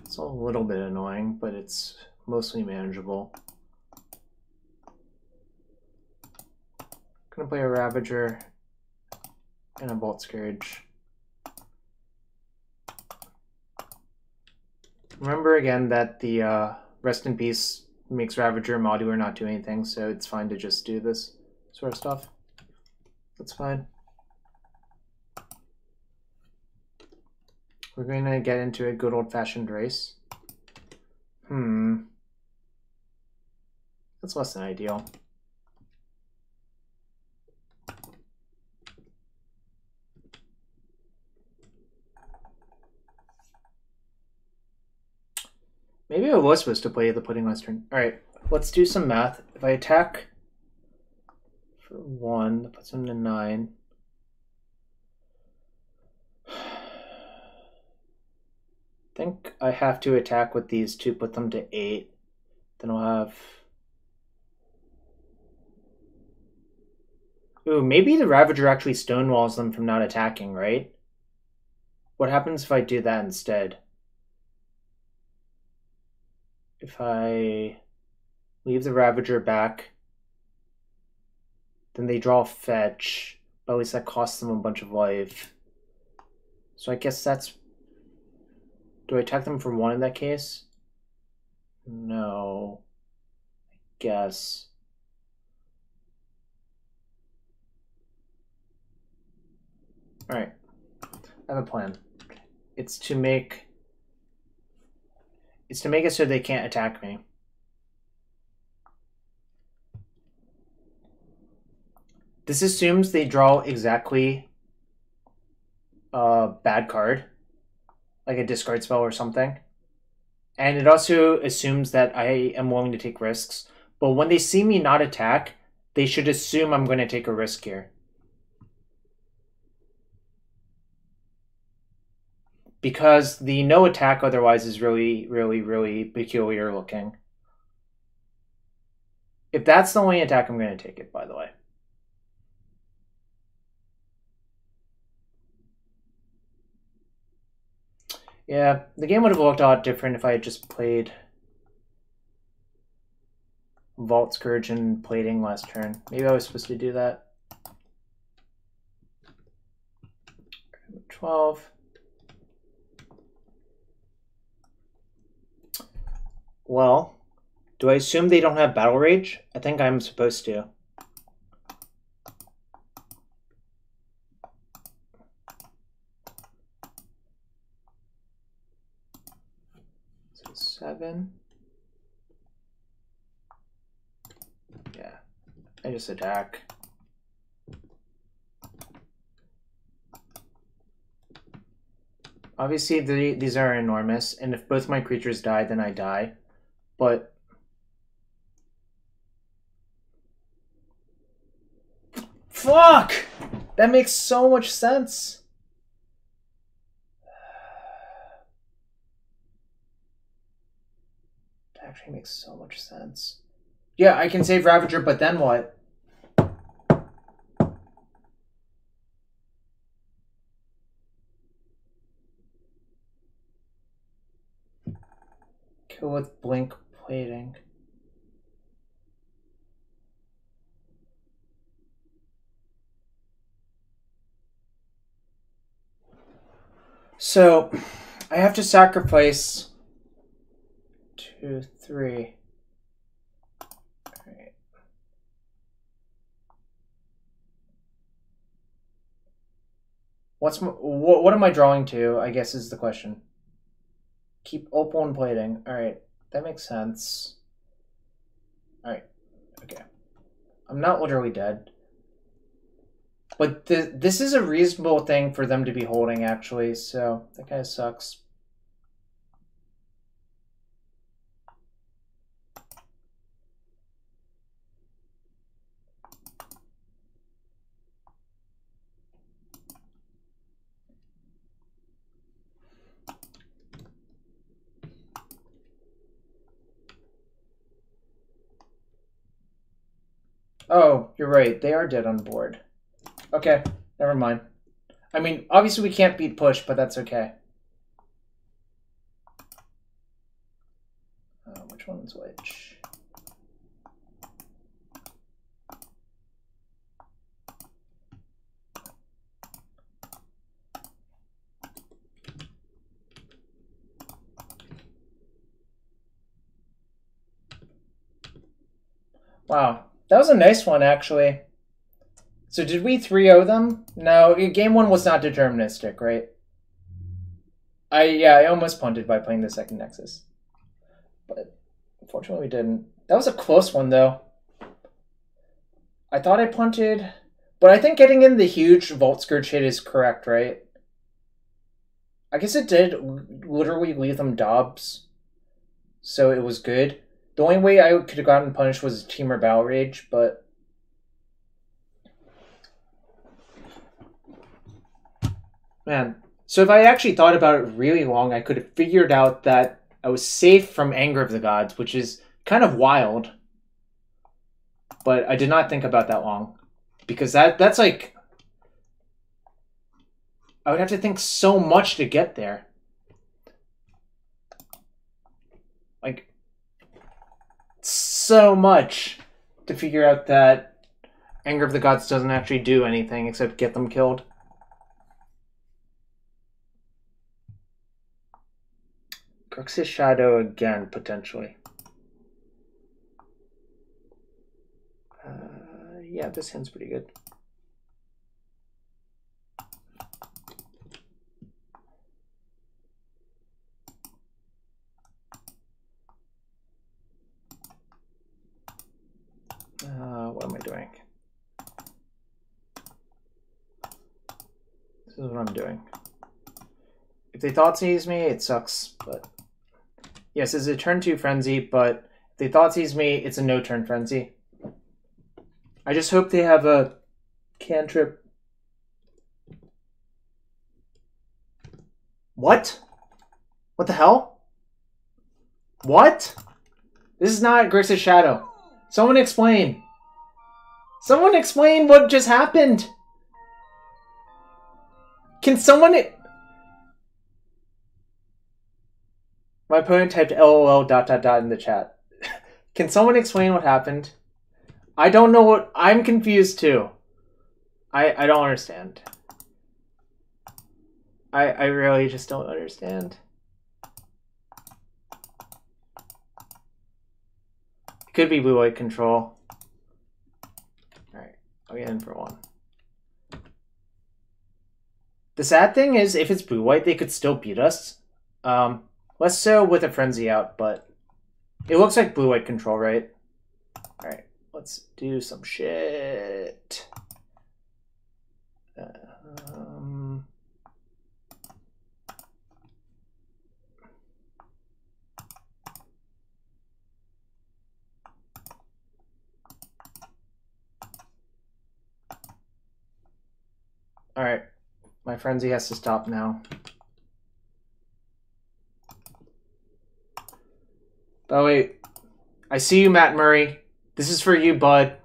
It's a little bit annoying, but it's mostly manageable. I'm gonna play a Ravager and a Bolt Scourge. Remember again that the Rest in Peace makes Ravager modular not do anything, so it's fine to just do this sort of stuff. That's fine. We're going to get into a good old-fashioned race. That's less than ideal. Maybe I was supposed to play the Pudding Western. Alright, let's do some math. If I attack for 1, that puts him to 9. I think I have to attack with these to put them to 8. Then I'll have... Ooh, maybe the Ravager actually stonewalls them from not attacking, right? What happens if I do that instead? If I leave the Ravager back, then they draw fetch, but at least that costs them a bunch of life. So I guess that's... Do I attack them for 1 in that case? No. I guess. Alright. I have a plan. It's to make it so they can't attack me. This assumes they draw exactly a bad card, like a discard spell or something. And it also assumes that I am willing to take risks. But when they see me not attack, they should assume I'm going to take a risk here. because the no attack otherwise is really, really, really peculiar looking. If that's the only attack, I'm going to take it, by the way. Yeah, the game would have looked a lot different if I had just played Vault Scourge and plating last turn. Maybe I was supposed to do that. 12. Well, do I assume they don't have Battle Rage? I think I'm supposed to. So 7. Yeah, I just attack. Obviously, these are enormous, and if both my creatures die, then I die. But fuck! That makes so much sense. That actually makes so much sense. Yeah, I can save Ravager, but then what? Kill with Blink Plating. So, I have to sacrifice 2, 3. Alright. What am I drawing to, I guess is the question. Keep Opal Plating. Alright, that makes sense. Alright, okay. I'm not literally dead. But this is a reasonable thing for them to be holding, actually, so that kind of sucks. Oh, you're right. They are dead on board. Okay, never mind. I mean, obviously we can't beat push, but that's okay. Which one's which? Wow, that was a nice one, actually. So did we 3-0 them? No, game 1 was not deterministic, right? I almost punted by playing the second Nexus. But unfortunately we didn't. That was a close one, though. I thought I punted, but I think getting in the huge Vault Scourge hit is correct, right? I guess it did literally leave them Dobbs, so it was good. The only way I could have gotten punished was Teamer Battle Rage, but... Man, so if I actually thought about it really long, I could have figured out that I was safe from Anger of the Gods, which is kind of wild. But I did not think about that long. Because that's like... I would have to think so much to get there. Like, so much to figure out that Anger of the Gods doesn't actually do anything except get them killed. Grixis Shadow again, potentially. Yeah, this hand's pretty good. What am I doing? This is what I'm doing. If they thought seize me, it sucks, but... Yes, it's a turn 2 frenzy, but if they thought seize me, it's a no turn frenzy. I just hope they have a cantrip What? What the hell? What? This is not Grixis Shadow. Someone explain. Someone explain what just happened. Can someone... My opponent typed LOL ... in the chat. Can someone explain what happened? I don't know what... I'm confused too. I don't understand. I really just don't understand. It could be blue-white control. Alright, I'll get in for one. The sad thing is, if it's blue-white, they could still beat us. Less so with a Frenzy out, but it looks like blue-white control, right? Alright, let's do some shit. Alright, my Frenzy has to stop now. Oh wait, I see you, Matt Murray. This is for you, bud.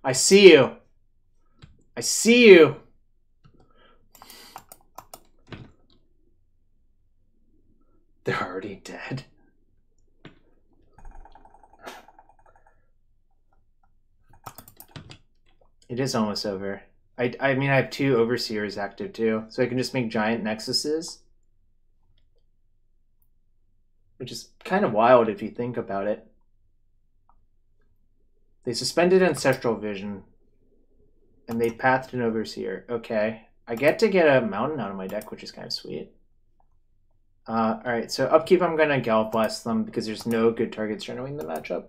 I see you. I see you. They're already dead. It is almost over. I mean, I have 2 Overseers active too, so I can just make giant Nexuses. Which is kind of wild if you think about it. They suspended Ancestral Vision. And they pathed an Overseer. Okay. I get to get a Mountain out of my deck, which is kind of sweet. Alright, so upkeep I'm going to Gallop Blast them because there's no good targets trying to win the matchup.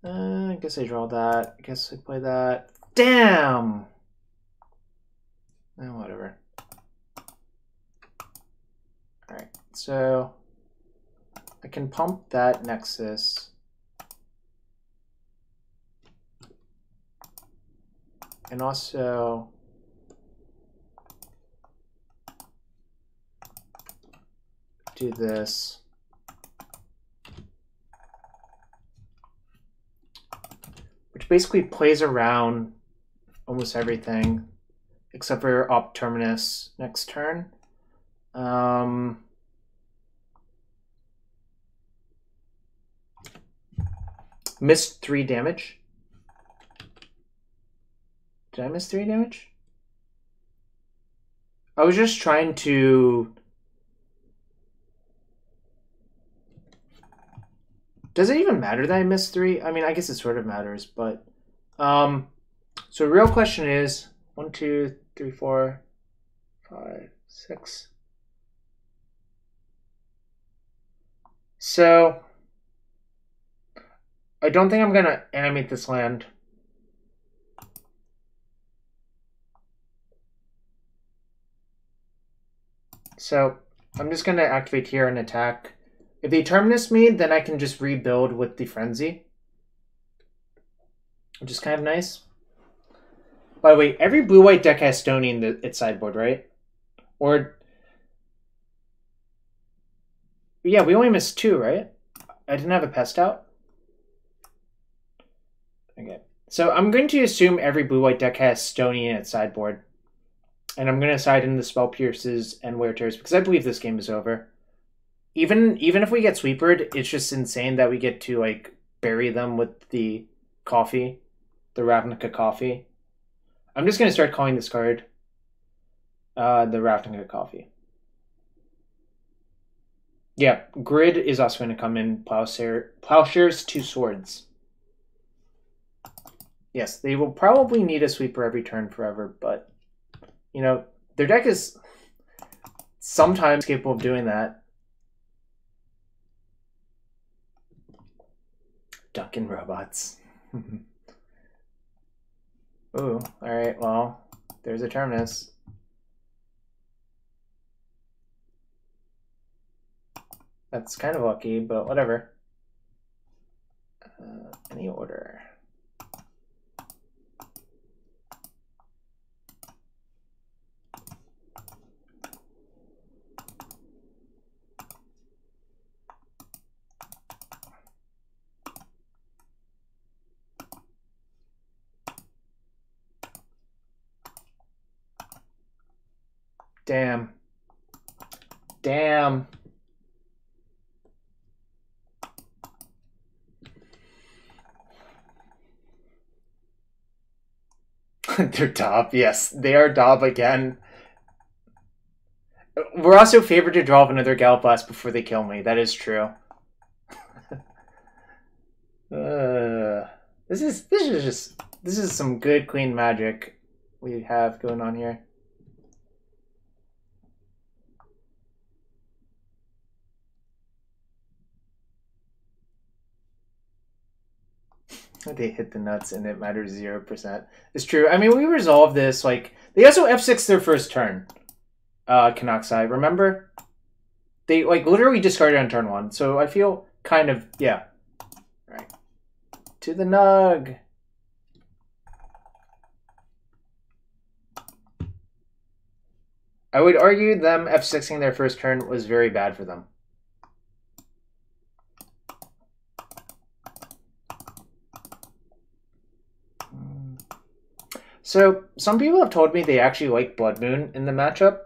I guess I draw that. I guess I play that. Damn! Whatever. Alright, so I can pump that Nexus. And also do this. Which basically plays around almost everything except for Op Terminus next turn. Missed 3 damage. Did I miss 3 damage? I was just trying to... Does it even matter that I missed 3? I mean, I guess it sort of matters, but... So the real question is... 1, 2, 3, 4, 5, 6... So... I don't think I'm going to animate this land. So I'm just going to activate here and attack. If they Terminus me, then I can just rebuild with the Frenzy. Which is kind of nice. By the way, every blue-white deck has Stony in its sideboard, right? Or... Yeah, we only missed 2, right? I didn't have a Pest out? Okay. So I'm going to assume every blue-white deck has Stony in its sideboard. And I'm going to side in the Spell Pierces and Wear Tears because I believe this game is over. Even if we get Sweepered, it's just insane that we get to like bury them with the coffee, the Ravnica coffee. I'm just going to start calling this card the Ravnica coffee. Yeah, Grid is also going to come in. Plowshares, 2 swords. Yes, they will probably need a Sweeper every turn forever, but you know, their deck is sometimes capable of doing that. Duncan robots. Ooh, alright, well, there's a Terminus. That's kind of lucky, but whatever. Any order. Damn. Damn. They're top, yes. They are top again. We're also favored to draw another Gallop Blast before they kill me. That is true. This is some good clean magic we have going on here. They hit the nuts and it matters 0%. It's true. I mean, we resolved this. Like, they also F6 their first turn. Kanoxai, remember? They, like, literally discarded on turn 1. So I feel kind of, yeah. Right. To the Nug. I would argue them F6ing their first turn was very bad for them. So, some people have told me they actually like Blood Moon in the matchup.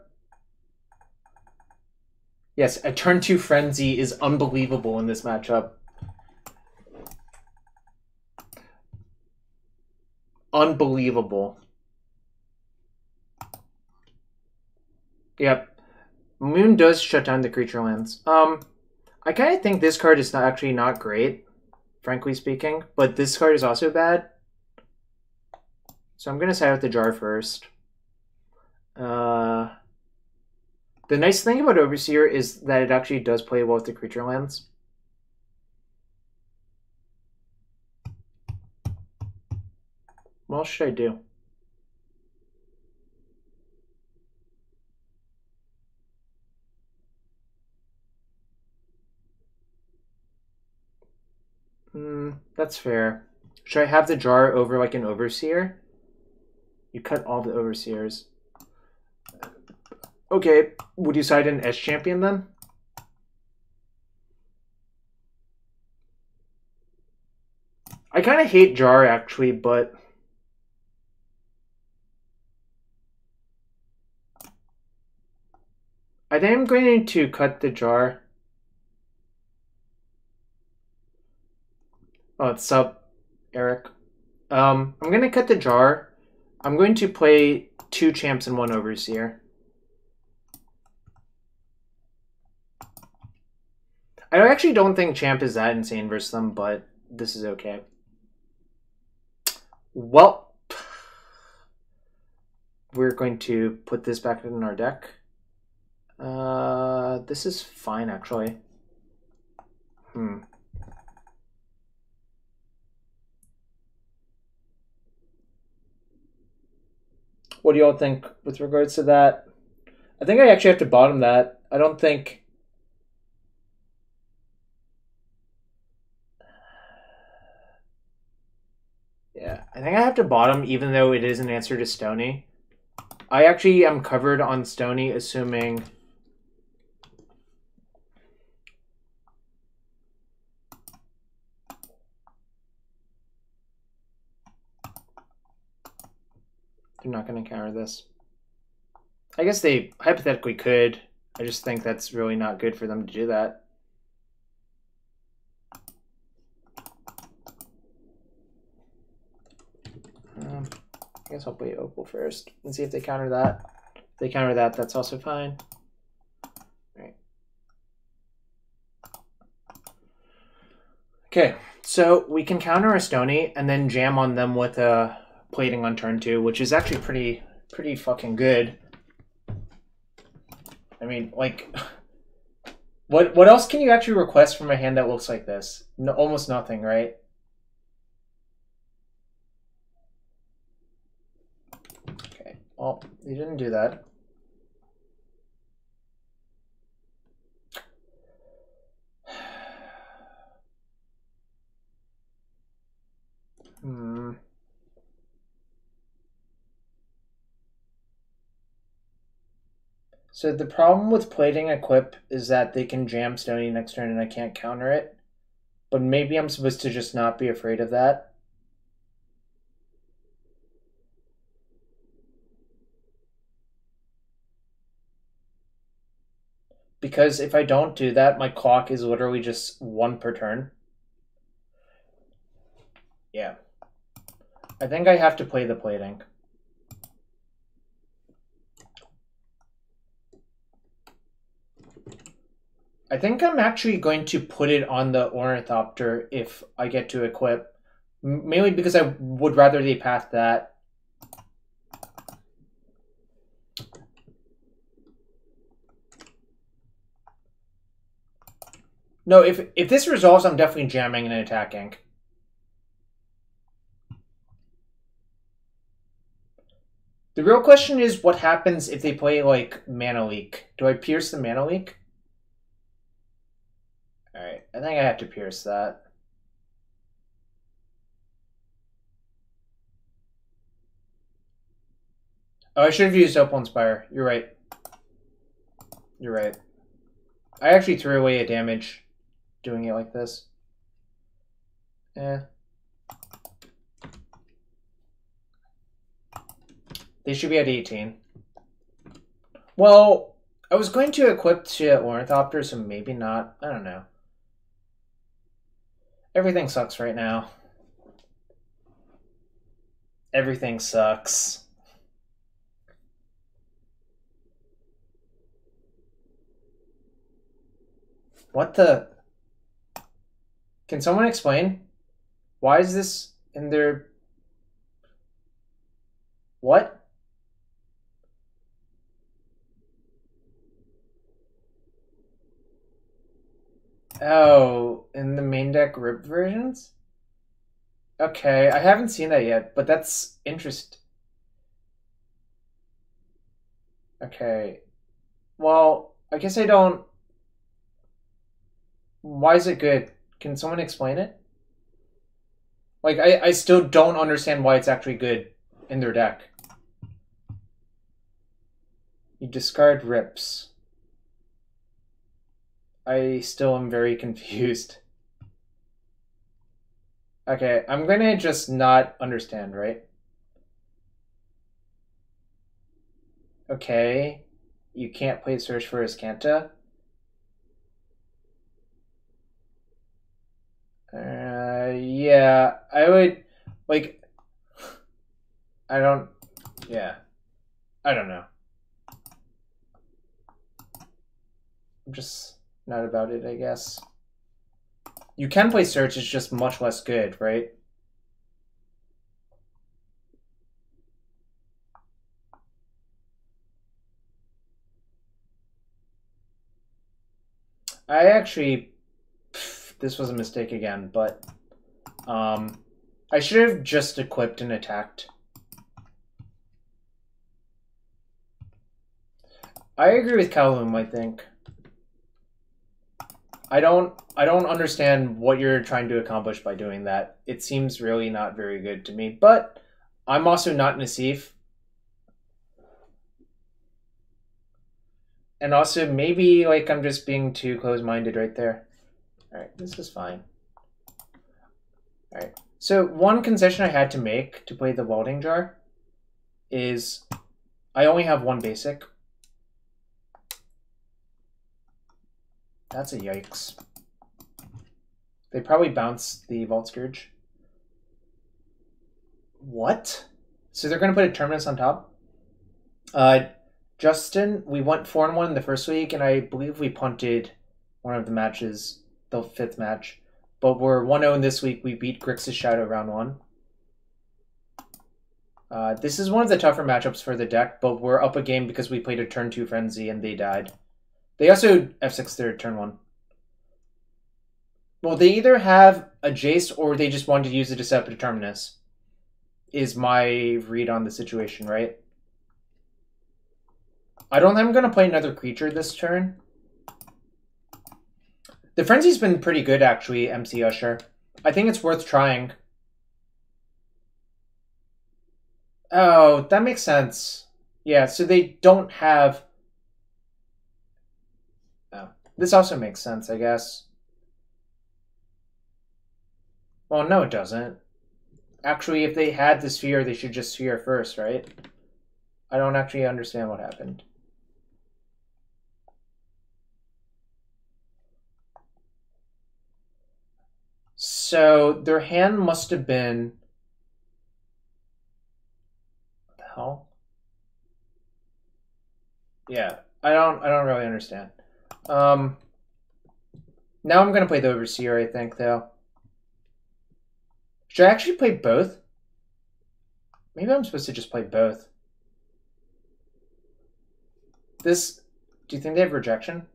Yes, a turn 2 Frenzy is unbelievable in this matchup. Unbelievable. Yep. Moon does shut down the creature lands. I kind of think this card is actually not great, frankly speaking, but this card is also bad. So I'm going to side with the Jar first. The nice thing about Overseer is that it actually does play well with the creature lands. What else should I do? That's fair. Should I have the Jar over like an Overseer? You cut all the Overseers. Okay, would you side an S champion then? I kind of hate Jar actually, but I think I'm going to cut the Jar. Oh, what's up, Eric? I'm going to cut the Jar. I'm going to play 2 champs and 1 Overseer. I actually don't think champ is that insane versus them, but this is okay. Well, we're going to put this back in our deck. This is fine, actually. What do y'all think with regards to that? I think I actually have to bottom that. I don't think... Yeah, I think I have to bottom even though it is an answer to Stony. I actually am covered on Stony, assuming... They're not going to counter this. I guess they hypothetically could. I just think that's really not good for them to do that. I guess I'll play Opal first and see if they counter that. If they counter that, that's also fine. Right. Okay, so we can counter a Stony and then jam on them with a plating on turn 2, which is actually pretty fucking good. I mean, like, what else can you actually request from a hand that looks like this? No, almost nothing, right? Okay, well, you didn't do that. So the problem with plating Equip is that they can jam Stony next turn and I can't counter it. But maybe I'm supposed to just not be afraid of that. Because if I don't do that, my clock is literally just 1 per turn. Yeah. I think I have to play the plating. I think I'm actually going to put it on the Ornithopter if I get to equip. Mainly because I would rather they path that. No, if this resolves, I'm definitely jamming and attacking. The real question is what happens if they play, like, Mana Leak. Do I pierce the Mana Leak? Alright, I think I have to pierce that. Oh, I should have used Opal Inspire. You're right. You're right. I actually threw away a damage doing it like this. They should be at 18. Well, I was going to equip to Ornithopter, so maybe not. I don't know. Everything sucks right now. Everything sucks. What the? Can someone explain? Why is this in their... What? Oh, in the main deck RIP versions? Okay, I haven't seen that yet, but that's interesting. Okay. Well, I guess I don't... Why is it good? Can someone explain it? Like, I still don't understand why it's actually good in their deck. You discard rips. I still am very confused. Okay, I'm gonna just not understand, right? Okay. You can't play Search for Iskanta. Yeah, I would, like, I don't, yeah, I don't know. I'm just not about it, I guess. You can play Search, it's just much less good, right? I actually, this was a mistake again, but I should have just equipped and attacked. I agree with Kowloon, I think. I don't understand what you're trying to accomplish by doing that. It seems really not very good to me, but I'm also not Nassif. And also, maybe, like, I'm just being too close-minded right there. Alright, this is fine. Alright, so one concession I had to make to play the Welding Jar is I only have one basic. That's a yikes. They probably bounce the Vault Scourge. What? So they're going to put a Terminus on top? Justin, we went 4-1 in the first week, and I believe we punted one of the matches, the 5th match. But we're 1-0 this week. We beat Grixis Shadow round 1. This is one of the tougher matchups for the deck, but we're up a game because we played a turn 2 Frenzy and they died. They also F6 their turn 1. Well, they either have a Jace or they just wanted to use a Deceptive Terminus, is my read on the situation, right? I don't think I'm going to play another creature this turn. The Frenzy's been pretty good, actually, MC Usher. I think it's worth trying. Oh, that makes sense. Yeah, so they don't have... Oh, this also makes sense, I guess. Well, no, it doesn't. Actually, if they had the Sphere, they should just Sphere first, right? I don't actually understand what happened. So their hand must have been... What the hell? Yeah, I don't really understand. Now I'm gonna play the Overseer, I think, though. Should I actually play both? Maybe I'm supposed to just play both. This... Do you think they have rejection?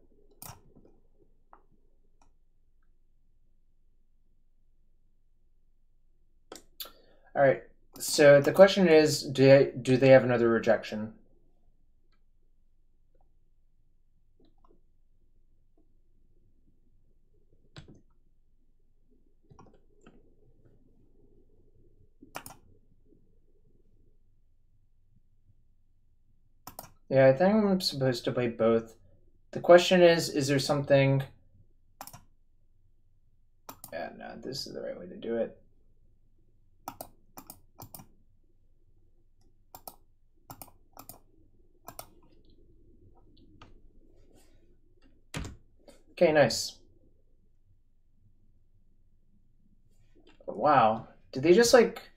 Alright, so the question is, do they have another rejection? Yeah, I think I'm supposed to play both. The question is there something... Yeah, no, this is the right way to do it. Okay, nice. Wow. Did they just like...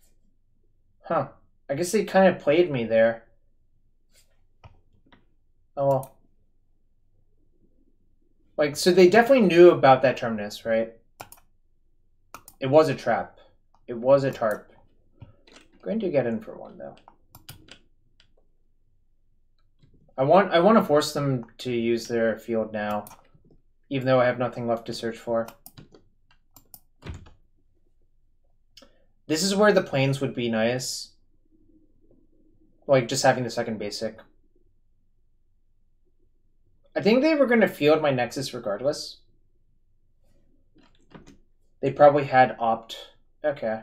Huh. I guess they kind of played me there. Oh well. Like, so they definitely knew about that terminus, right? It was a trap. It was a tarp. I'm going to get in for one, though. I want to force them to use their field now, even though I have nothing left to search for. This is where the planes would be nice. Like, just having the second basic. I think they were going to field my Nexus regardless. They probably had opt. Okay.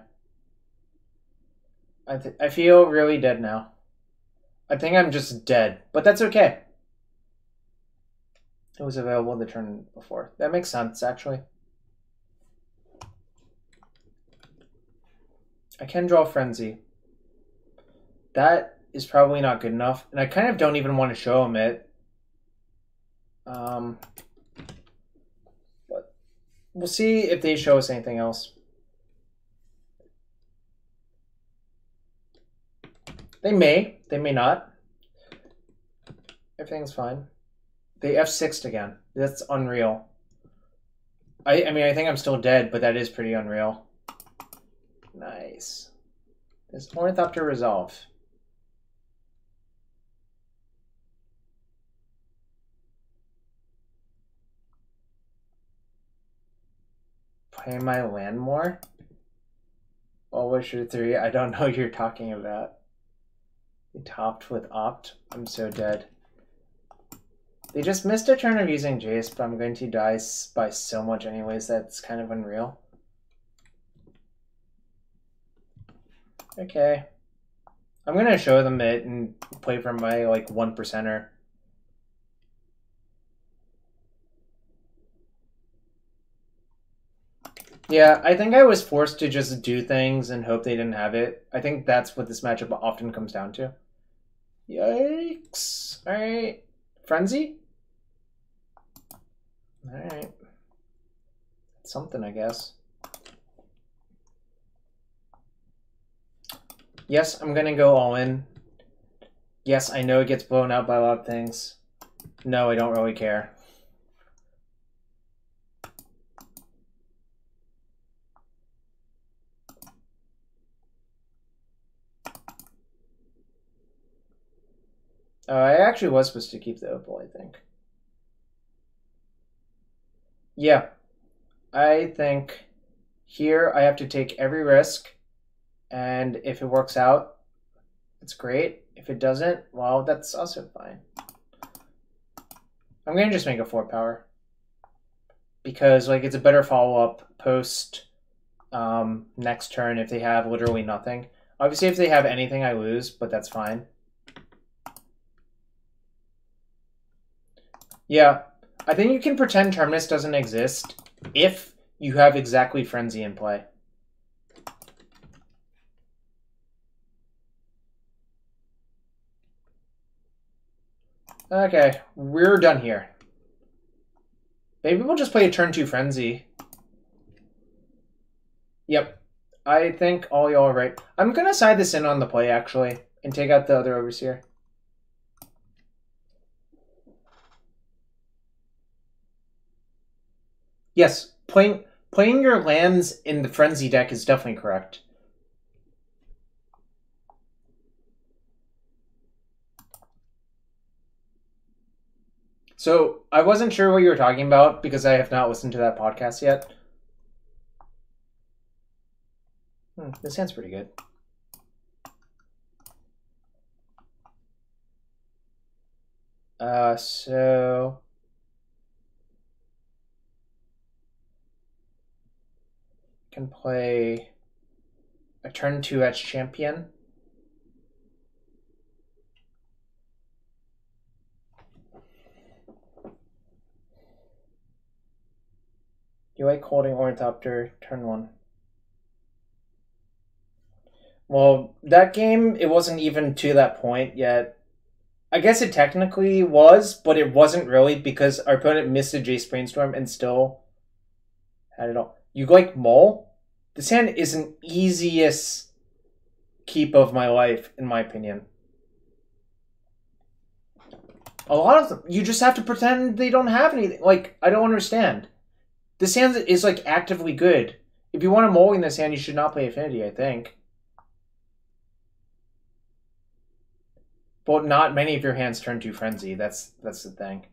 I feel really dead now. I think I'm just dead, but that's okay. It was available the turn before. That makes sense, actually. I can draw Frenzy. That is probably not good enough, and I kind of don't even want to show him it. But we'll see if they show us anything else. They may not. Everything's fine. They F6'd again. That's unreal. I mean, I think I'm still dead, but that is pretty unreal. Nice. There's Ornithopter Resolve. Play my land more? Oh, Wisher 3, I don't know what you're talking about. They topped with Opt. I'm so dead. They just missed a turn of using Jace, but I'm going to die by so much anyways, that's kind of unreal. Okay. I'm going to show them it and play for my, like, 1%er. Yeah, I think I was forced to just do things and hope they didn't have it. I think that's what this matchup often comes down to. Yikes. Alright. Frenzy? Alright. Something, I guess. Yes, I'm gonna go all in. Yes, I know it gets blown out by a lot of things. No, I don't really care. Oh, I actually was supposed to keep the opal, I think. Yeah. I think here I have to take every risk, and if it works out, it's great. If it doesn't, well, that's also fine. I'm going to just make a 4-power. Because, like, it's a better follow-up post next turn if they have literally nothing. Obviously, if they have anything, I lose, but that's fine. Yeah, I think you can pretend Terminus doesn't exist if you have exactly Frenzy in play. Okay, we're done here. Maybe we'll just play a turn 2 Frenzy. Yep. I think all y'all are right. I'm gonna side this in on the play, actually, and take out the other overseer. Yes, playing your lands in the Frenzy deck is definitely correct. So, I wasn't sure what you were talking about because I have not listened to that podcast yet. This hand's pretty good. So... can play a turn 2 Etch Champion. You like holding Ornithopter turn 1. Well, that game, it wasn't even to that point yet. I guess it technically was, but it wasn't really because our opponent missed a Jace Brainstorm and still had it all. You like Mole? This hand is an easiest keep of my life, in my opinion. A lot of them, you just have to pretend they don't have anything. Like, I don't understand. This hand is, like, actively good. If you want a Mole in this hand, you should not play Affinity, I think. But not many of your hands turn to Frenzy. That's the thing.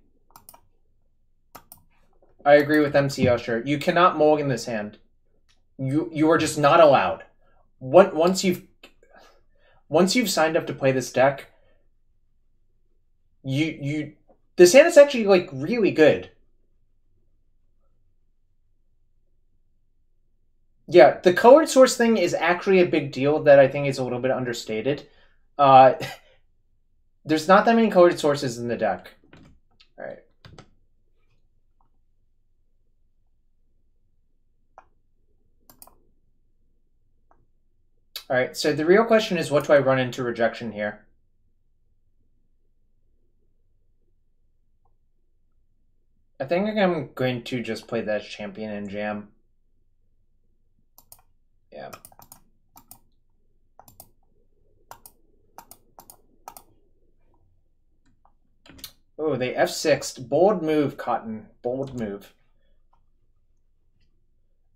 I agree with MC Usher. You cannot mulligan this hand. You are just not allowed. Once you've signed up to play this deck, this hand is actually like really good. Yeah, the colored source thing is actually a big deal that I think is a little bit understated. There's not that many colored sources in the deck. All right. All right, so the real question is, what do I run into rejection here? I think I'm going to just play that champion and jam. Yeah. Oh, they F6'd. Bold move, Cotton. Bold move.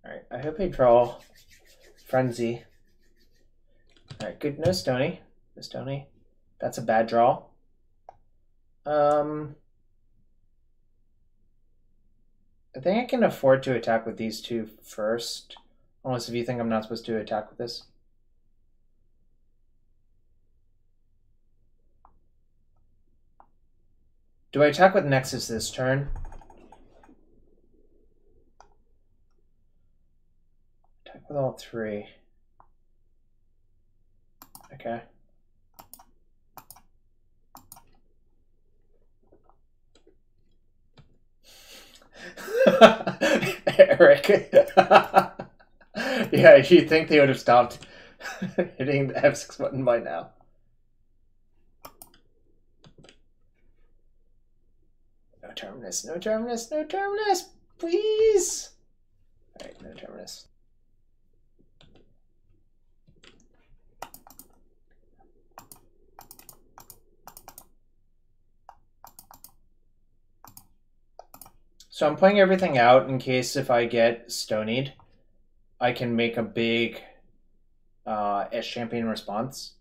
Alright, I hope I draw Frenzy. Alright, good. No Stony. No Stony. That's a bad draw. I think I can afford to attack with these two first. Unless if you think I'm not supposed to attack with this. Do I attack with Nexus this turn? Attack with all three. Okay. Eric. Yeah, you'd think they would have stopped hitting the F6 button by now. No Terminus, no Terminus, no Terminus, please! Alright, no Terminus. So I'm playing everything out in case if I get Stonied, I can make a big S-Champion response.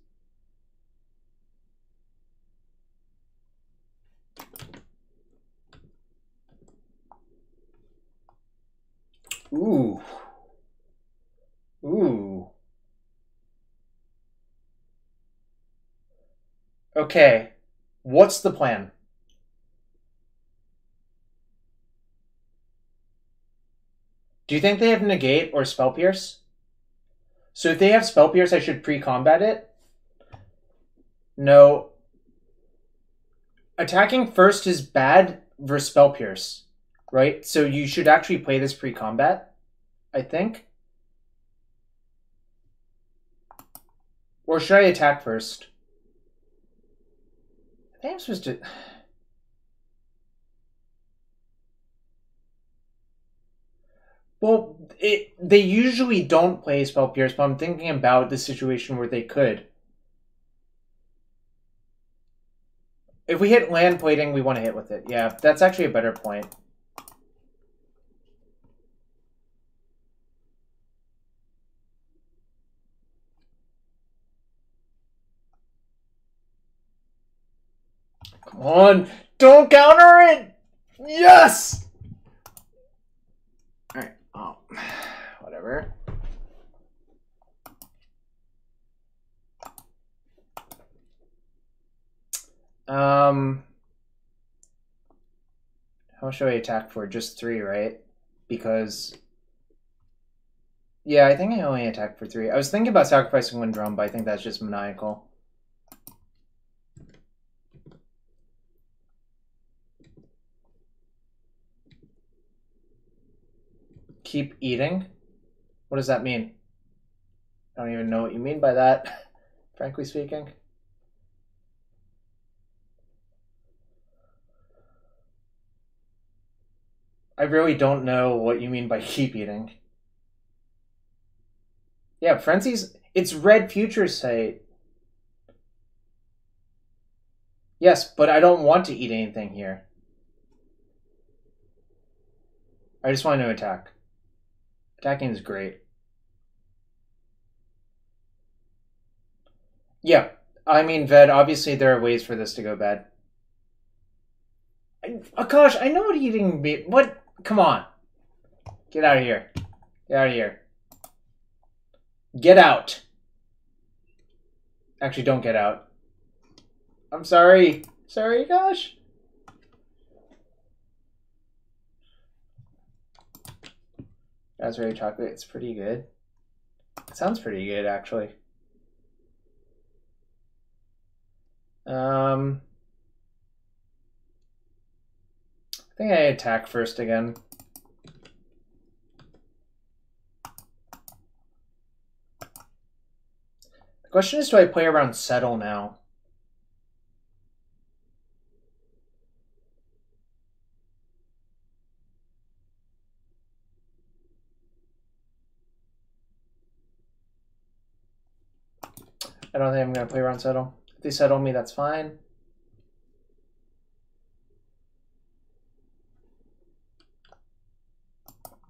Ooh. Ooh. Okay. What's the plan? Do you think they have Negate or Spell Pierce? So if they have Spell Pierce, I should pre-combat it? No. Attacking first is bad versus Spell Pierce, right? So you should actually play this pre-combat, I think. Or should I attack first? I think I'm supposed to... Well, They usually don't play Spell Pierce, but I'm thinking about the situation where they could. If we hit land plating, we want to hit with it. Yeah, that's actually a better point. Come on, don't counter it! Yes! Alright, oh, whatever. How much should I attack for? Just 3, right? Because... yeah, I think I only attack for 3. I was thinking about sacrificing 1 drum, but I think that's just maniacal. Keep eating? What does that mean? I don't even know what you mean by that, frankly speaking. I really don't know what you mean by keep eating. Yeah, Frenzy's... it's red future sight. Yes, but I don't want to eat anything here. I just want to attack. Attacking is great. Yeah, I mean, Ved, obviously there are ways for this to go bad. Akash, I know what eating... what? Come on. Get out of here. Get out of here. Get out. Actually, don't get out. I'm sorry. Sorry, gosh. Raspberry chocolate, it's pretty good. It sounds pretty good, actually. I think I attack first again. The question is, do I play around Settle now? I don't think I'm going to play around Settle. If they settle me, that's fine.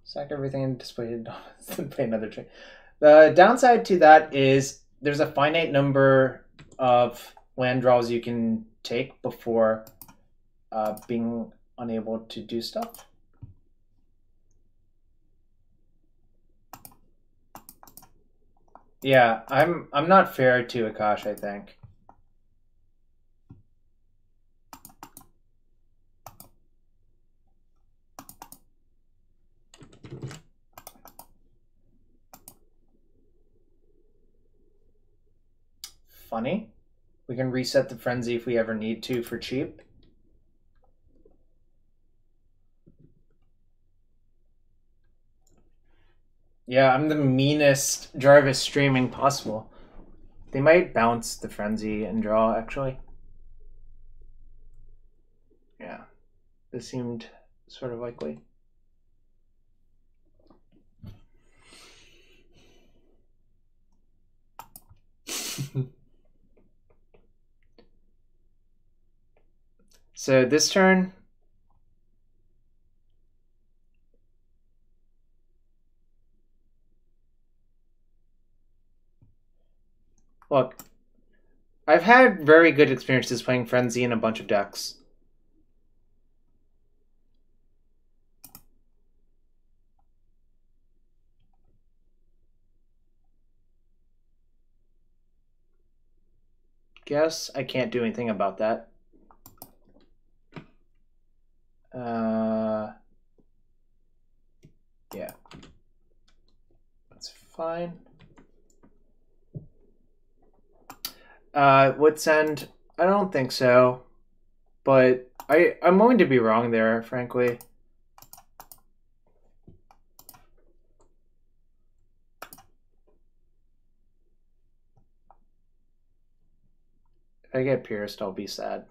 Sack everything and display it, then play another trick. The downside to that is there's a finite number of land draws you can take before being unable to do stuff. Yeah, I'm not fair to Akash, I think. Funny. We can reset the frenzy if we ever need to for cheap. Yeah, I'm the meanest Jarvis streaming possible. They might bounce the frenzy and draw, actually. Yeah, this seemed sort of likely. So this turn... look, I've had very good experiences playing Frenzy in a bunch of decks. Guess I can't do anything about that. Yeah. That's fine. Wits End? I don't think so. But I'm willing to be wrong there, frankly. If I get pierced, I'll be sad.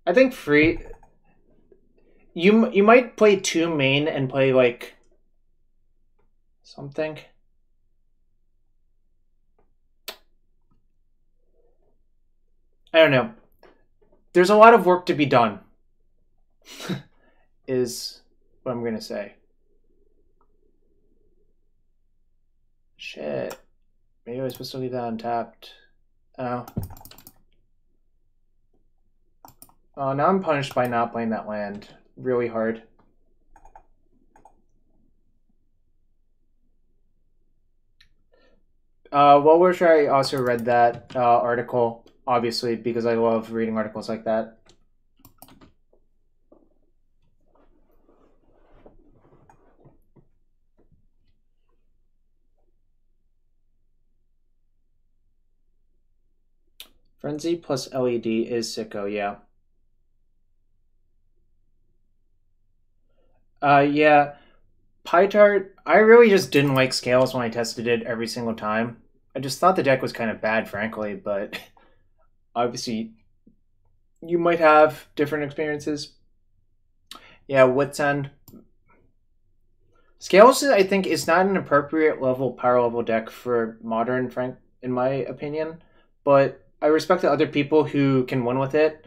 I think free... You might play 2 main and play like something. I don't know. There's a lot of work to be done. Is what I'm gonna say. Shit. Maybe I was supposed to leave that untapped. Oh. Oh, now I'm punished by not playing that land really hard. Well, wish I also read that article, obviously, because I love reading articles like that. Frenzy plus LED is sicko, yeah. Yeah. PyTart, I really just didn't like Scales when I tested it every single time. I just thought the deck was kind of bad, frankly, but obviously you might have different experiences. Yeah, Wits End. Scales, I think, is not an appropriate power level deck for modern, Frank, in my opinion. But I respect the other people who can win with it.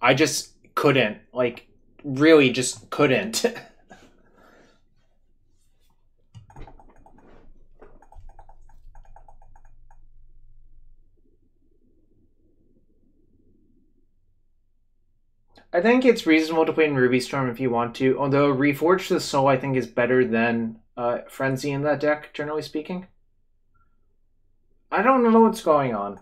I just couldn't, like, really just couldn't. I think it's reasonable to play in Ruby Storm if you want to, although Reforge the Soul I think is better than Frenzy in that deck, generally speaking. I don't know what's going on.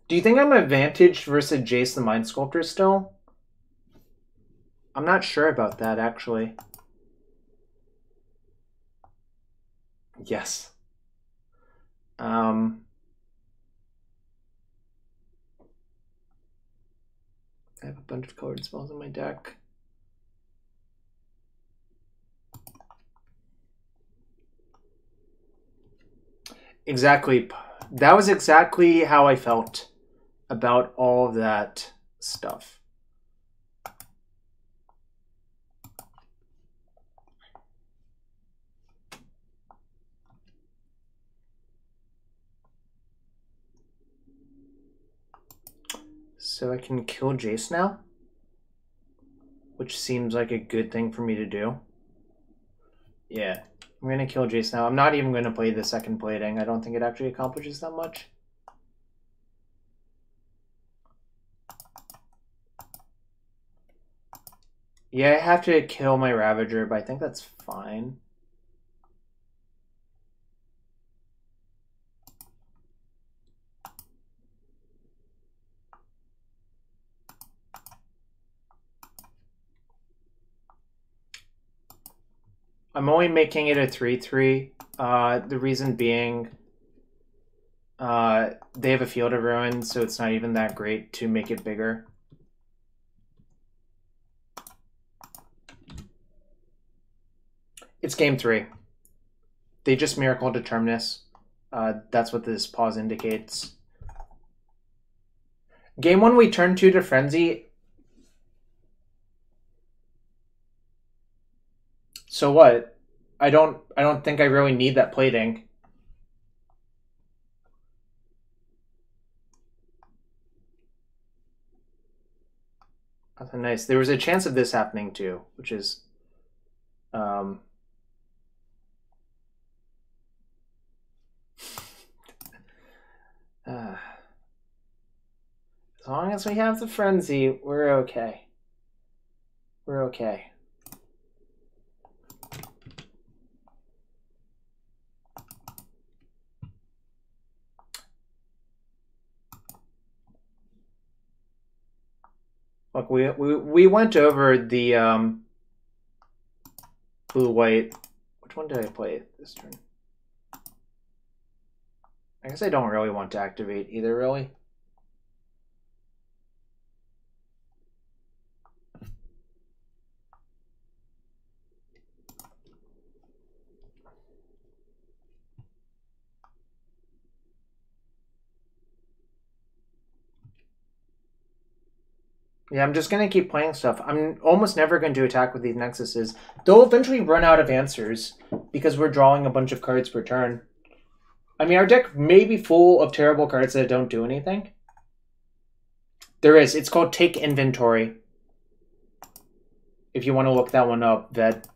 Do you think I'm advantaged versus Jace the Mind Sculptor still? I'm not sure about that, actually. Yes. I have a bunch of colored spells in my deck. Exactly. That was exactly how I felt about all of that stuff. So I can kill Jace now? Which seems like a good thing for me to do. Yeah. I'm going to kill Jace now. I'm not even going to play the second plating. I don't think it actually accomplishes that much. Yeah, I have to kill my Ravager, but I think that's fine. I'm only making it a 3/3. The reason being, they have a Field of Ruin, so it's not even that great to make it bigger. It's game 3. They just Miracle Determinus. That's what this pause indicates. Game 1, we turn 2 to Frenzy. So what? I don't think I really need that plating. That's nice. There was a chance of this happening too, which is as long as we have the frenzy, we're okay. We're okay. Look, we went over the blue white. Which one did I play this turn? I guess I don't really want to activate either, really. Yeah, I'm just going to keep playing stuff. I'm almost never going to attack with these Nexuses. They'll eventually run out of answers because we're drawing a bunch of cards per turn. I mean, our deck may be full of terrible cards that don't do anything. There is. It's called Take Inventory. If you want to look that one up, Ved.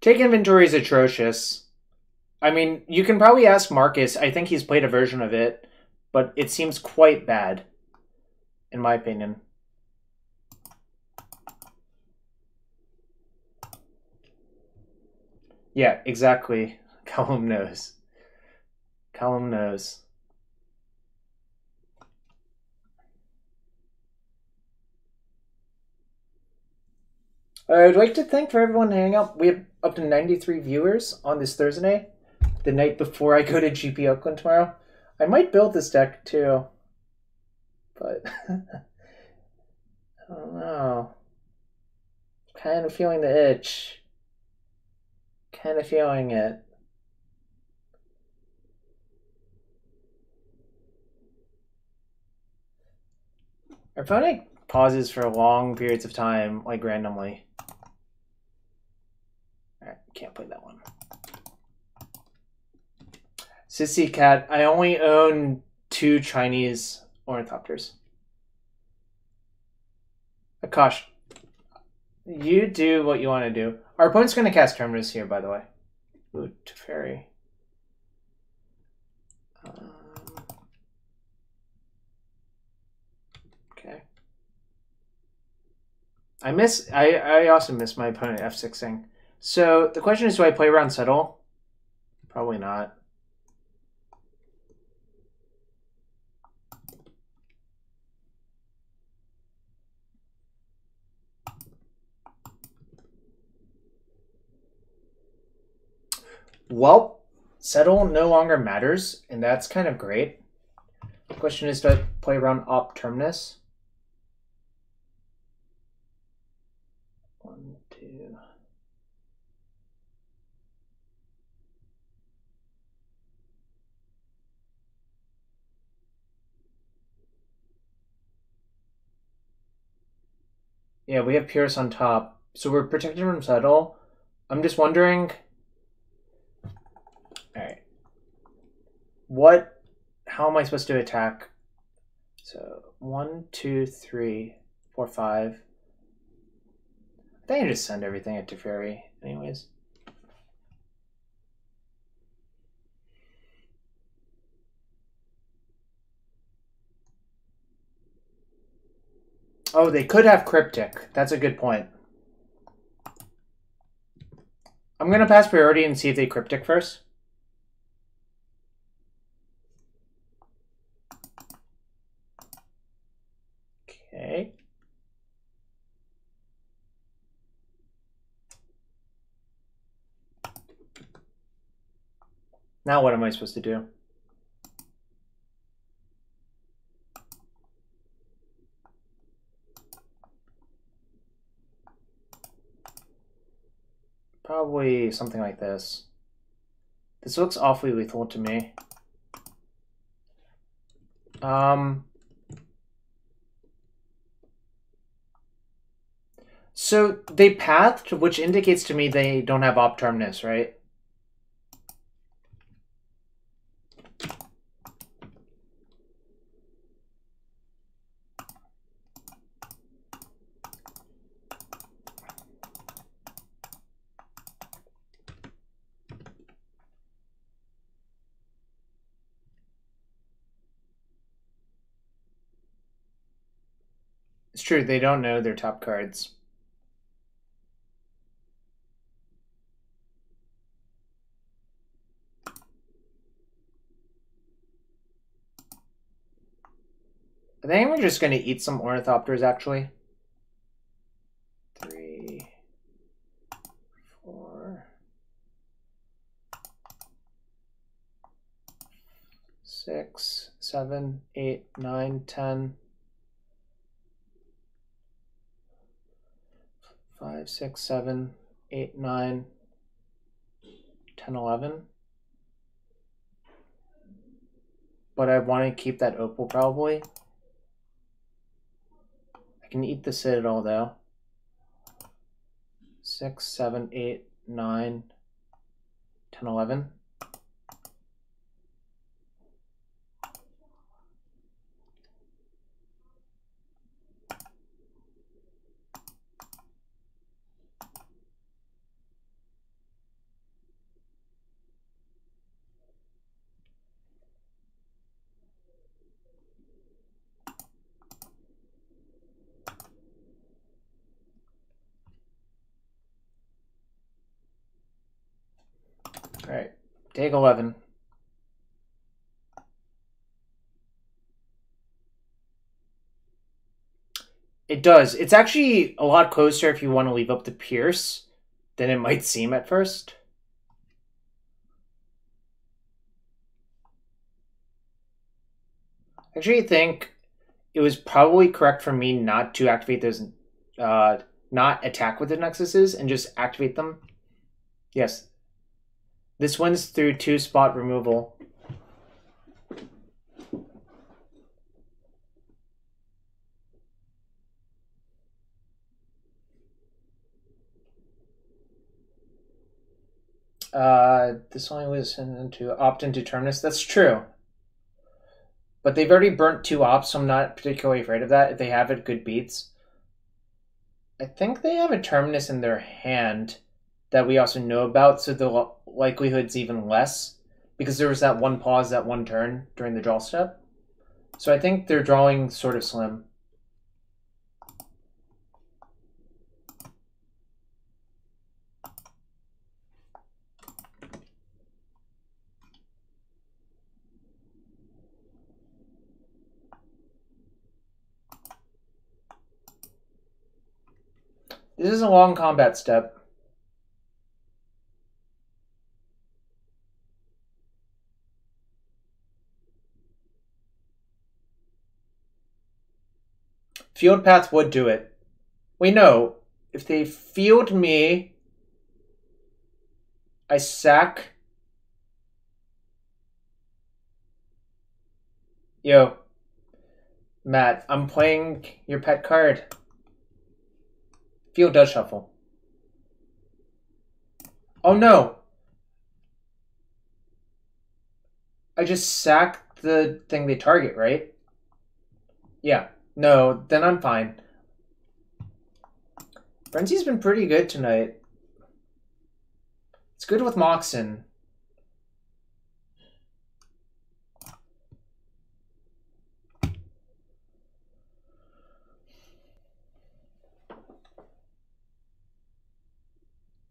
Take Inventory is atrocious. I mean, you can probably ask Marcus. I think he's played a version of it, but it seems quite bad, in my opinion. Yeah, exactly. Callum knows. Callum knows. I'd like to thank for everyone hanging out. We have up to 93 viewers on this Thursday, the night before I go to GP Oakland tomorrow. I might build this deck too, but I don't know. Kind of feeling the itch. Kind of feeling it. Our opponent pauses for long periods of time, like randomly. Alright, can't play that one. Sissy Cat, I only own 2 Chinese ornithopters. Akash, you do what you want to do. Our opponent's going to cast Terminus here, by the way. Ooh, Teferi. Okay. I also miss my opponent F6ing. So the question is, do I play around Settle? Probably not. Well, Settle no longer matters, and that's kind of great. The question is, do I play around Op Terminus? 1, 2. Yeah, we have Pierce on top, so we're protected from Settle. I'm just wondering. Alright. How am I supposed to attack? So 1, 2, 3, 4, 5. I think I just send everything at Teferi anyways. Oh, they could have Cryptic. That's a good point. I'm going to pass priority and see if they Cryptic first. Okay. Now what am I supposed to do? Probably something like this. This looks awfully lethal to me. So they pathed, which indicates to me they don't have Op Terminus, right? It's true, they don't know their top cards. I think we're just going to eat some Ornithopters, actually. 3, 4, 6, 7, 8, 9, 10. 5, 5, 6, 7, 8, 9, 10, 11. But I want to keep that opal probably. I can eat the citadel though. 6, 7, 8, 9, 10, 11. All right, take 11. It does. It's actually a lot closer if you want to leave up the Pierce than it might seem at first. I actually think it was probably correct for me not to activate those, not attack with the Nexuses and just activate them. Yes. This one's through 2-spot removal. This only was into opt into Terminus. That's true. But they've already burnt 2 ops, so I'm not particularly afraid of that. If they have it, good beats. I think they have a Terminus in their hand that we also know about, so the likelihood's even less. Because there was that one pause, that one turn during the draw step. So I think they're drawing sort of slim. This is a long combat step. Field path would do it. We know if they field me, I sack. Yo, Matt, I'm playing your pet card. Field does shuffle. Oh no! I just sacked the thing they target, right? Yeah. No, then I'm fine. Frenzy's been pretty good tonight. It's good with Moxen.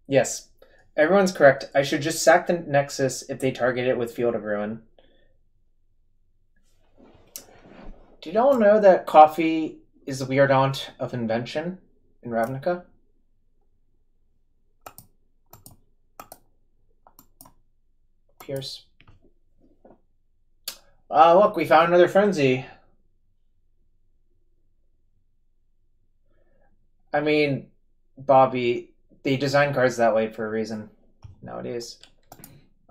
Yes, everyone's correct. I should just sack the Nexus if they target it with Field of Ruin. Do you all know that coffee is the weird aunt of invention in Ravnica? Pierce. Look, we found another frenzy. I mean, Bobby, they design cards that way for a reason nowadays.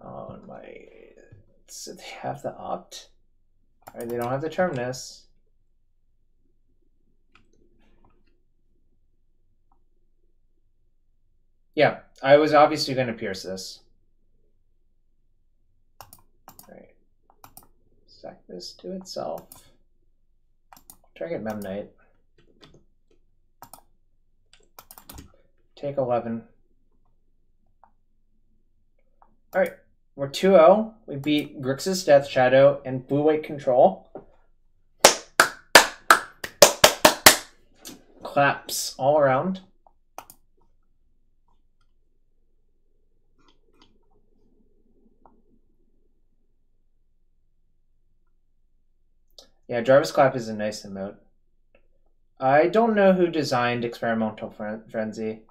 Oh my. So they have the opt. Or they don't have the Terminus. Yeah, I was obviously going to pierce this. Right. Sack this to itself. Target Memnite. Take 11. Alright, we're 2-0. We beat Grixis Death Shadow and Blue-White Control. Claps all around. Yeah, Jarvis Clap is a nice emote. I don't know who designed Experimental Frenzy.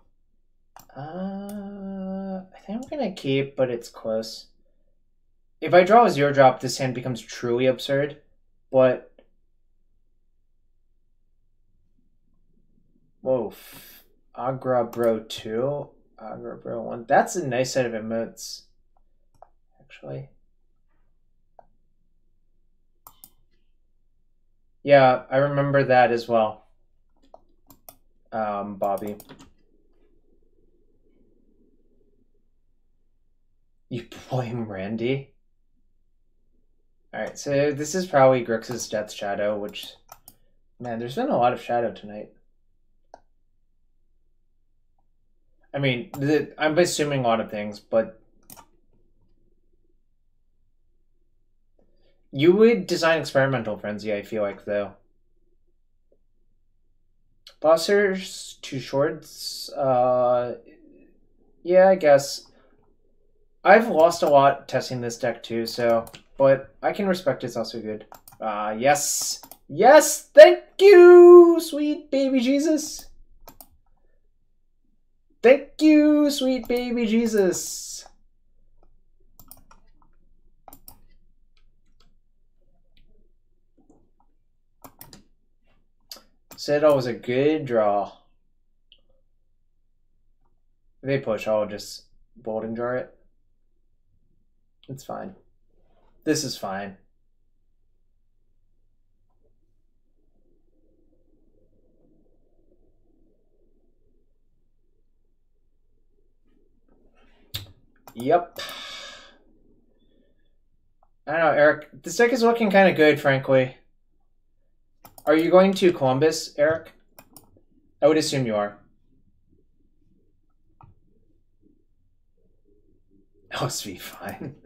I think I'm gonna keep, but it's close. If I draw a 0-drop, this hand becomes truly absurd, but... Whoa. Agra Bro 2, Agra Bro 1. That's a nice set of emotes, actually. Yeah, I remember that as well. Bobby. You blame Randy? Alright, so this is probably Grix's Death Shadow, which... Man, there's been a lot of Shadow tonight. I mean, I'm assuming a lot of things, but... You would design Experimental Frenzy, I feel like, though. Bossers, 2 shorts, yeah, I guess. I've lost a lot testing this deck too, so... But I can respect it's also good. Yes! Yes! Thank you, sweet baby Jesus! Thank you, sweet baby Jesus! Citadel was a good draw. If they push, I'll just Bolting Jar it. It's fine. This is fine. Yep. I don't know, Eric. This deck is looking kind of good, frankly. Are you going to Columbus, Eric? I would assume you are. LSV, fine.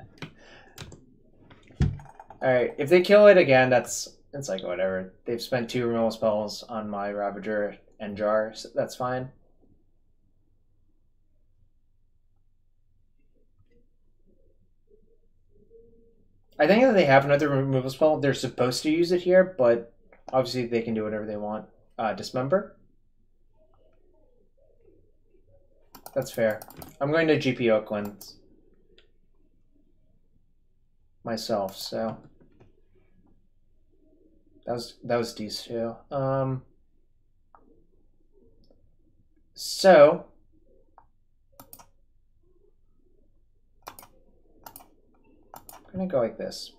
Alright, if they kill it again, it's like whatever. They've spent 2 removal spells on my Ravager and Jar, so that's fine. I think that they have another removal spell. They're supposed to use it here, but obviously they can do whatever they want. Dismember? That's fair. I'm going to GP Oakland myself, so that was these two. So I'm gonna go like this.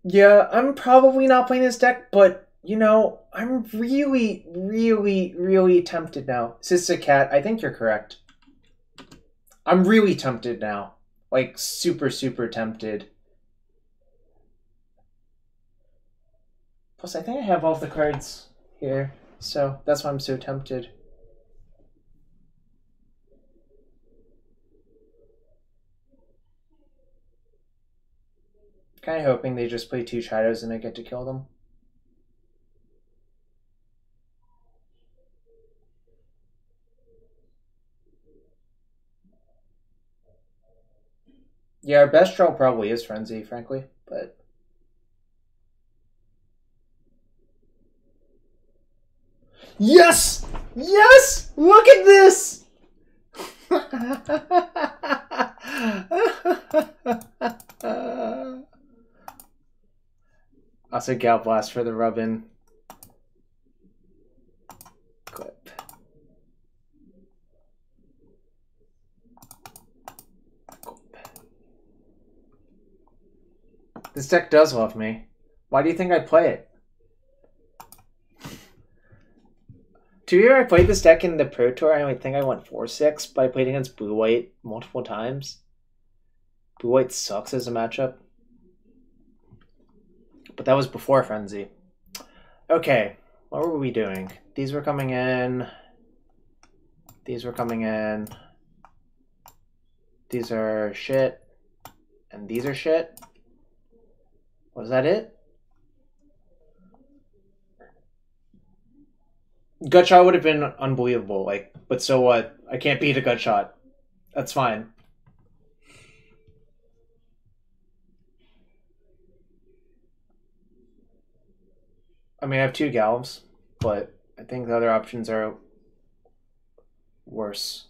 Yeah, I'm probably not playing this deck, but you know, I'm really, really, really tempted now. Sister Cat, I think you're correct. I'm really tempted now. Like, super, super tempted. Plus, I think I have all of the cards here, so that's why I'm so tempted. Kind of hoping they just play 2 shadows and I get to kill them. Yeah, our best draw probably is Frenzy, frankly, but... Yes! Yes! Look at this! Also, Gal Blast for the rub-in. Clip. This deck does love me. Why do you think I play it? 2 years I played this deck in the Pro Tour. I think I went 4-6, but I played against Blue-White multiple times. Blue-White sucks as a matchup. But that was before Frenzy. Okay, what were we doing? These were coming in. These were coming in. These are shit. And these are shit. Was that it? Gut shot would have been unbelievable, like, but so what? I can't beat a gut shot. That's fine. I mean, I have 2 Galvs, but I think the other options are worse.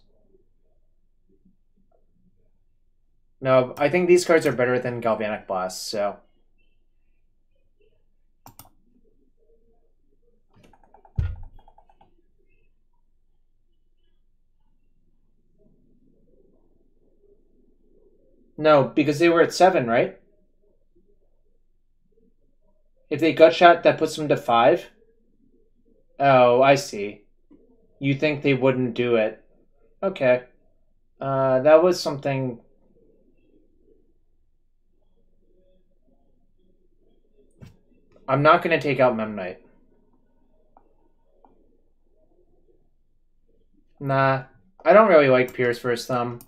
No, I think these cards are better than Galvanic Blast, so... No, because they were at 7, right? If they gut shot, that puts them to 5? Oh, I see. You think they wouldn't do it. Okay. That was something... I'm not going to take out Memnite. Nah. I don't really like Pierce First Thumb.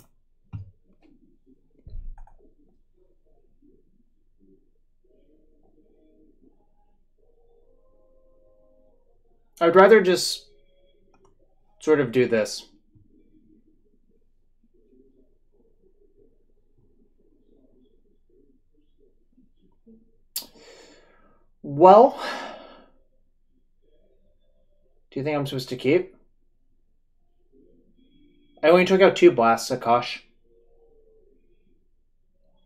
I'd rather just sort of do this. Well, do you think I'm supposed to keep? I only took out 2 blasts, Akash.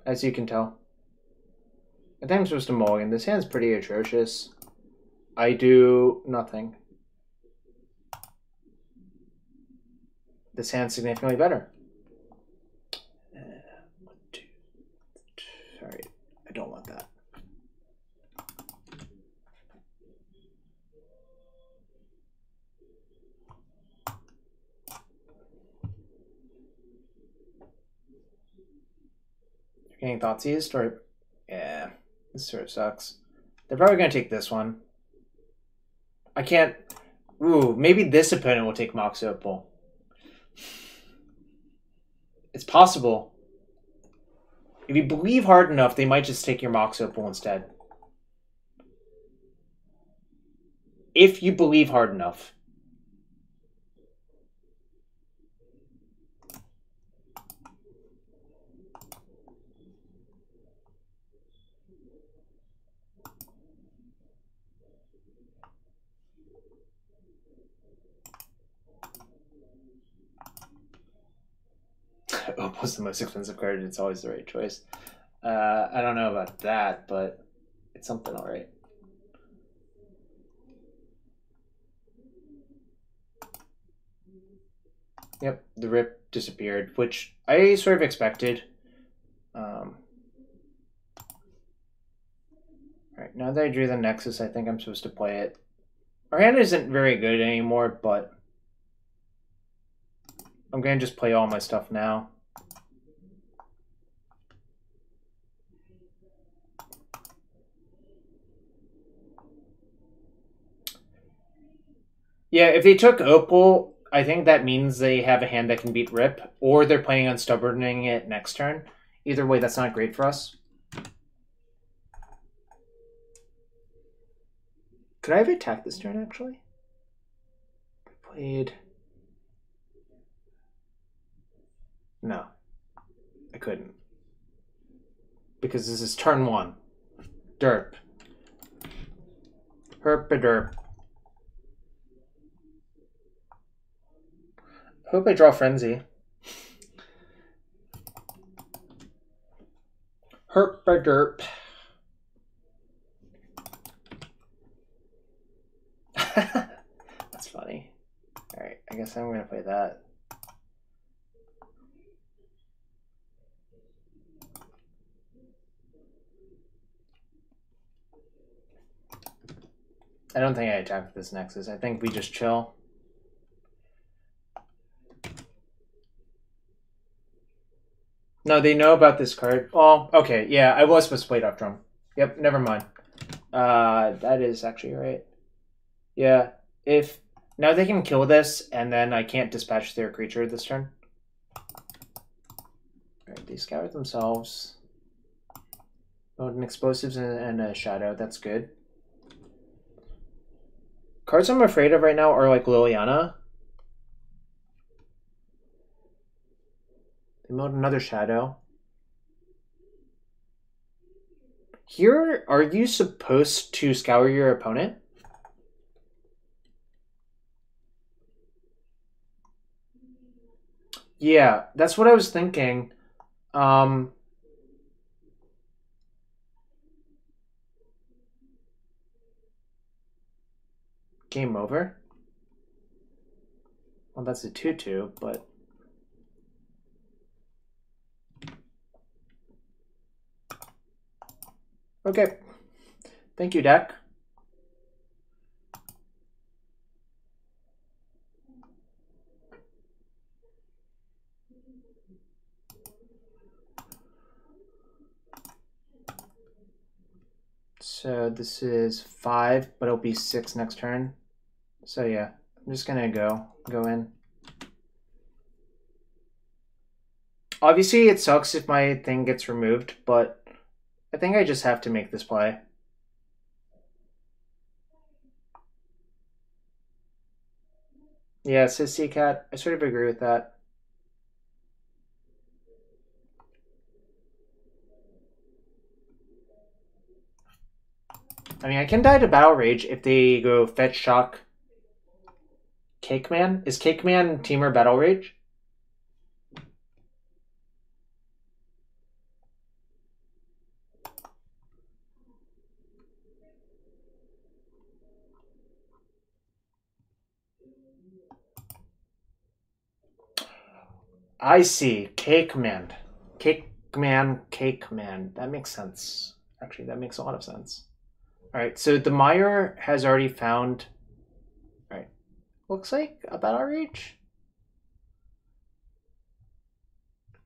As you can tell. I think I'm supposed to mulligan. This hand's pretty atrocious. I do nothing. This hand's significantly better. Sorry, I don't want that. You're getting Thoughtseize, or... Yeah, this sort of sucks. They're probably going to take this one. I can't... Ooh, maybe this opponent will take Mox Opal. It's possible. If you believe hard enough, they might just take your Mox Opal instead. If you believe hard enough. Opal's the most expensive card. It's always the right choice. I don't know about that, but it's something all right. Yep, the rip disappeared, which I sort of expected. Alright, now that I drew the Nexus, I think I'm supposed to play it. Our hand isn't very good anymore, but I'm going to just play all my stuff now. Yeah, if they took Opal, I think that means they have a hand that can beat Rip, or they're planning on stubborning it next turn. Either way, that's not great for us. Could I have attacked this turn, actually? I played... No. I couldn't. Because this is turn 1. Derp. Herp-a-derp. Hope I draw Frenzy. Herp-a-derp. That's funny. Alright, I guess I'm going to play that. I don't think I attack this Nexus. I think we just chill. No, they know about this card. Oh, okay. Yeah, I was supposed to play it off drum. Yep, never mind. That is actually right. Yeah, if... Now they can kill this, and then I can't dispatch their creature this turn. Alright, they scour themselves. Oh, an explosives and a shadow. That's good. Cards I'm afraid of right now are like Liliana. They mode another shadow. Here, are you supposed to scour your opponent? Yeah, that's what I was thinking. Game over. Well, that's a 2-2, but... Okay. Thank you, deck. So this is 5, but it'll be 6 next turn. So yeah, I'm just gonna go in. Obviously, it sucks if my thing gets removed, but I think I just have to make this play. Yeah, Sissy Cat, I sort of agree with that. I mean, I can die to Battle Rage if they go Fetch Shock. Cake Man? Is Cake Man Teamer Battle Rage? I see. Cake Man. Cake Man, Cake Man. That makes sense. Actually, that makes a lot of sense. Alright, so the Meyer has already found... Alright. Looks like a Battle Rage.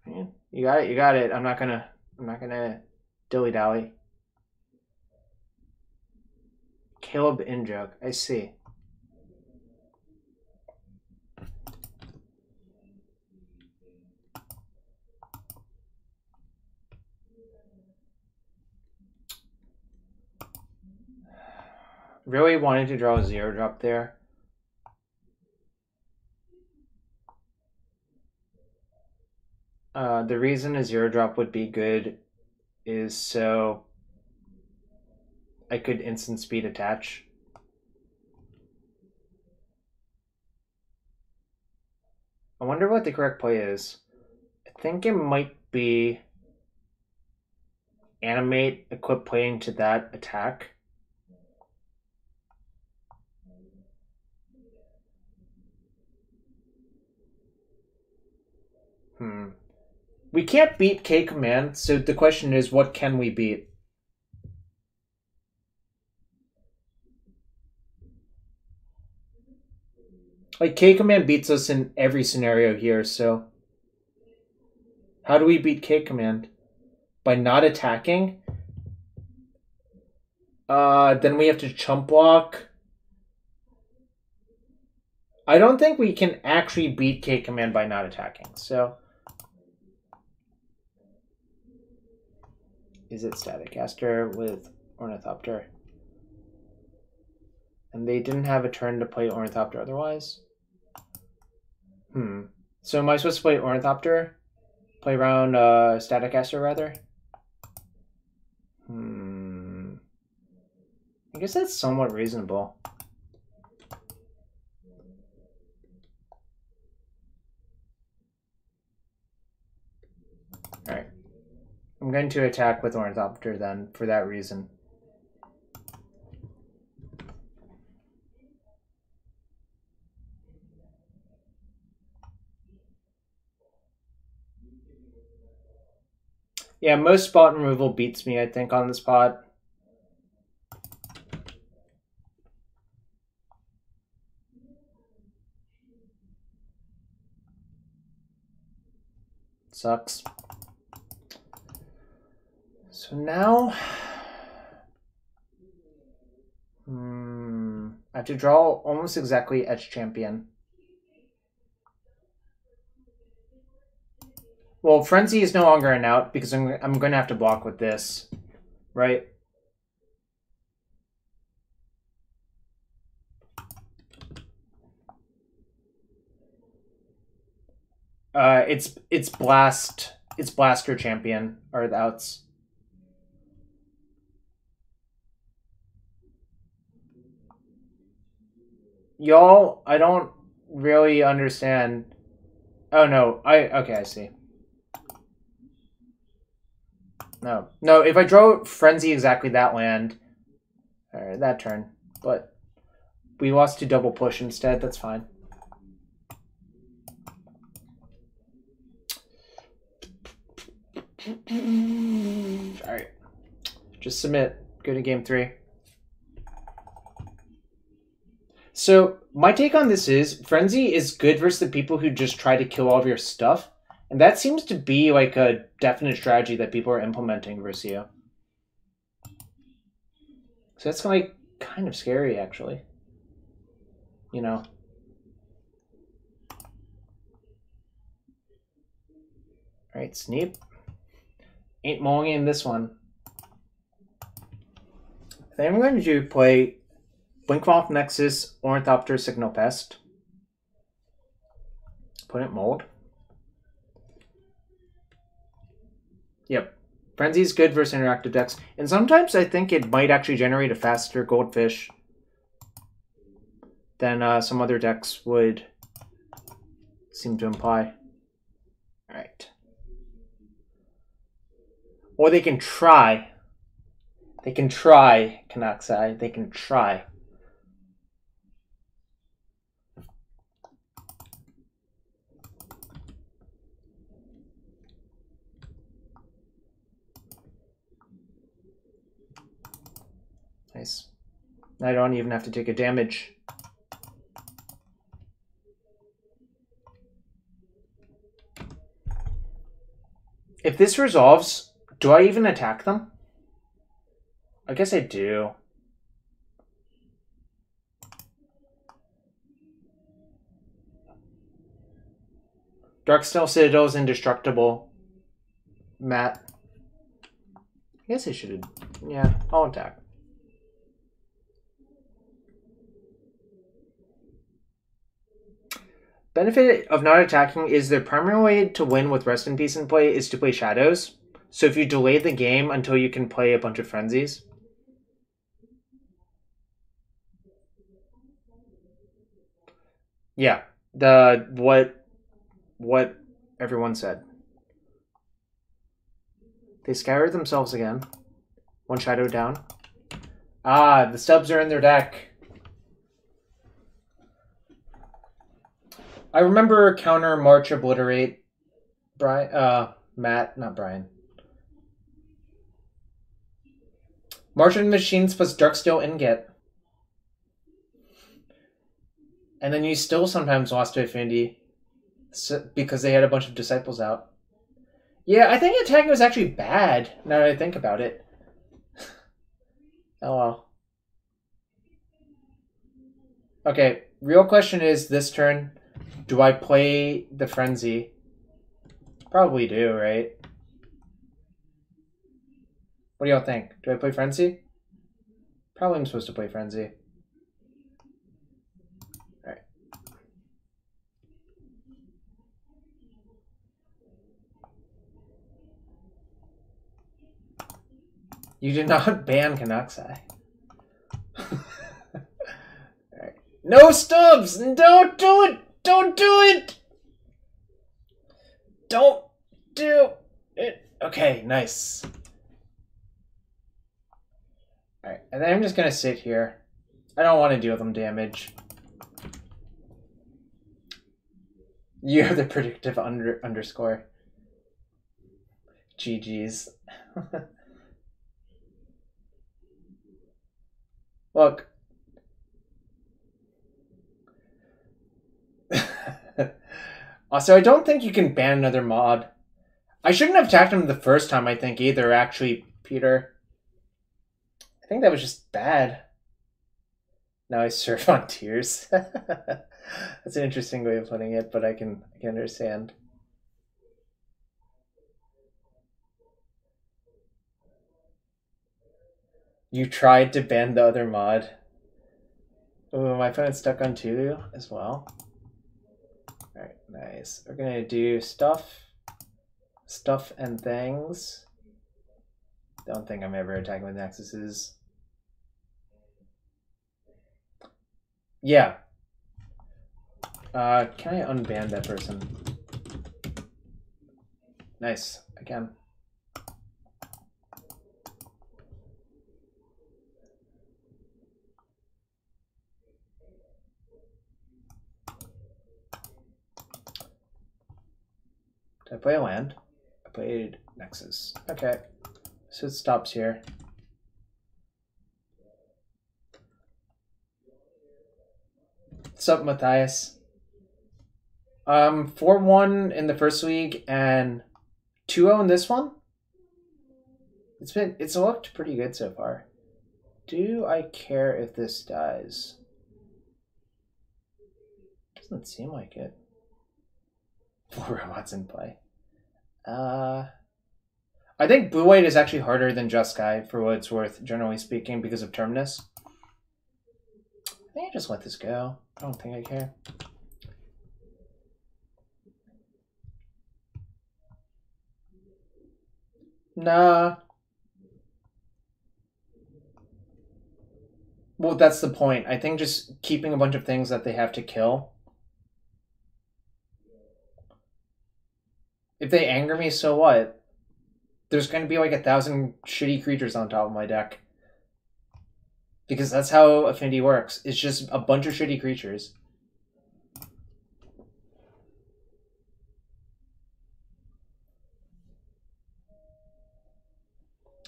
Yeah, you got it, you got it. I'm not gonna dilly-dally. Caleb in-joke. I see. Really wanted to draw a 0-drop there. The reason a 0-drop would be good is so I could instant speed attach. I wonder what the correct play is. I think it might be animate, equip playing to that attack. We can't beat K command, so the question is, what can we beat? Like, K command beats us in every scenario here, so... How do we beat K command? By not attacking? Then we have to chump block. I don't think we can actually beat K command by not attacking, so... Is it Staticaster with Ornithopter? And they didn't have a turn to play Ornithopter otherwise? So am I supposed to play Ornithopter? Play around Staticaster, rather? I guess that's somewhat reasonable. Alright. I'm going to attack with Ornithopter then, for that reason. Yeah, most spot removal beats me, I think, on this pot. Sucks. So now... I have to draw almost exactly Etch Champion. Well, Frenzy is no longer an out because I'm going to have to block with this, right? It's Blaster Champion are the outs. Y'all, I don't really understand. Oh no, okay, I see. No. No, if I draw Frenzy exactly that land, or that turn, but we lost to double push instead, that's fine. Alright. Just submit. Go to game 3. So, my take on this is, Frenzy is good versus the people who just try to kill all of your stuff. And that seems to be like a definite strategy that people are implementing versus you. So that's like kind of scary, actually. You know. Alright, Sneep. Ain't mulling in this one. Then I'm going to play Blinkmoth Nexus, Ornithopter, Signal Pest. Put it mold. Yep. Frenzy's good versus interactive decks. And sometimes I think it might actually generate a faster Goldfish than some other decks would seem to imply. Alright. Or they can try. They can try, Kanaksai. They can try. Nice. I don't even have to take a damage. If this resolves, do I even attack them? I guess I do. Darksteel Citadel is indestructible. Matt. I guess I should. Yeah, I'll attack. Benefit of not attacking is the primary way to win with Rest in Peace in play is to play Shadows. So if you delay the game until you can play a bunch of Frenzies. Yeah, what everyone said. They scoured themselves again. One shadow down. Ah, the stubs are in their deck. I remember counter March Obliterate. Matt, not Brian. Martian Machines plus Darksteel Ingot. And then you still sometimes lost to Affinity because they had a bunch of Disciples out. Yeah, I think attacking was actually bad, now that I think about it. Oh well. Okay, real question is this turn, do I play the Frenzy? Probably do, right? What do y'all think? Do I play Frenzy? Probably I'm supposed to play Frenzy. Alright. You did not ban Kanaksai. Alright. No stubs! Don't do it! Don't do it! Don't do it! Okay, nice. Alright, and then I'm just gonna sit here. I don't want to deal them damage. You have the predictive underscore. GG's. Look. Also, I don't think you can ban another mod. I shouldn't have attacked him the first time, I think, either, actually, Peter. I think that was just bad. Now I surf on tears. That's an interesting way of putting it, but I can understand. You tried to ban the other mod. Oh, my opponent's stuck on 2 as well. Alright, nice. We're gonna do stuff and things. Don't think I'm ever attacking with Nexuses. Yeah. Can I unban that person? Nice. I can. Did I play a land? I played Nexus. Okay. So it stops here. What's up, Matthias? 4-1 in the first week and 2-0 in this one. It's looked pretty good so far. Do I care if this dies? Doesn't seem like it. 4 robots in play. I think blue-white is actually harder than Jeskai, for what it's worth, generally speaking, because of Terminus. I think I just let this go. I don't think I care. Nah. Well, that's the point. I think just keeping a bunch of things that they have to kill. If they anger me, so what? There's going to be like 1,000 shitty creatures on top of my deck. Because that's how Affinity works. It's just a bunch of shitty creatures.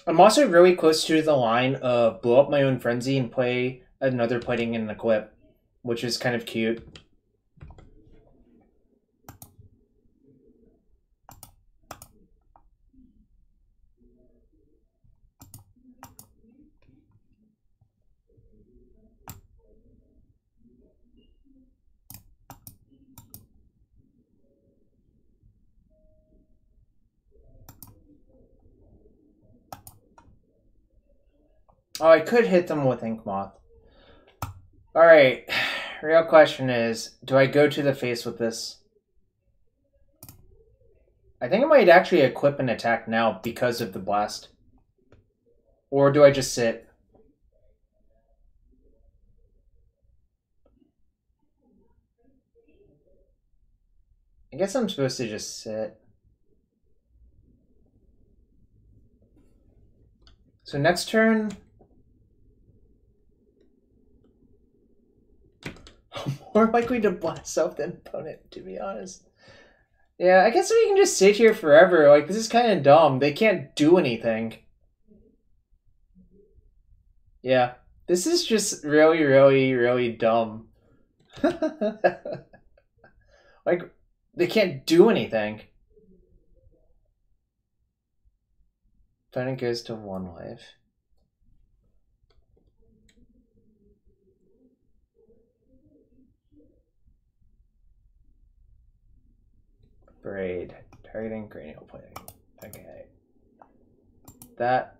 I'm also really close to the line of blow up my own Frenzy and play another Plating and Equip, which is kind of cute. Oh, I could hit them with Ink Moth. Alright, real question is, do I go to the face with this? I think I might actually equip an attack now because of the blast. Or do I just sit? I guess I'm supposed to just sit. So next turn... I'm more likely to blast out than opponent, to be honest. Yeah, I guess we can just sit here forever. Like, this is kind of dumb. They can't do anything. Yeah, this is just really, really, really dumb. Like, they can't do anything. Opponent goes to 1 life. Braid. Targeting cranial plating. Okay. That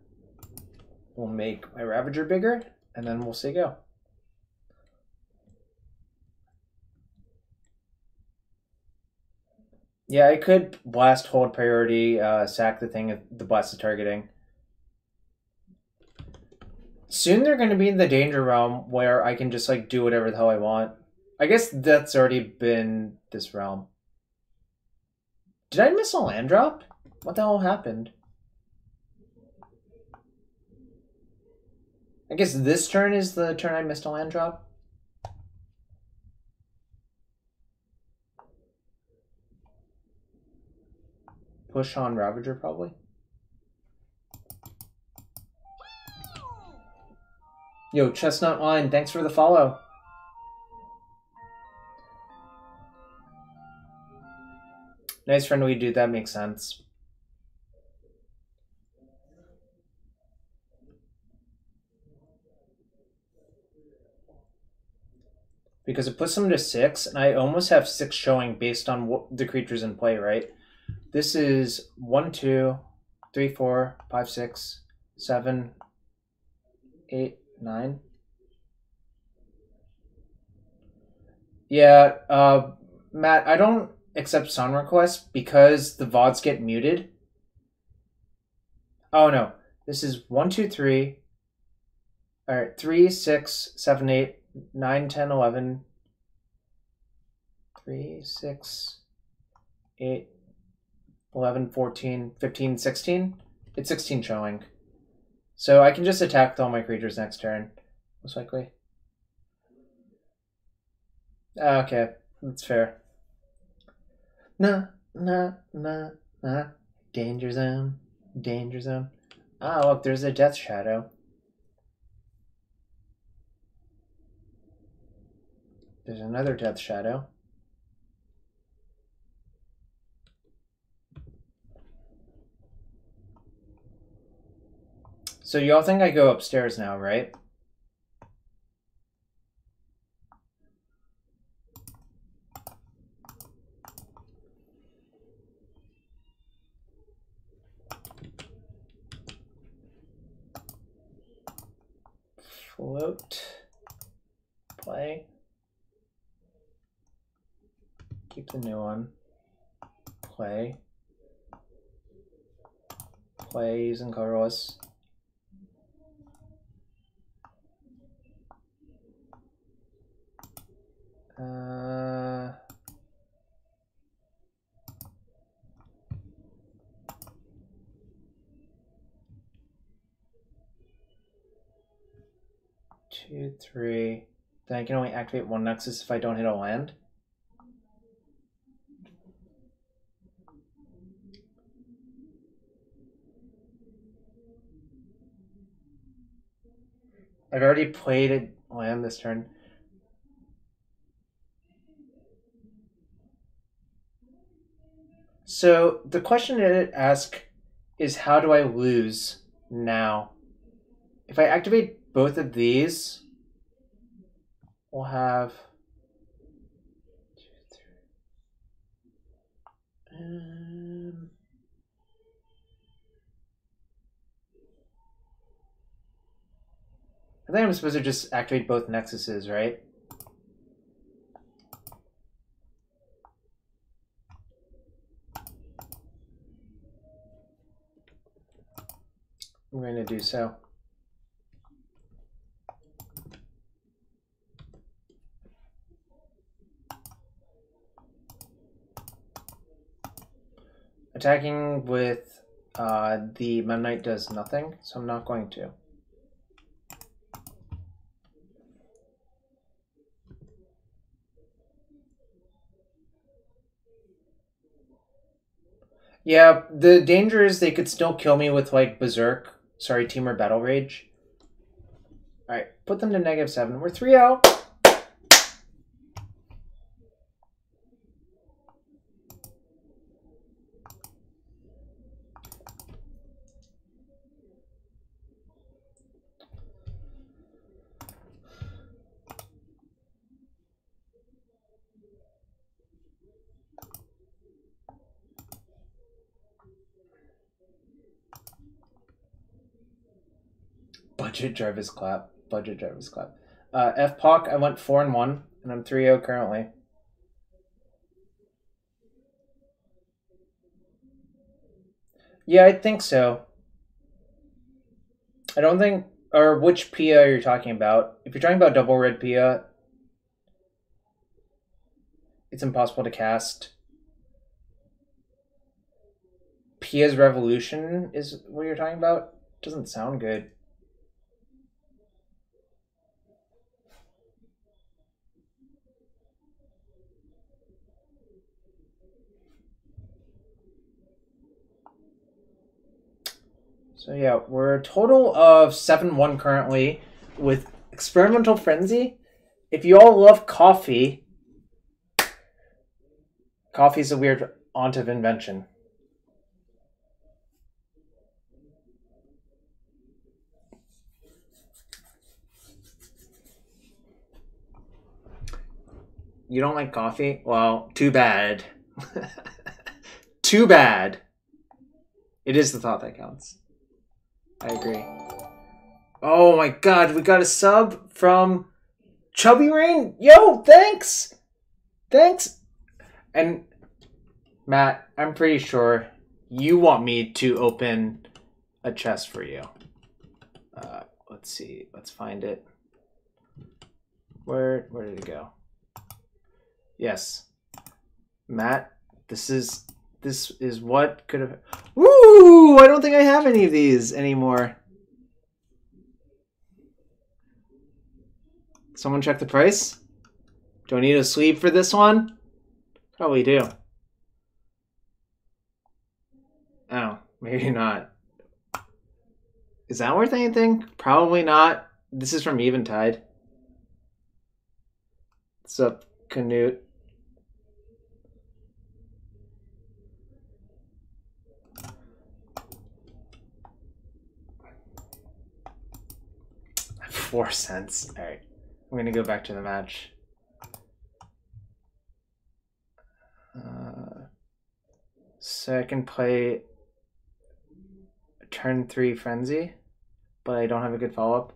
will make my Ravager bigger, and then we'll say go. Yeah, I could blast, hold priority, sack the thing the blast is targeting. Soon they're going to be in the danger realm where I can just like do whatever the hell I want. I guess that's already been this realm. Did I miss a land drop? What the hell happened? I guess this turn is the turn I missed a land drop. Push on Ravager, probably. Yo, Chestnut Line, thanks for the follow. Nice friendly dude, that makes sense. Because it puts them to 6, and I almost have 6 showing based on what the creatures in play, right? This is 1, 2, 3, 4, 5, 6, 7, 8, 9. Yeah, Matt, I don't accept song requests because the VODs get muted. Oh no, this is 1, 2, 3. All right, 3, 6, 7, 8, 9, 10, 11. 3, 6, 8, 11, 14, 15, 16. It's 16 showing. So I can just attack with all my creatures next turn, most likely. Okay, that's fair. No. Nah, nah, nah. Danger zone. Danger zone. Ah, look, there's a death shadow. There's another death shadow. So y'all think I go upstairs now, right? Float. Play. Keep the new one. Play. Play using colorless. Uh... 2, 3. Then I can only activate one Nexus if I don't hit a land. I've already played a land this turn. So the question it asks is, how do I lose now? If I activate both of these, we'll have 2, 3. I think I'm supposed to just activate both Nexuses, right? I'm going to do so. Attacking with the Mem Knight does nothing, so I'm not going to. Yeah, the danger is they could still kill me with, like, Berserk. Sorry, Temur Battle Rage. Alright, put them to -7. We're 3-0. Budget Jarvis clap. Budget Jarvis clap. FPOC, I went 4-1, and I'm 3-0 currently. Yeah, I think so. I don't think... Or which Pia you're talking about. If you're talking about double red Pia, it's impossible to cast. Pia's Revolution is what you're talking about? Doesn't sound good. So yeah, we're a total of 7-1 currently with Experimental Frenzy. If you all love coffee, coffee's a weird aunt of invention. You don't like coffee? Well, too bad. Too bad. It is the thought that counts. I agree. Oh my god, we got a sub from Chubby Rain. Yo, thanks! Thanks! And Matt, I'm pretty sure you want me to open a chest for you. Let's see. Let's find it. Where did it go? Yes. Matt, this is what could have... Woo! I don't think I have any of these anymore. Someone check the price? Do I need a sleeve for this one? Probably do. Maybe not. Is that worth anything? Probably not. This is from Eventide. What's up, Canute? $0.04. All right. I'm going to go back to the match. So I can play turn 3 Frenzy, but I don't have a good follow-up.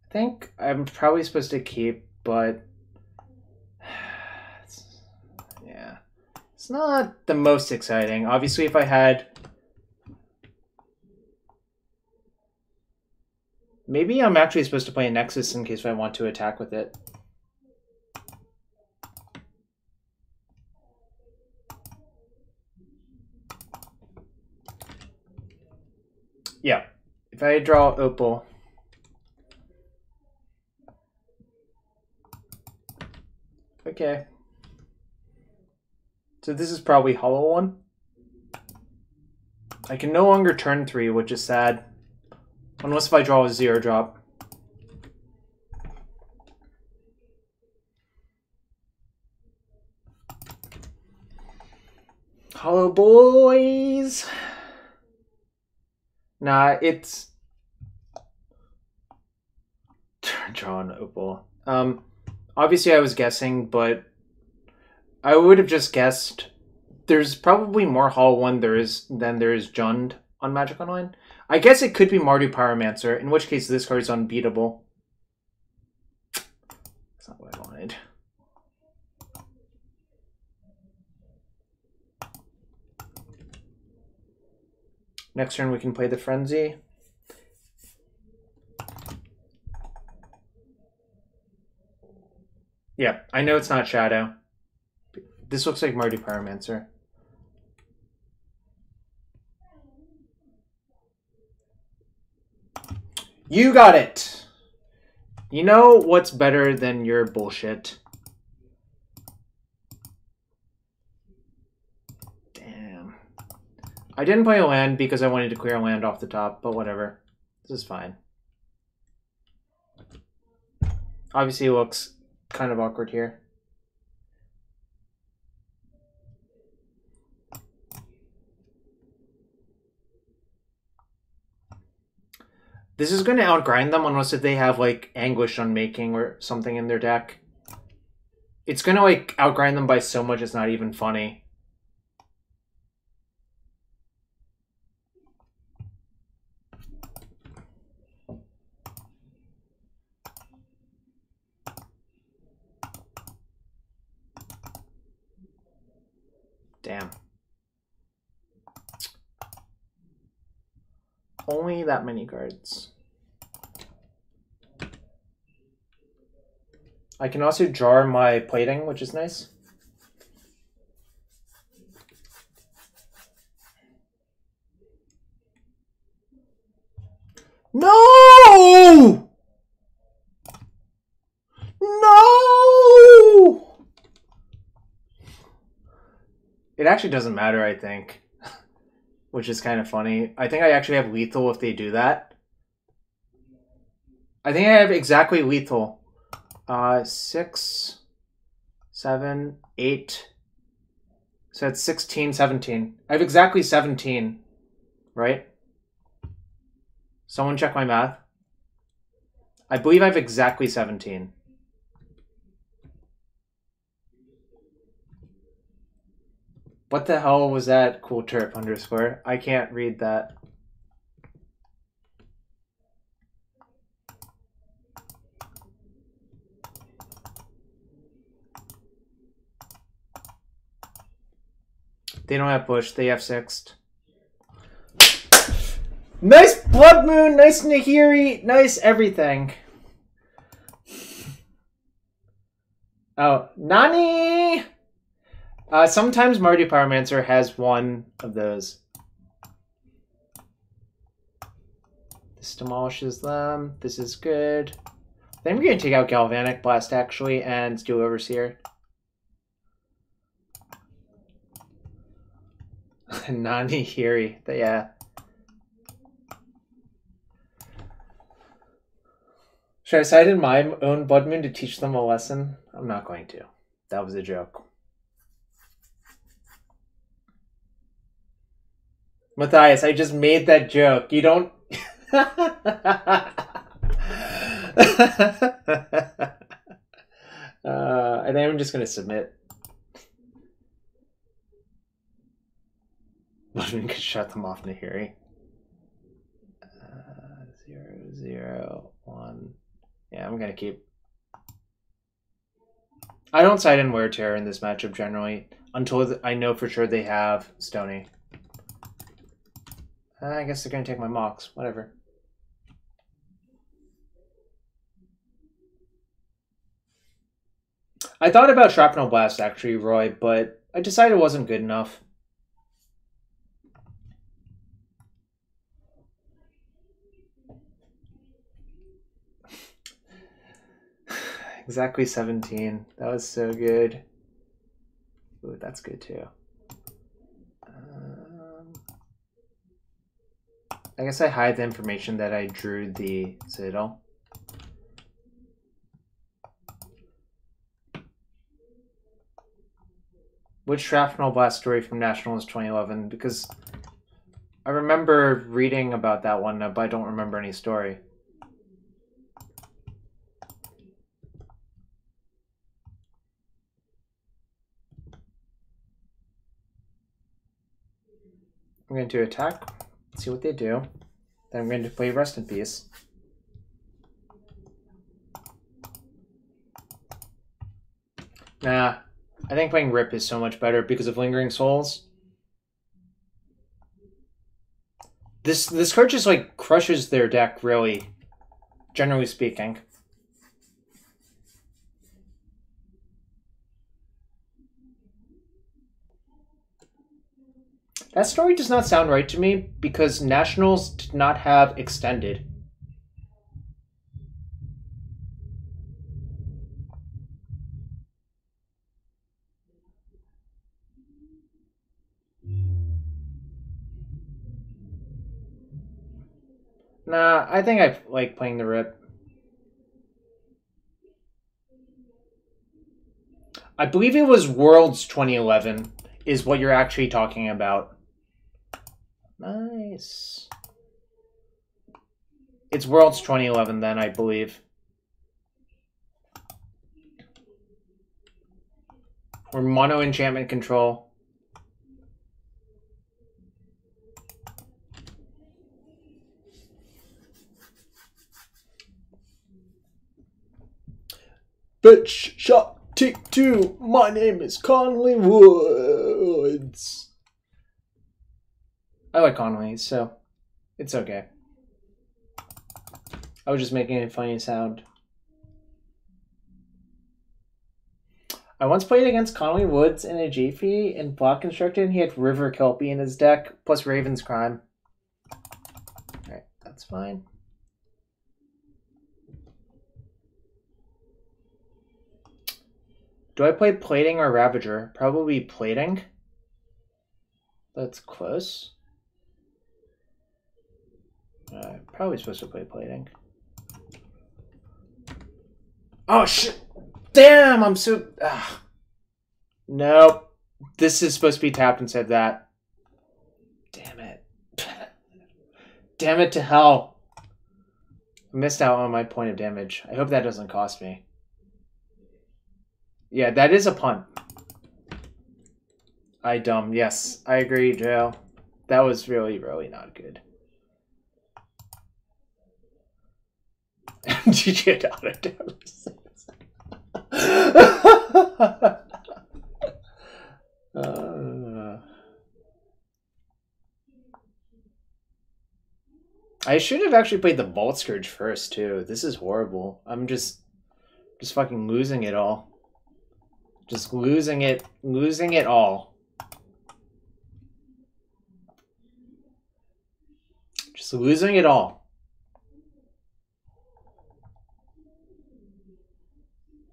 I think I'm probably supposed to keep, but yeah, it's not the most exciting. Obviously, if I had... Maybe I'm actually supposed to play a Nexus in case I want to attack with it. Yeah, if I draw Opal... Okay. So this is probably Hollow One. I can no longer turn 3, which is sad. Unless if I draw a 0-drop. Hollow boys! Nah, it's... Draw an Opal. Obviously I was guessing, but I would have just guessed. There's probably more Hollow One than there is Jund on Magic Online. I guess it could be Mardu Pyromancer, in which case this card is unbeatable. That's not what I wanted. Next turn we can play the Frenzy. Yeah, I know it's not Shadow. This looks like Mardu Pyromancer. You got it! You know what's better than your bullshit? Damn. I didn't play a land because I wanted to clear a land off the top, but whatever. This is fine. Obviously it looks kind of awkward here. This is going to outgrind them unless if they have like Anguish Unmaking or something in their deck. It's going to like outgrind them by so much it's not even funny. Damn. Only that many cards. I can also jar my plating, which is nice. No! No! It actually doesn't matter, I think. Which is kind of funny. I think I actually have lethal if they do that. I think I have exactly lethal. 6, 7, 8. So it's 16, 17. I have exactly 17, right? Someone check my math. I believe I have exactly 17. What the hell was that? Cool chirp underscore. I can't read that. They don't have push. They have sixth. Nice Blood Moon. Nice Nahiri. Nice everything. Oh, Nani! Sometimes Mardu Pyromancer has one of those. This demolishes them. This is good. I think I'm going to take out Galvanic Blast, actually, and do Overseer. Nani Hiri. Yeah. Should I side in my own Blood Moon to teach them a lesson? I'm not going to. That was a joke. Matthias, I just made that joke. You don't... I think I'm just going to submit. Blood Moon could shut them off, Nahiri. 0, 0, 1. Yeah, I'm going to keep... I don't side in Wear Terror in this matchup generally until I know for sure they have Stony. I guess they're going to take my Mox. Whatever. I thought about Shrapnel Blast actually, Roy, but I decided it wasn't good enough. Exactly 17. That was so good. Ooh, that's good too. I guess I hide the information that I drew the Citadel. Which Shrapnel Blast story from Nationals 2011? Because I remember reading about that one, but I don't remember any story. I'm going to attack, see what they do. Then I'm going to play Rest in Peace. Nah, I think playing Rip is so much better because of Lingering Souls. This card just like crushes their deck, really, generally speaking. That story does not sound right to me because Nationals did not have Extended. Nah, I think I like playing the Rip. I believe it was Worlds 2011 is what you're actually talking about. Nice. It's Worlds 2011 then, I believe. Or Mono Enchantment Control. Bitch, shot, tick 2. My name is Conley Woods. I like Conley, so it's okay. I was just making a funny sound. I once played against Conley Woods in a GP in Block Constructed, and he had River Kelpie in his deck, plus Raven's Crime. Alright, that's fine. Do I play Plating or Ravager? Probably Plating. That's close. Probably supposed to play Plating. Oh, shit! Damn, I'm so... Ugh. Nope. This is supposed to be tapped instead of that. Damn it. Damn it to hell. I missed out on my point of damage. I hope that doesn't cost me. Yeah, that is a punt. I dumb. Yes, I agree, Joe. That was really, really not good. GG auto I should have actually played the Bolt Scourge first too. This is horrible. I'm just fucking losing it all. Just losing it all. Just losing it all.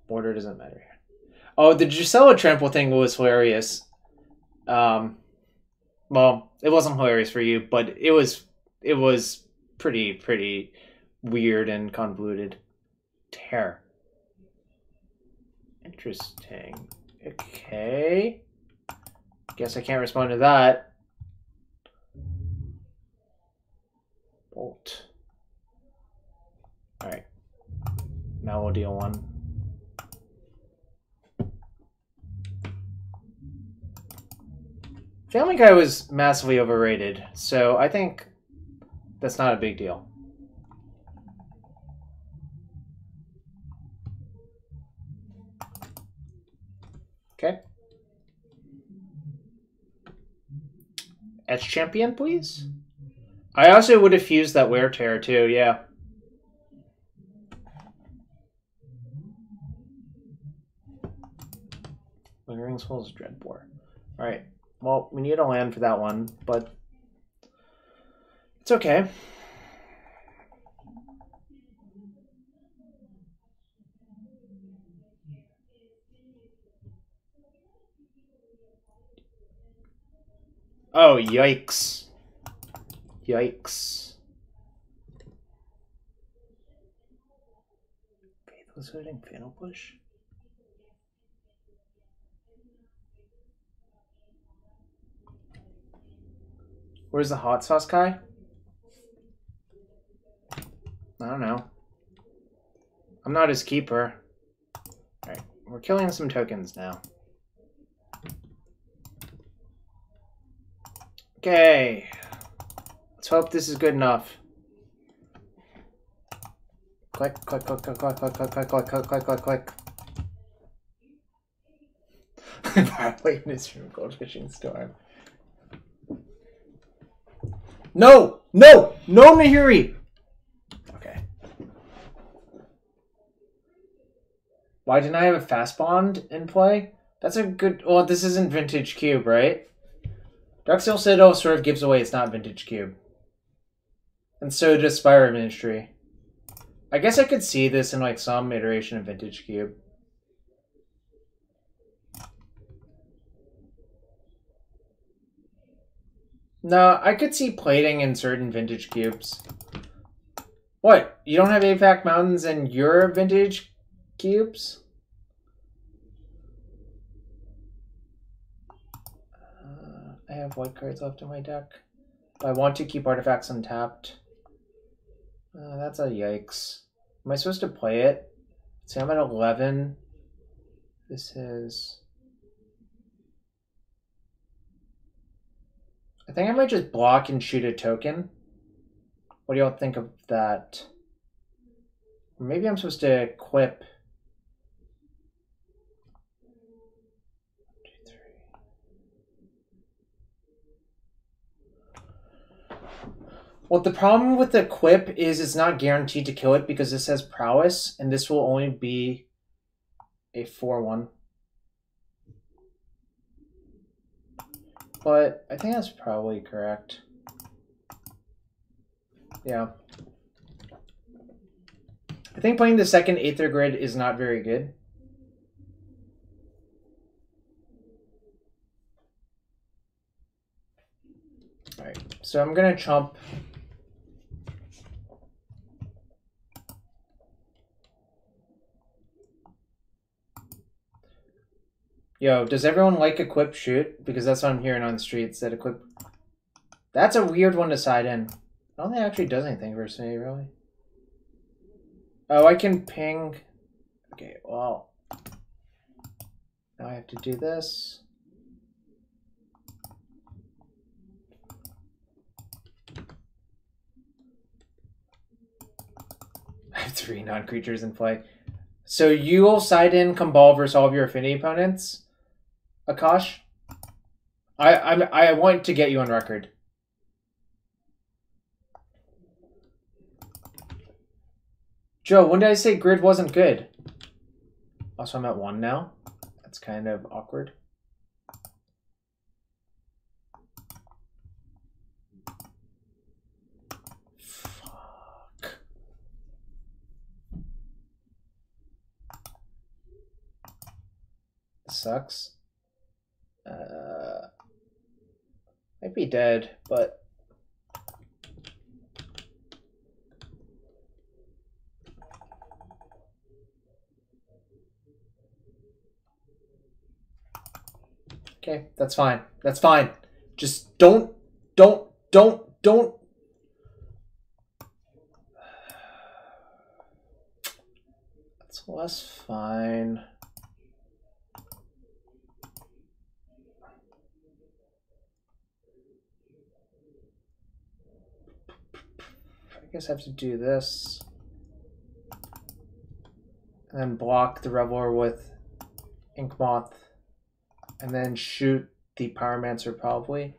Order doesn't matter here. Oh, the Gisela Trample thing was hilarious. Well, it wasn't hilarious for you, but it was pretty weird and convoluted. tear. Interesting. Okay. Guess I can't respond to that. Bolt. Alright. Now we'll deal one. Family Guy was massively overrated, so I think that's not a big deal. Okay. Etch Champion, please? I also would have fused that Wear Tear too, yeah. Lingering Souls Dreadbore. Alright. Well, we need a land for that one, but it's okay. Oh, yikes. Yikes. Faithless Hooding, Fatal Push? Where's the hot sauce guy? I don't know. I'm not his keeper. Alright, we're killing some tokens now. Okay. Let's hope this is good enough. Click, click, click, click, click, click, click, click, click, click, click, click, click. Violate Mystery Goldfishing Storm. No! No! No, Nahiri! Okay. Why didn't I have a fast bond in play? That's a good... Well, this isn't Vintage Cube, right? Darksteel Citadel sort of gives away it's not Vintage Cube. And so does Spire Ministry. I guess I could see this in like some iteration of Vintage Cube. No, I could see plating in certain Vintage Cubes. What? You don't have APAC Mountains in your Vintage Cubes? I have white cards left in my deck. But I want to keep artifacts untapped. That's a yikes. Am I supposed to play it? See, I'm at 11. This is... I think I might just block and shoot a token. What do y'all think of that? Or maybe I'm supposed to equip... 1, 2, 3. Well, the problem with the equip is it's not guaranteed to kill it because this has prowess, and this will only be a 4/1. But I think that's probably correct. Yeah. I think playing the second Aether Grid is not very good. Alright, so I'm gonna chomp. Yo, does everyone like equip shoot? Because that's what I'm hearing on the streets, that equip... That's a weird one to side in. I don't think it actually does anything versus me, really. Oh, I can ping... Okay, well... Now I have to do this. I have 3 non-creatures in play. So you will side in Cabal versus all of your Affinity opponents? Akash? I want to get you on record. Joe, when did I say grid wasn't good? Also, I'm at 1 now. That's kind of awkward. Fuck. This sucks. Might be dead, but... Okay, that's fine. That's fine. Just don't. That's less fine. I guess I have to do this. And then block the Reveler with Ink Moth. And then shoot the Pyromancer probably.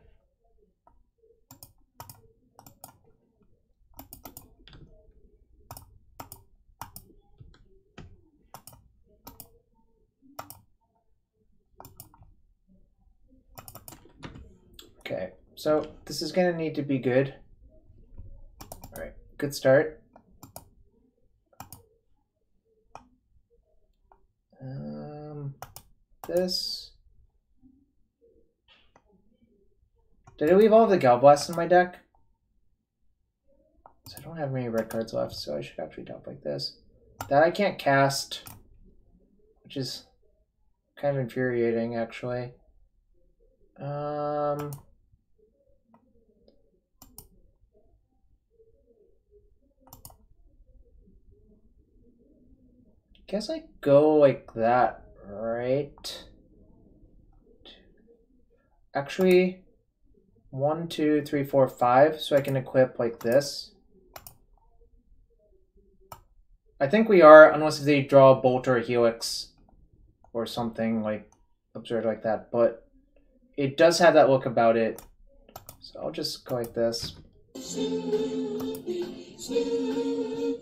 Okay, so this is going to need to be good. All right, good start. This. Did I leave all of the Galblast in my deck? So I don't have many red cards left, so I should actually top like this. That I can't cast, which is kind of infuriating, actually. Guess I go like that, right? Actually, 1, 2, 3, 4, 5, so I can equip like this. I think we are, unless they draw a Bolt or a Helix or something like absurd like that, but it does have that look about it. So I'll just go like this.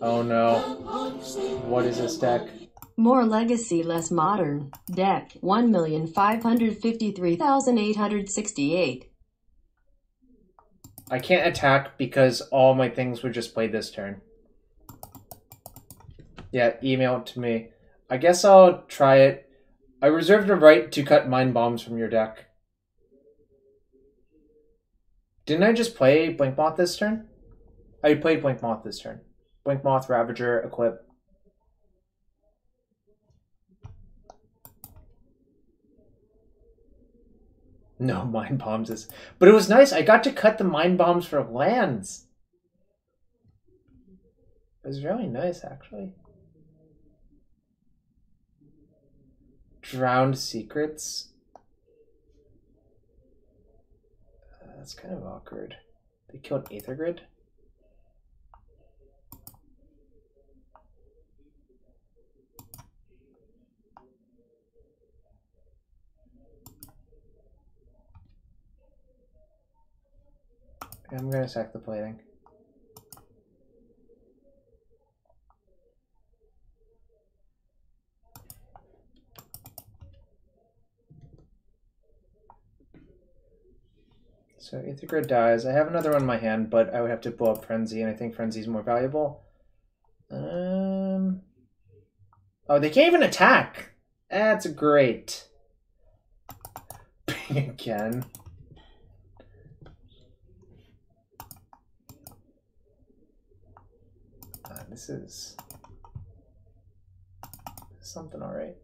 Oh no. What is this deck? More legacy, less modern. Deck 1,553,868. I can't attack because all my things would just play this turn. Yeah, email it to me. I guess I'll try it. I reserve the right to cut Mind Bombs from your deck. Didn't I just play Blink Moth this turn? I played Blink Moth this turn. Blink Moth, Ravager, equip. No Mind Bombs is... But it was nice. I got to cut the Mind Bombs for lands. It was really nice, actually. Drowned Secrets. That's kind of awkward. They killed Aether Grid? I'm gonna sack the plating. So Aether Grid dies. I have another one in my hand, but I would have to blow up Frenzy, and I think Frenzy is more valuable. Oh, they can't even attack. That's great. Again. This is something all right.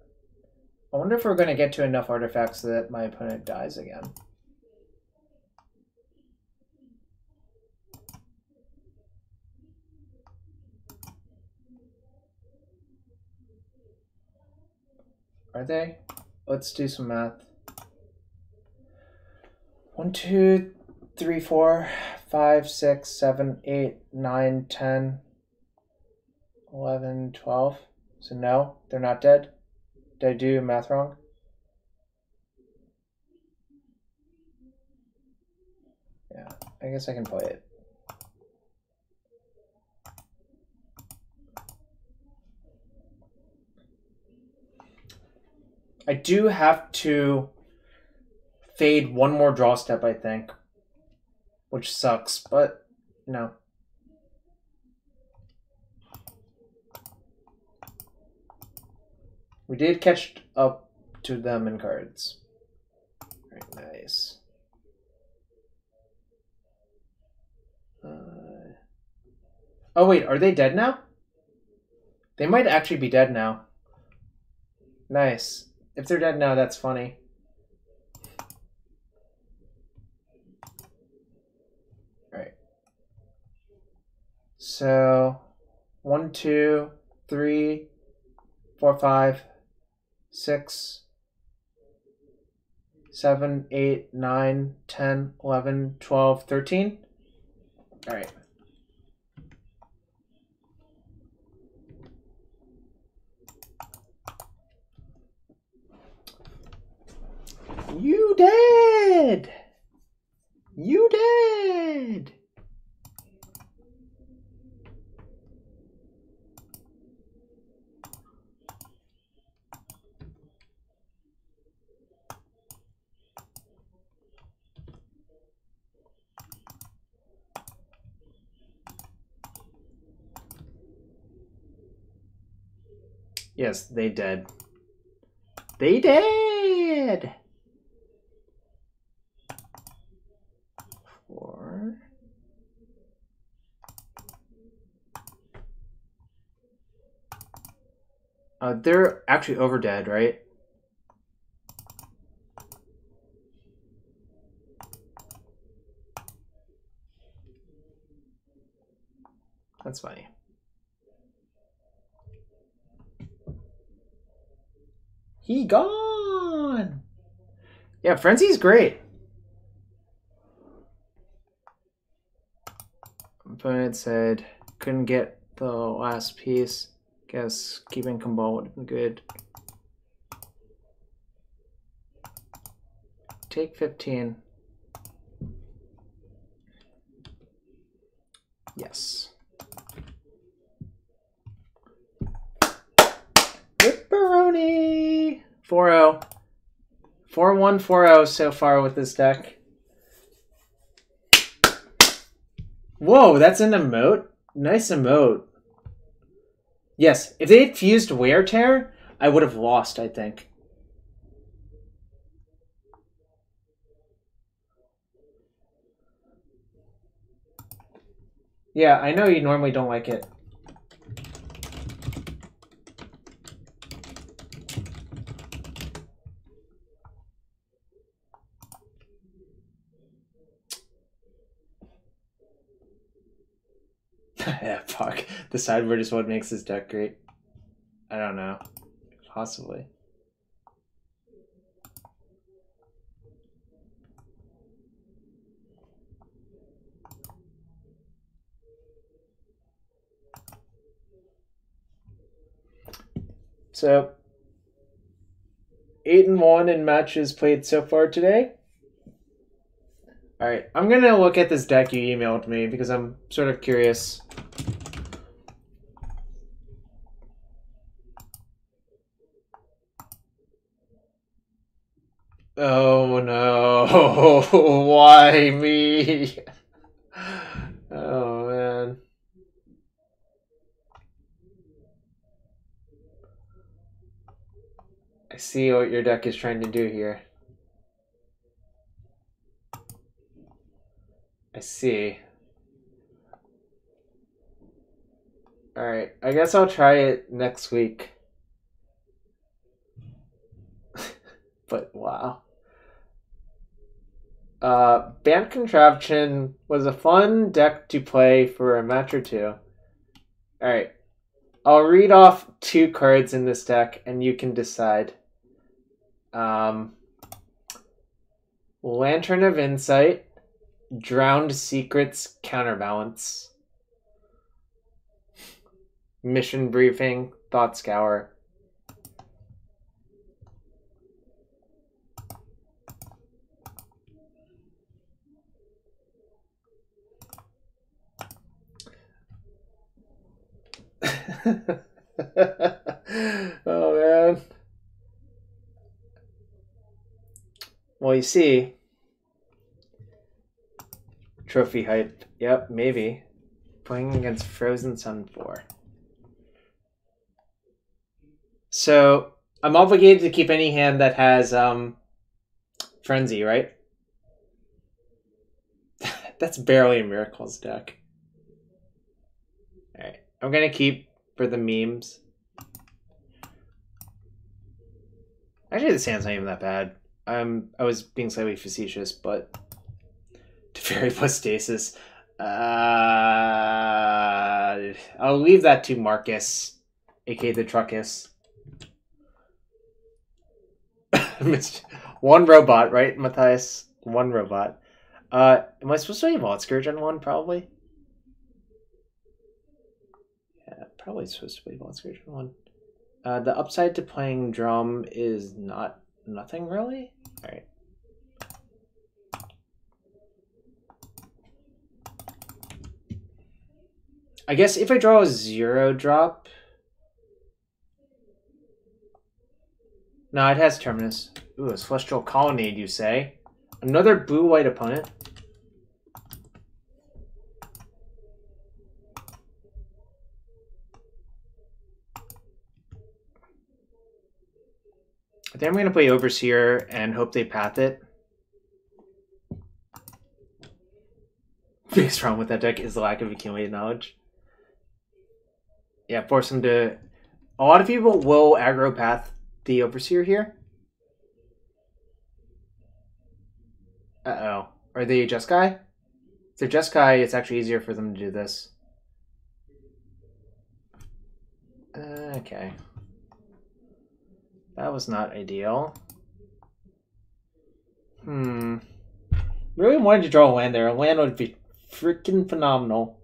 I wonder if we're going to get to enough artifacts so that my opponent dies again. Are they? Let's do some math. 1, 2, 3, 4, 5, 6, 7, 8, 9, 10, 11, 12. So no, they're not dead. Did I do math wrong? Yeah, I guess I can play it. I do have to fade one more draw step, I think, which sucks, but no. We did catch up to them in cards. Very nice. Oh wait, are they dead now? They might actually be dead now. Nice. If they're dead now, that's funny. So 1, 2, 3, 4, 5, 6, 7, 8, 9, 10, 11, 12, 13. All right. You did! You did! Yes, they did. They did! 4. They're actually over dead, right? That's funny. He gone! Yeah, Frenzy's great. Opponent said couldn't get the last piece. Guess keeping Kumbal would have been good. Take 15. Yes. Ripperoni! 4-0. 4-1, 4-0 so far with this deck. Whoa, that's an emote? Nice emote. Yes, if they had fused Wear Tear, I would have lost, I think. Yeah, I know you normally don't like it. Yeah, fuck. The sideboard is what makes this deck great. I don't know. Possibly. So, 8-1 in matches played so far today. Alright, I'm gonna look at this deck you emailed me because I'm sort of curious. Oh no, why me? Oh man. I see what your deck is trying to do here. I see. Alright, I guess I'll try it next week. But wow. Band Contraption was a fun deck to play for a match or two. Alright. I'll read off 2 cards in this deck and you can decide. Lantern of Insight, Drowned Secrets Counterbalance, Mission Briefing, Thought Scour. Oh man. Well, you see, trophy hype. Yep, maybe. Playing against Frozen Sun 4. So, I'm obligated to keep any hand that has Frenzy, right? That's barely a Miracles deck. Alright, I'm gonna keep for the memes. Actually, this hand's not even that bad. I was being slightly facetious, but Teferi plus Stasis. I'll leave that to Marcus, aka the Truckus. One robot, right, Matthias? One robot. Am I supposed to evolve Scourge on one? Probably. Yeah, probably supposed to evolve Scourge on one. The upside to playing drum is nothing really. All right. I guess if I draw a 0-drop. No, it has Terminus. Ooh, a Celestial Colonnade, you say? Another blue-white opponent. I think I'm going to play Overseer and hope they path it. Biggest problem with that deck is the lack of accumulated knowledge. Yeah, force them to... A lot of people will aggro path the Overseer here. Uh-oh. Are they Jeskai? If they're Jeskai, it's actually easier for them to do this. Okay. That was not ideal. Really wanted to draw a land there. A land would be freaking phenomenal.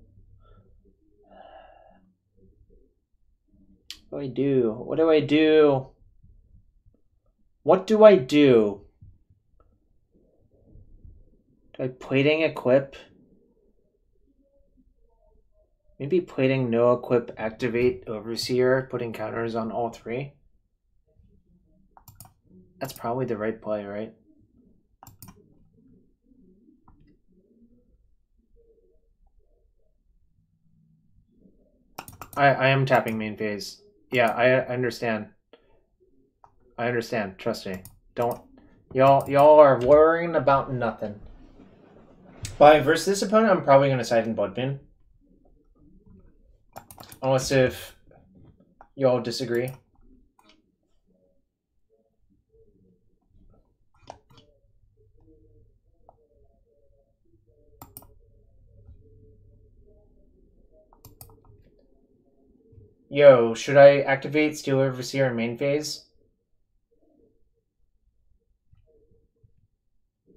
What do I do? What do I do? What do I do? Do I plating equip? Maybe plating no equip activate Overseer, putting counters on all three. That's probably the right play, right? I am tapping main phase. Yeah, I understand. I understand. Trust me. Don't y'all are worrying about nothing. But versus this opponent, I'm probably gonna side in Bloodmoon. Unless if y'all disagree. Yo, should I activate Steel Overseer in main phase?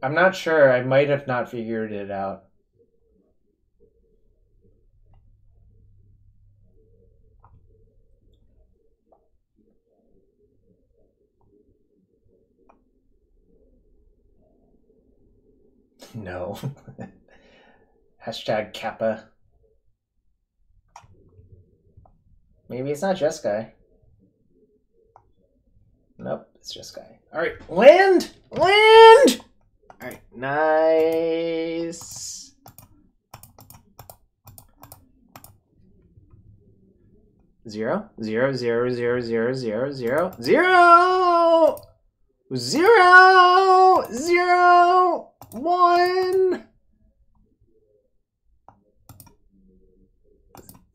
I'm not sure. I might have not figured it out. No. Hashtag Kappa. Maybe it's not Jeskai. Nope, it's Jeskai. Alright, land! Land! Alright, nice. Zero, zero, zero, zero, zero, zero, zero, zero! Zero! Zero! One!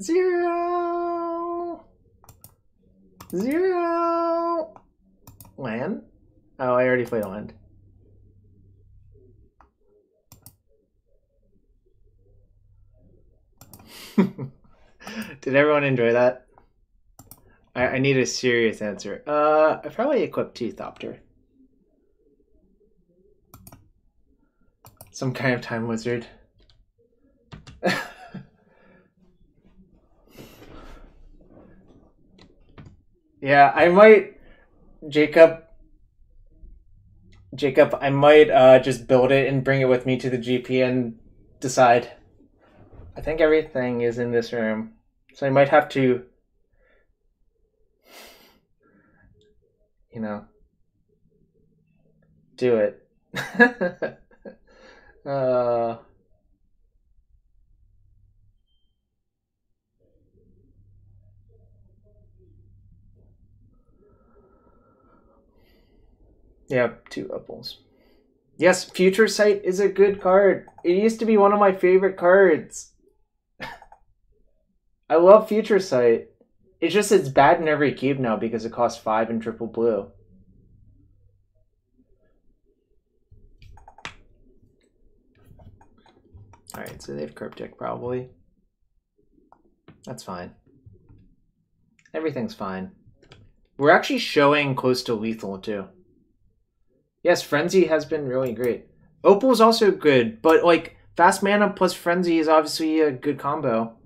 Zero! Zero! Land? Oh, I already played a land. Did everyone enjoy that? I need a serious answer. I probably equipped Teethopter. Some kind of time wizard. Yeah, I might, Jacob, I might just build it and bring it with me to the GP and decide. I think everything is in this room, so I might have to, you know, do it. Yeah, 2 apples. Yes, Future Sight is a good card. It used to be one of my favorite cards. I love Future Sight. It's just it's bad in every cube now because it costs 5 and triple blue. Alright, so they have Cryptic probably. That's fine. Everything's fine. We're actually showing close to lethal too. Yes, Frenzy has been really great. Opal's also good, but like fast mana plus Frenzy is obviously a good combo.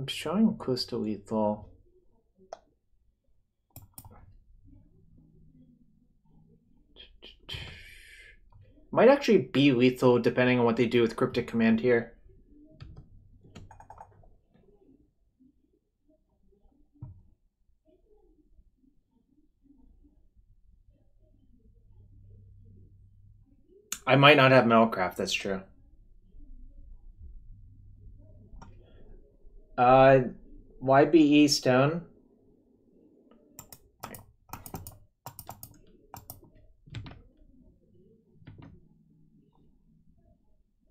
Showing close to lethal. Might actually be lethal depending on what they do with Cryptic Command here. I might not have Metalcraft, that's true. YBE Stone.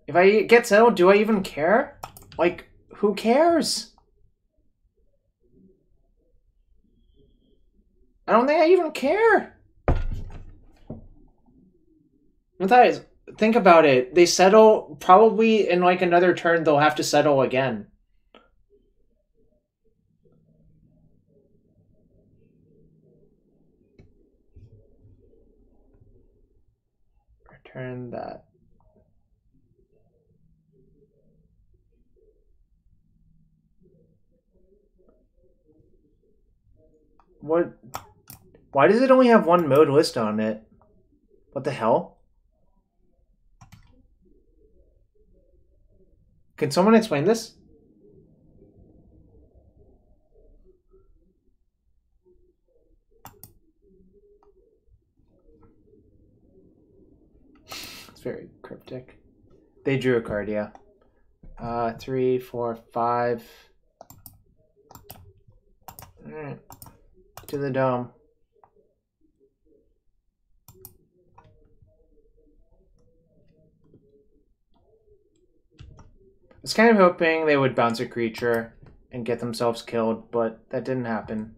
If I get settled, do I even care? Like, who cares? I don't think I even care. Matthias, think about it. They settle, probably in like another turn, they'll have to settle again. Return that. What? Why does it only have one mode list on it? What the hell? Can someone explain this? It's very cryptic. They drew a card, yeah. 3, 4, 5. Alright. To the dome. I was kind of hoping they would bounce a creature and get themselves killed, but that didn't happen.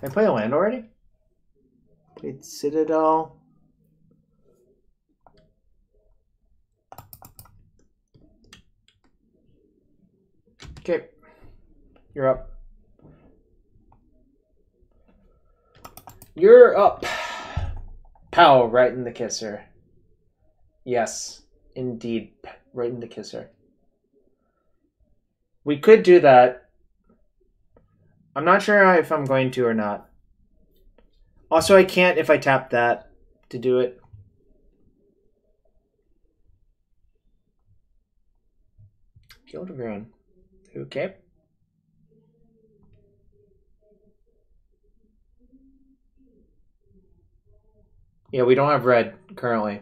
Did I play a land already? Played Citadel. Okay. You're up. You're up. Pow, right in the kisser. Yes, indeed, right in the kisser. We could do that. I'm not sure if I'm going to or not. Also, I can't if I tap that to do it. Field of Ruin. Okay. Yeah, we don't have red currently,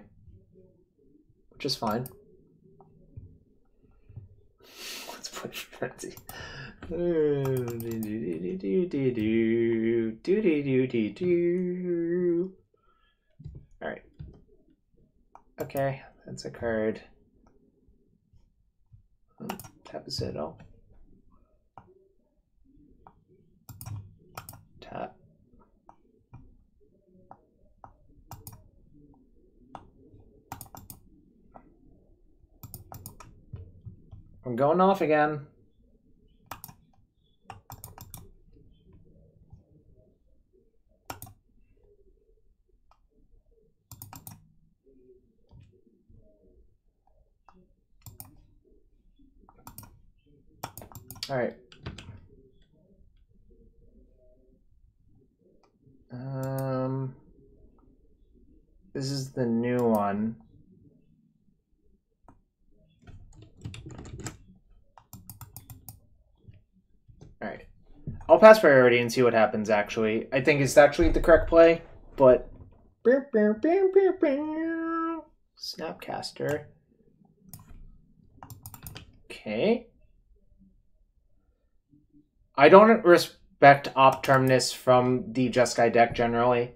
which is fine. Let's push Frenzy. Alright. Okay, that's a card. Tap a Citadel. Tap. I'm going off again. All right. This is the new one. All right. I'll pass priority and see what happens, actually. I think it's actually the correct play, but... Snapcaster. Okay. I don't respect Opterminus from the Jeskai deck generally.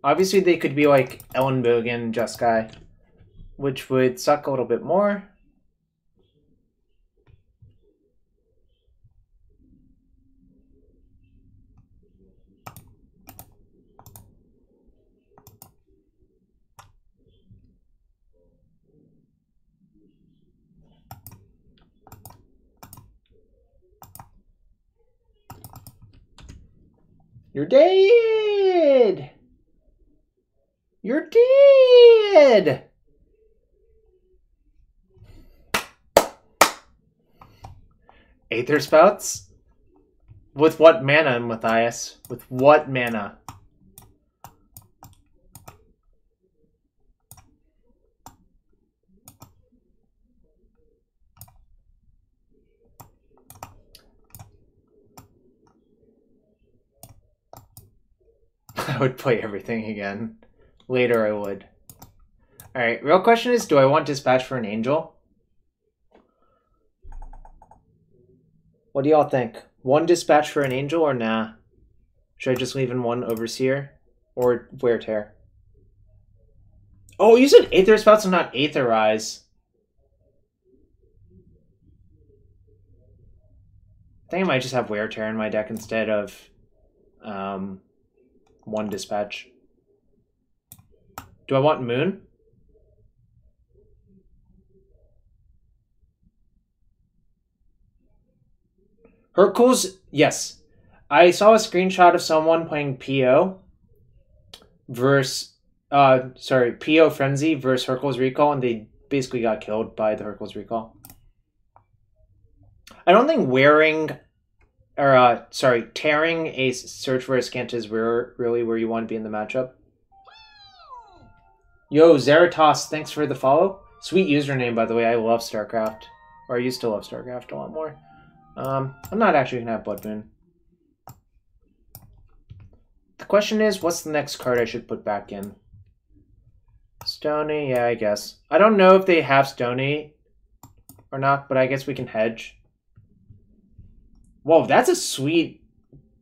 Obviously, they could be like Ellenbogen, Jeskai. which would suck a little bit more. You're dead! You're dead! Aether Spouts? With what mana, Matthias? With what mana? I would play everything again. Later I would. Alright, real question is, do I want Dispatch for an Angel? What do y'all think? One Dispatch for an Angel or nah? Should I just leave in one Overseer? Or Wear Tear? Oh, you said Aether Spouts and not Aetherize. I think I might just have Wear Tear in my deck instead of one Dispatch. Do I want Moon? Hercules, yes. I saw a screenshot of someone playing PO versus PO Frenzy versus Hercules Recall, and they basically got killed by the Hercules Recall. I don't think tearing a Search for a Scant is really where you want to be in the matchup. Yo, Zeratos, thanks for the follow. Sweet username, by the way. I love StarCraft. Or I used to love StarCraft a lot more. I'm not actually going to have Blood Moon. The question is, what's the next card I should put back in? Stony, yeah, I guess. I don't know if they have Stony or not, but I guess we can hedge. Whoa, that's a sweet...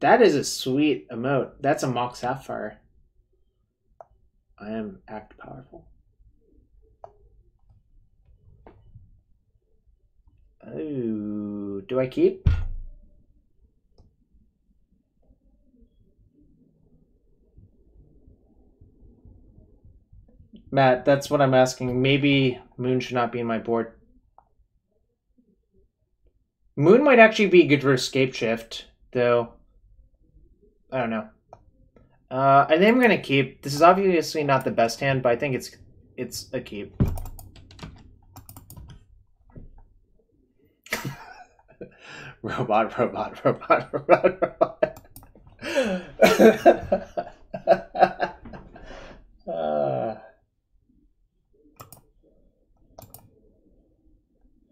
That is a sweet emote. That's a Mock Sapphire. I am act powerful. Oh, do I keep? Matt, that's what I'm asking. Maybe Moon should not be in my board. Moon might actually be good for Escape Shift, though. I don't know. I think I'm gonna keep. This is obviously not the best hand, but I think it's a keep. Robot.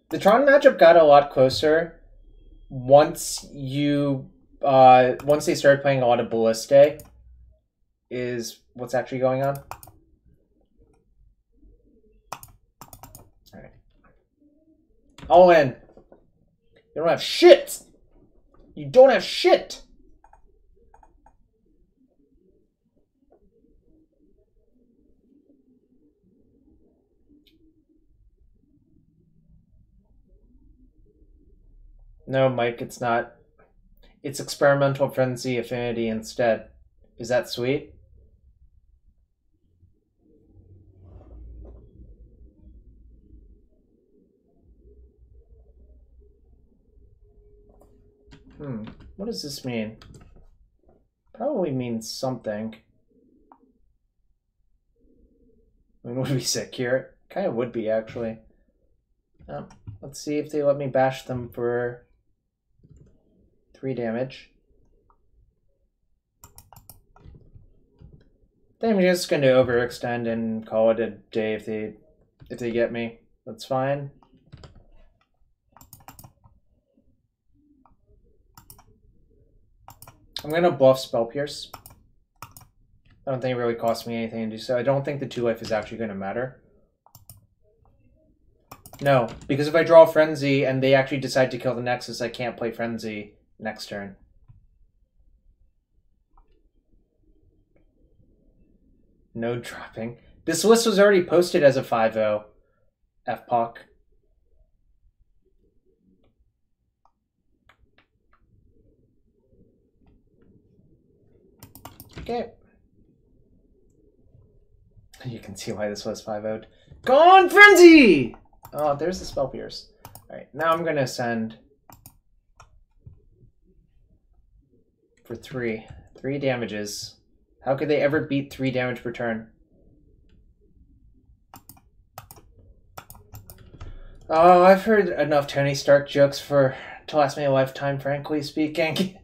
The Tron matchup got a lot closer once they started playing a lot of Balliste. Is what's actually going on. All right. All in. You don't have shit. You don't have shit. No, Mike, it's not. It's Experimental Frenzy Affinity instead. Is that sweet? What does this mean? Probably means something. I mean, would be sick here. Kind of would be, actually. Let's see if they let me bash them for 3 damage. Then I'm just going to overextend and call it a day if they get me. That's fine. I'm going to bluff Spell Pierce. I don't think it really costs me anything to do so. I don't think the 2-life is actually going to matter. No, because if I draw Frenzy and they actually decide to kill the Nexus, I can't play Frenzy next turn. No dropping. This list was already posted as a 5-0. F-Puck. Okay. You can see why this was 5-0'd. Gone Frenzy! Oh, there's the Spell Pierce. Alright, now I'm gonna send for 3. 3 damages. How could they ever beat 3 damage per turn? Oh, I've heard enough Tony Stark jokes to last me a lifetime, frankly speaking.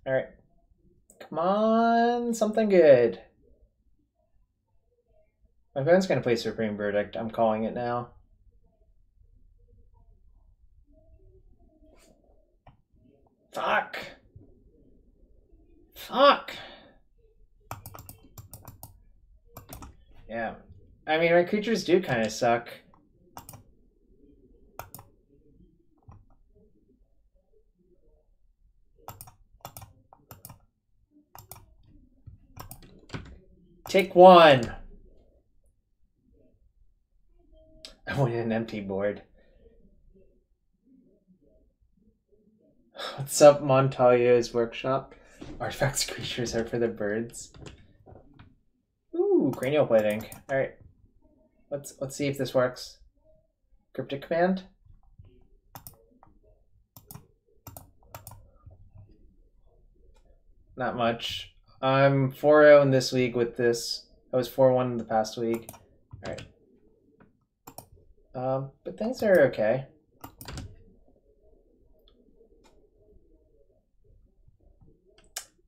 Alright. Come on, something good. My opponent's gonna play Supreme Verdict. I'm calling it now. Fuck. Fuck. Yeah. I mean, my creatures do kind of suck. Take 1. I want an empty board. What's up, Montalio's Workshop? Artifacts creatures are for the birds. Ooh, cranial plating. Alright. Let's see if this works. Cryptic command? Not much. I'm 4-0 in this league with this. I was 4-1 in the past week. Alright. But things are okay.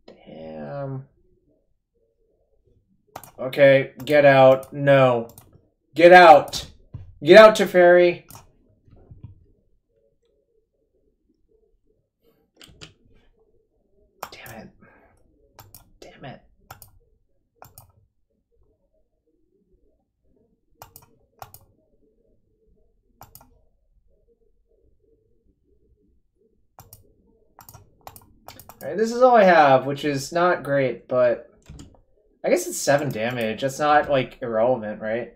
Damn. Okay, get out. No. Get out. Get out, Teferi. Damn it. Damn it. Alright, this is all I have, which is not great, but I guess it's 7 damage. That's not, like, irrelevant, right?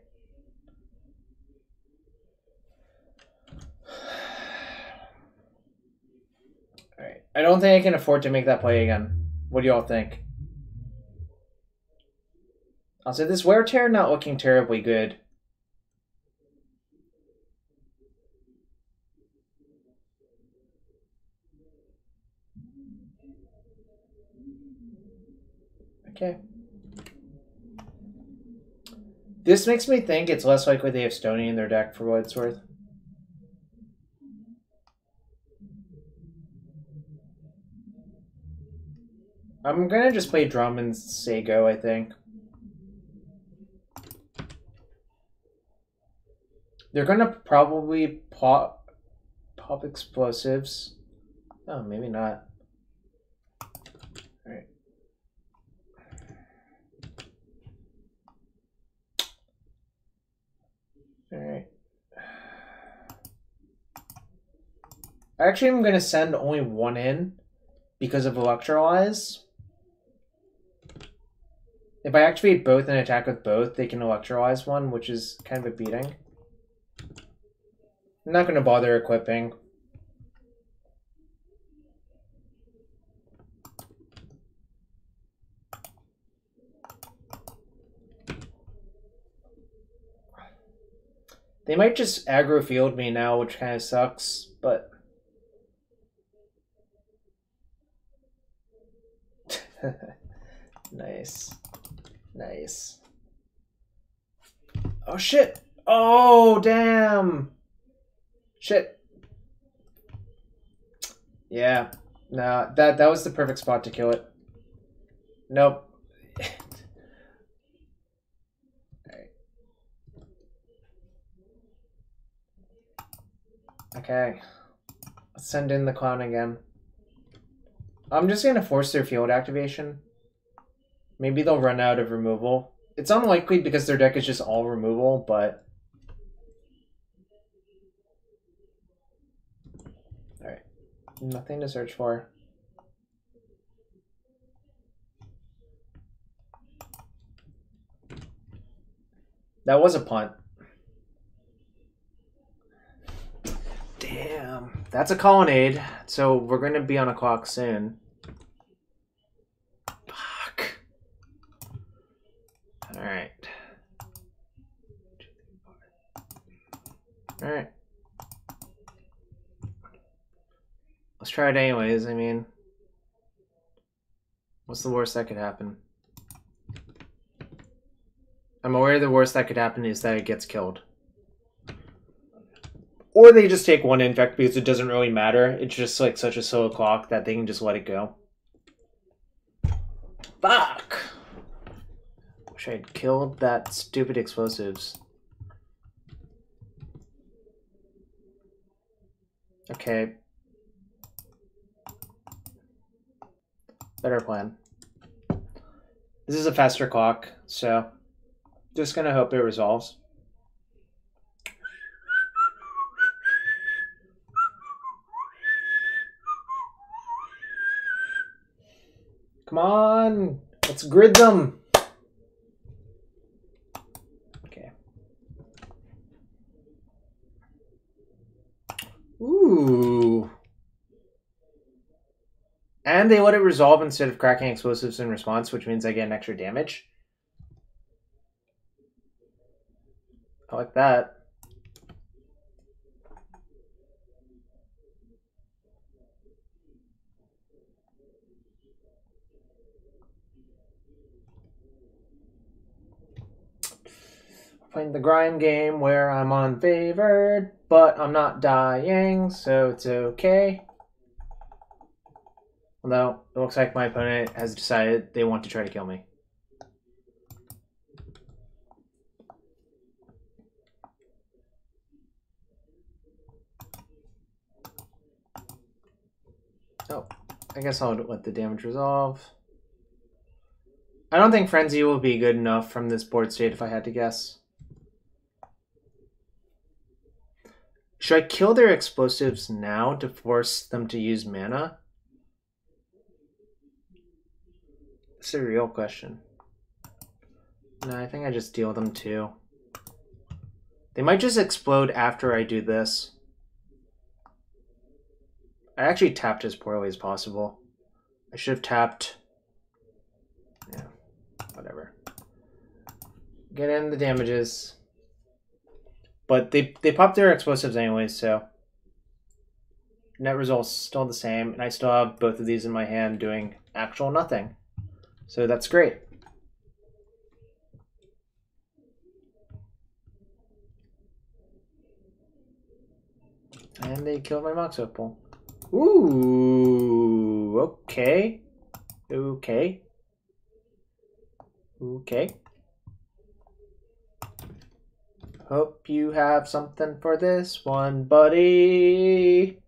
Alright, I don't think I can afford to make that play again. What do y'all think? I'll say this wear tear not looking terribly good. Okay. This makes me think it's less likely they have Stony in their deck for what it's worth. I'm gonna just play Drum and say go, I think. They're gonna probably pop explosives. Oh, maybe not. All right. All right. Actually, I'm gonna send only 1 in because of Electrolyze. If I activate both and attack with both, they can Electrolyze 1, which is kind of a beating. I'm not going to bother equipping. They might just aggro field me now, which kind of sucks, but... Nice. Nice. Oh, shit! Oh, damn! Shit. Yeah. Nah, that was the perfect spot to kill it. Nope. Alright. Okay. Let's send in the clown again. I'm just gonna force their field activation. Maybe they'll run out of removal. It's unlikely because their deck is just all removal, but... Nothing to search for. That was a punt. Damn. That's a colonnade, so we're going to be on a clock soon. Fuck. Alright. Alright. Let's try it anyways. I mean, what's the worst that could happen? I'm aware the worst that could happen is that it gets killed. Or they just take one infect because it doesn't really matter. It's just like such a slow clock that they can just let it go. Fuck! Wish I had killed that stupid explosives. Okay. Better plan. This is a faster clock, so just gonna hope it resolves. Come on! Let's grid them! Okay. Ooh. And they let it resolve instead of cracking explosives in response, which means I get an extra damage. I like that. Playing the grind game where I'm unfavored, but I'm not dying, so it's okay. Although, it looks like my opponent has decided they want to try to kill me. Oh, I guess I'll let the damage resolve. I don't think Frenzy will be good enough from this board state if I had to guess. Should I kill their explosives now to force them to use mana? That's a real question. No, I think I just deal them too. They might just explode after I do this. I actually tapped as poorly as possible. I should have tapped... Yeah, whatever. Get in the damages. But they popped their explosives anyways, so... Net result's still the same, and I still have both of these in my hand doing actual nothing. So that's great. And they killed my Mox Opal. Ooh, okay. Okay. Okay. Hope you have something for this one, buddy.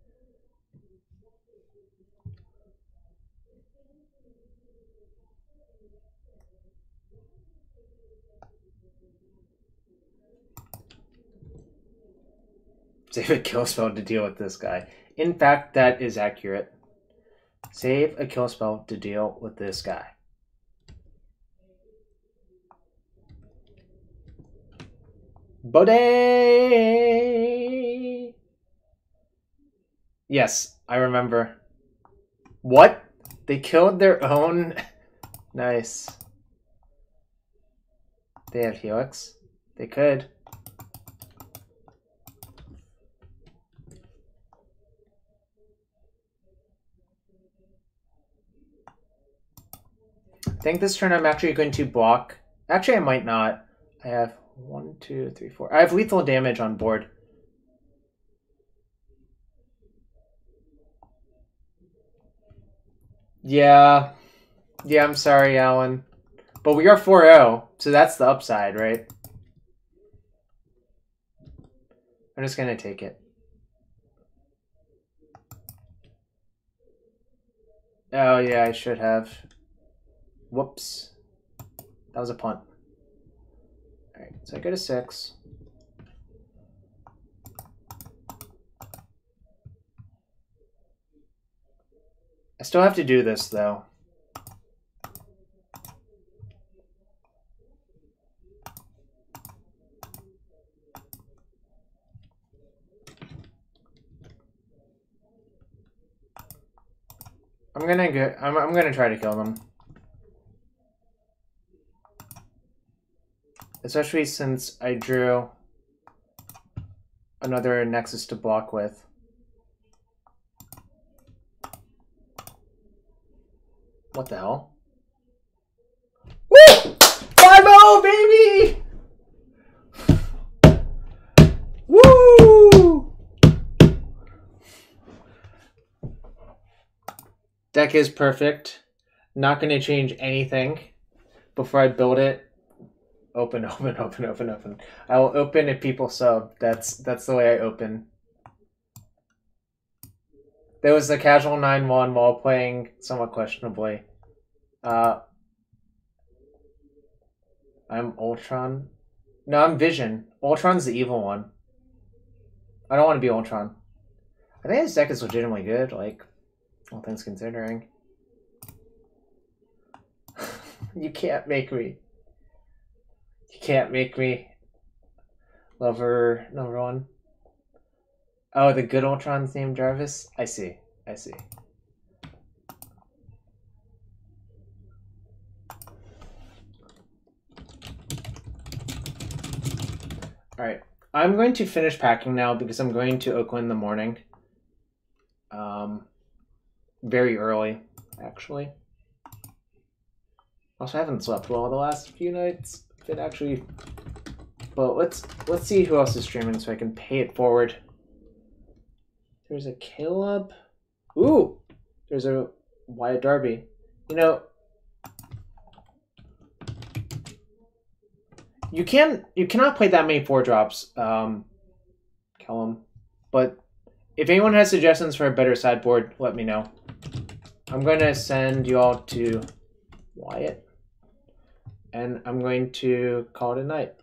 Save a kill spell to deal with this guy. In fact, that is accurate. Save a kill spell to deal with this guy. Bode! Yes, I remember. What? They killed their own? Nice. They have Helix. They could. I think this turn I'm actually going to block. Actually, I might not. I have 1, 2, 3, 4. I have lethal damage on board. Yeah. Yeah, I'm sorry, Alan. But we are 4-0, so that's the upside, right? I'm just going to take it. Oh, yeah, I should have. Whoops. That was a punt. Alright, so I go to 6. I still have to do this, though. I'm gonna try to kill them. Especially since I drew another Nexus to block with. What the hell? Woo! 5-0, baby! Woo! Deck is perfect. Not going to change anything before I build it. Open, open, open, open, open. I will open if people sub. That's the way I open. There was a casual 9-1 while playing somewhat questionably. I'm Ultron. No, I'm Vision. Ultron's the evil one. I don't want to be Ultron. I think this deck is legitimately good, like, all things considering. You can't make me. You can't make me. Lover number 1. Oh, the good Ultron's named Jarvis? I see. I see. Alright. I'm going to finish packing now because I'm going to Oakland in the morning. Very early, actually. Also, I haven't slept well the last few nights. It actually... But let's see who else is streaming so I can pay it forward. There's a Caleb. Ooh! There's a Wyatt Darby. You know... You cannot play that many 4-drops, Callum. But if anyone has suggestions for a better sideboard, let me know. I'm going to send you all to Wyatt. And I'm going to call it a night.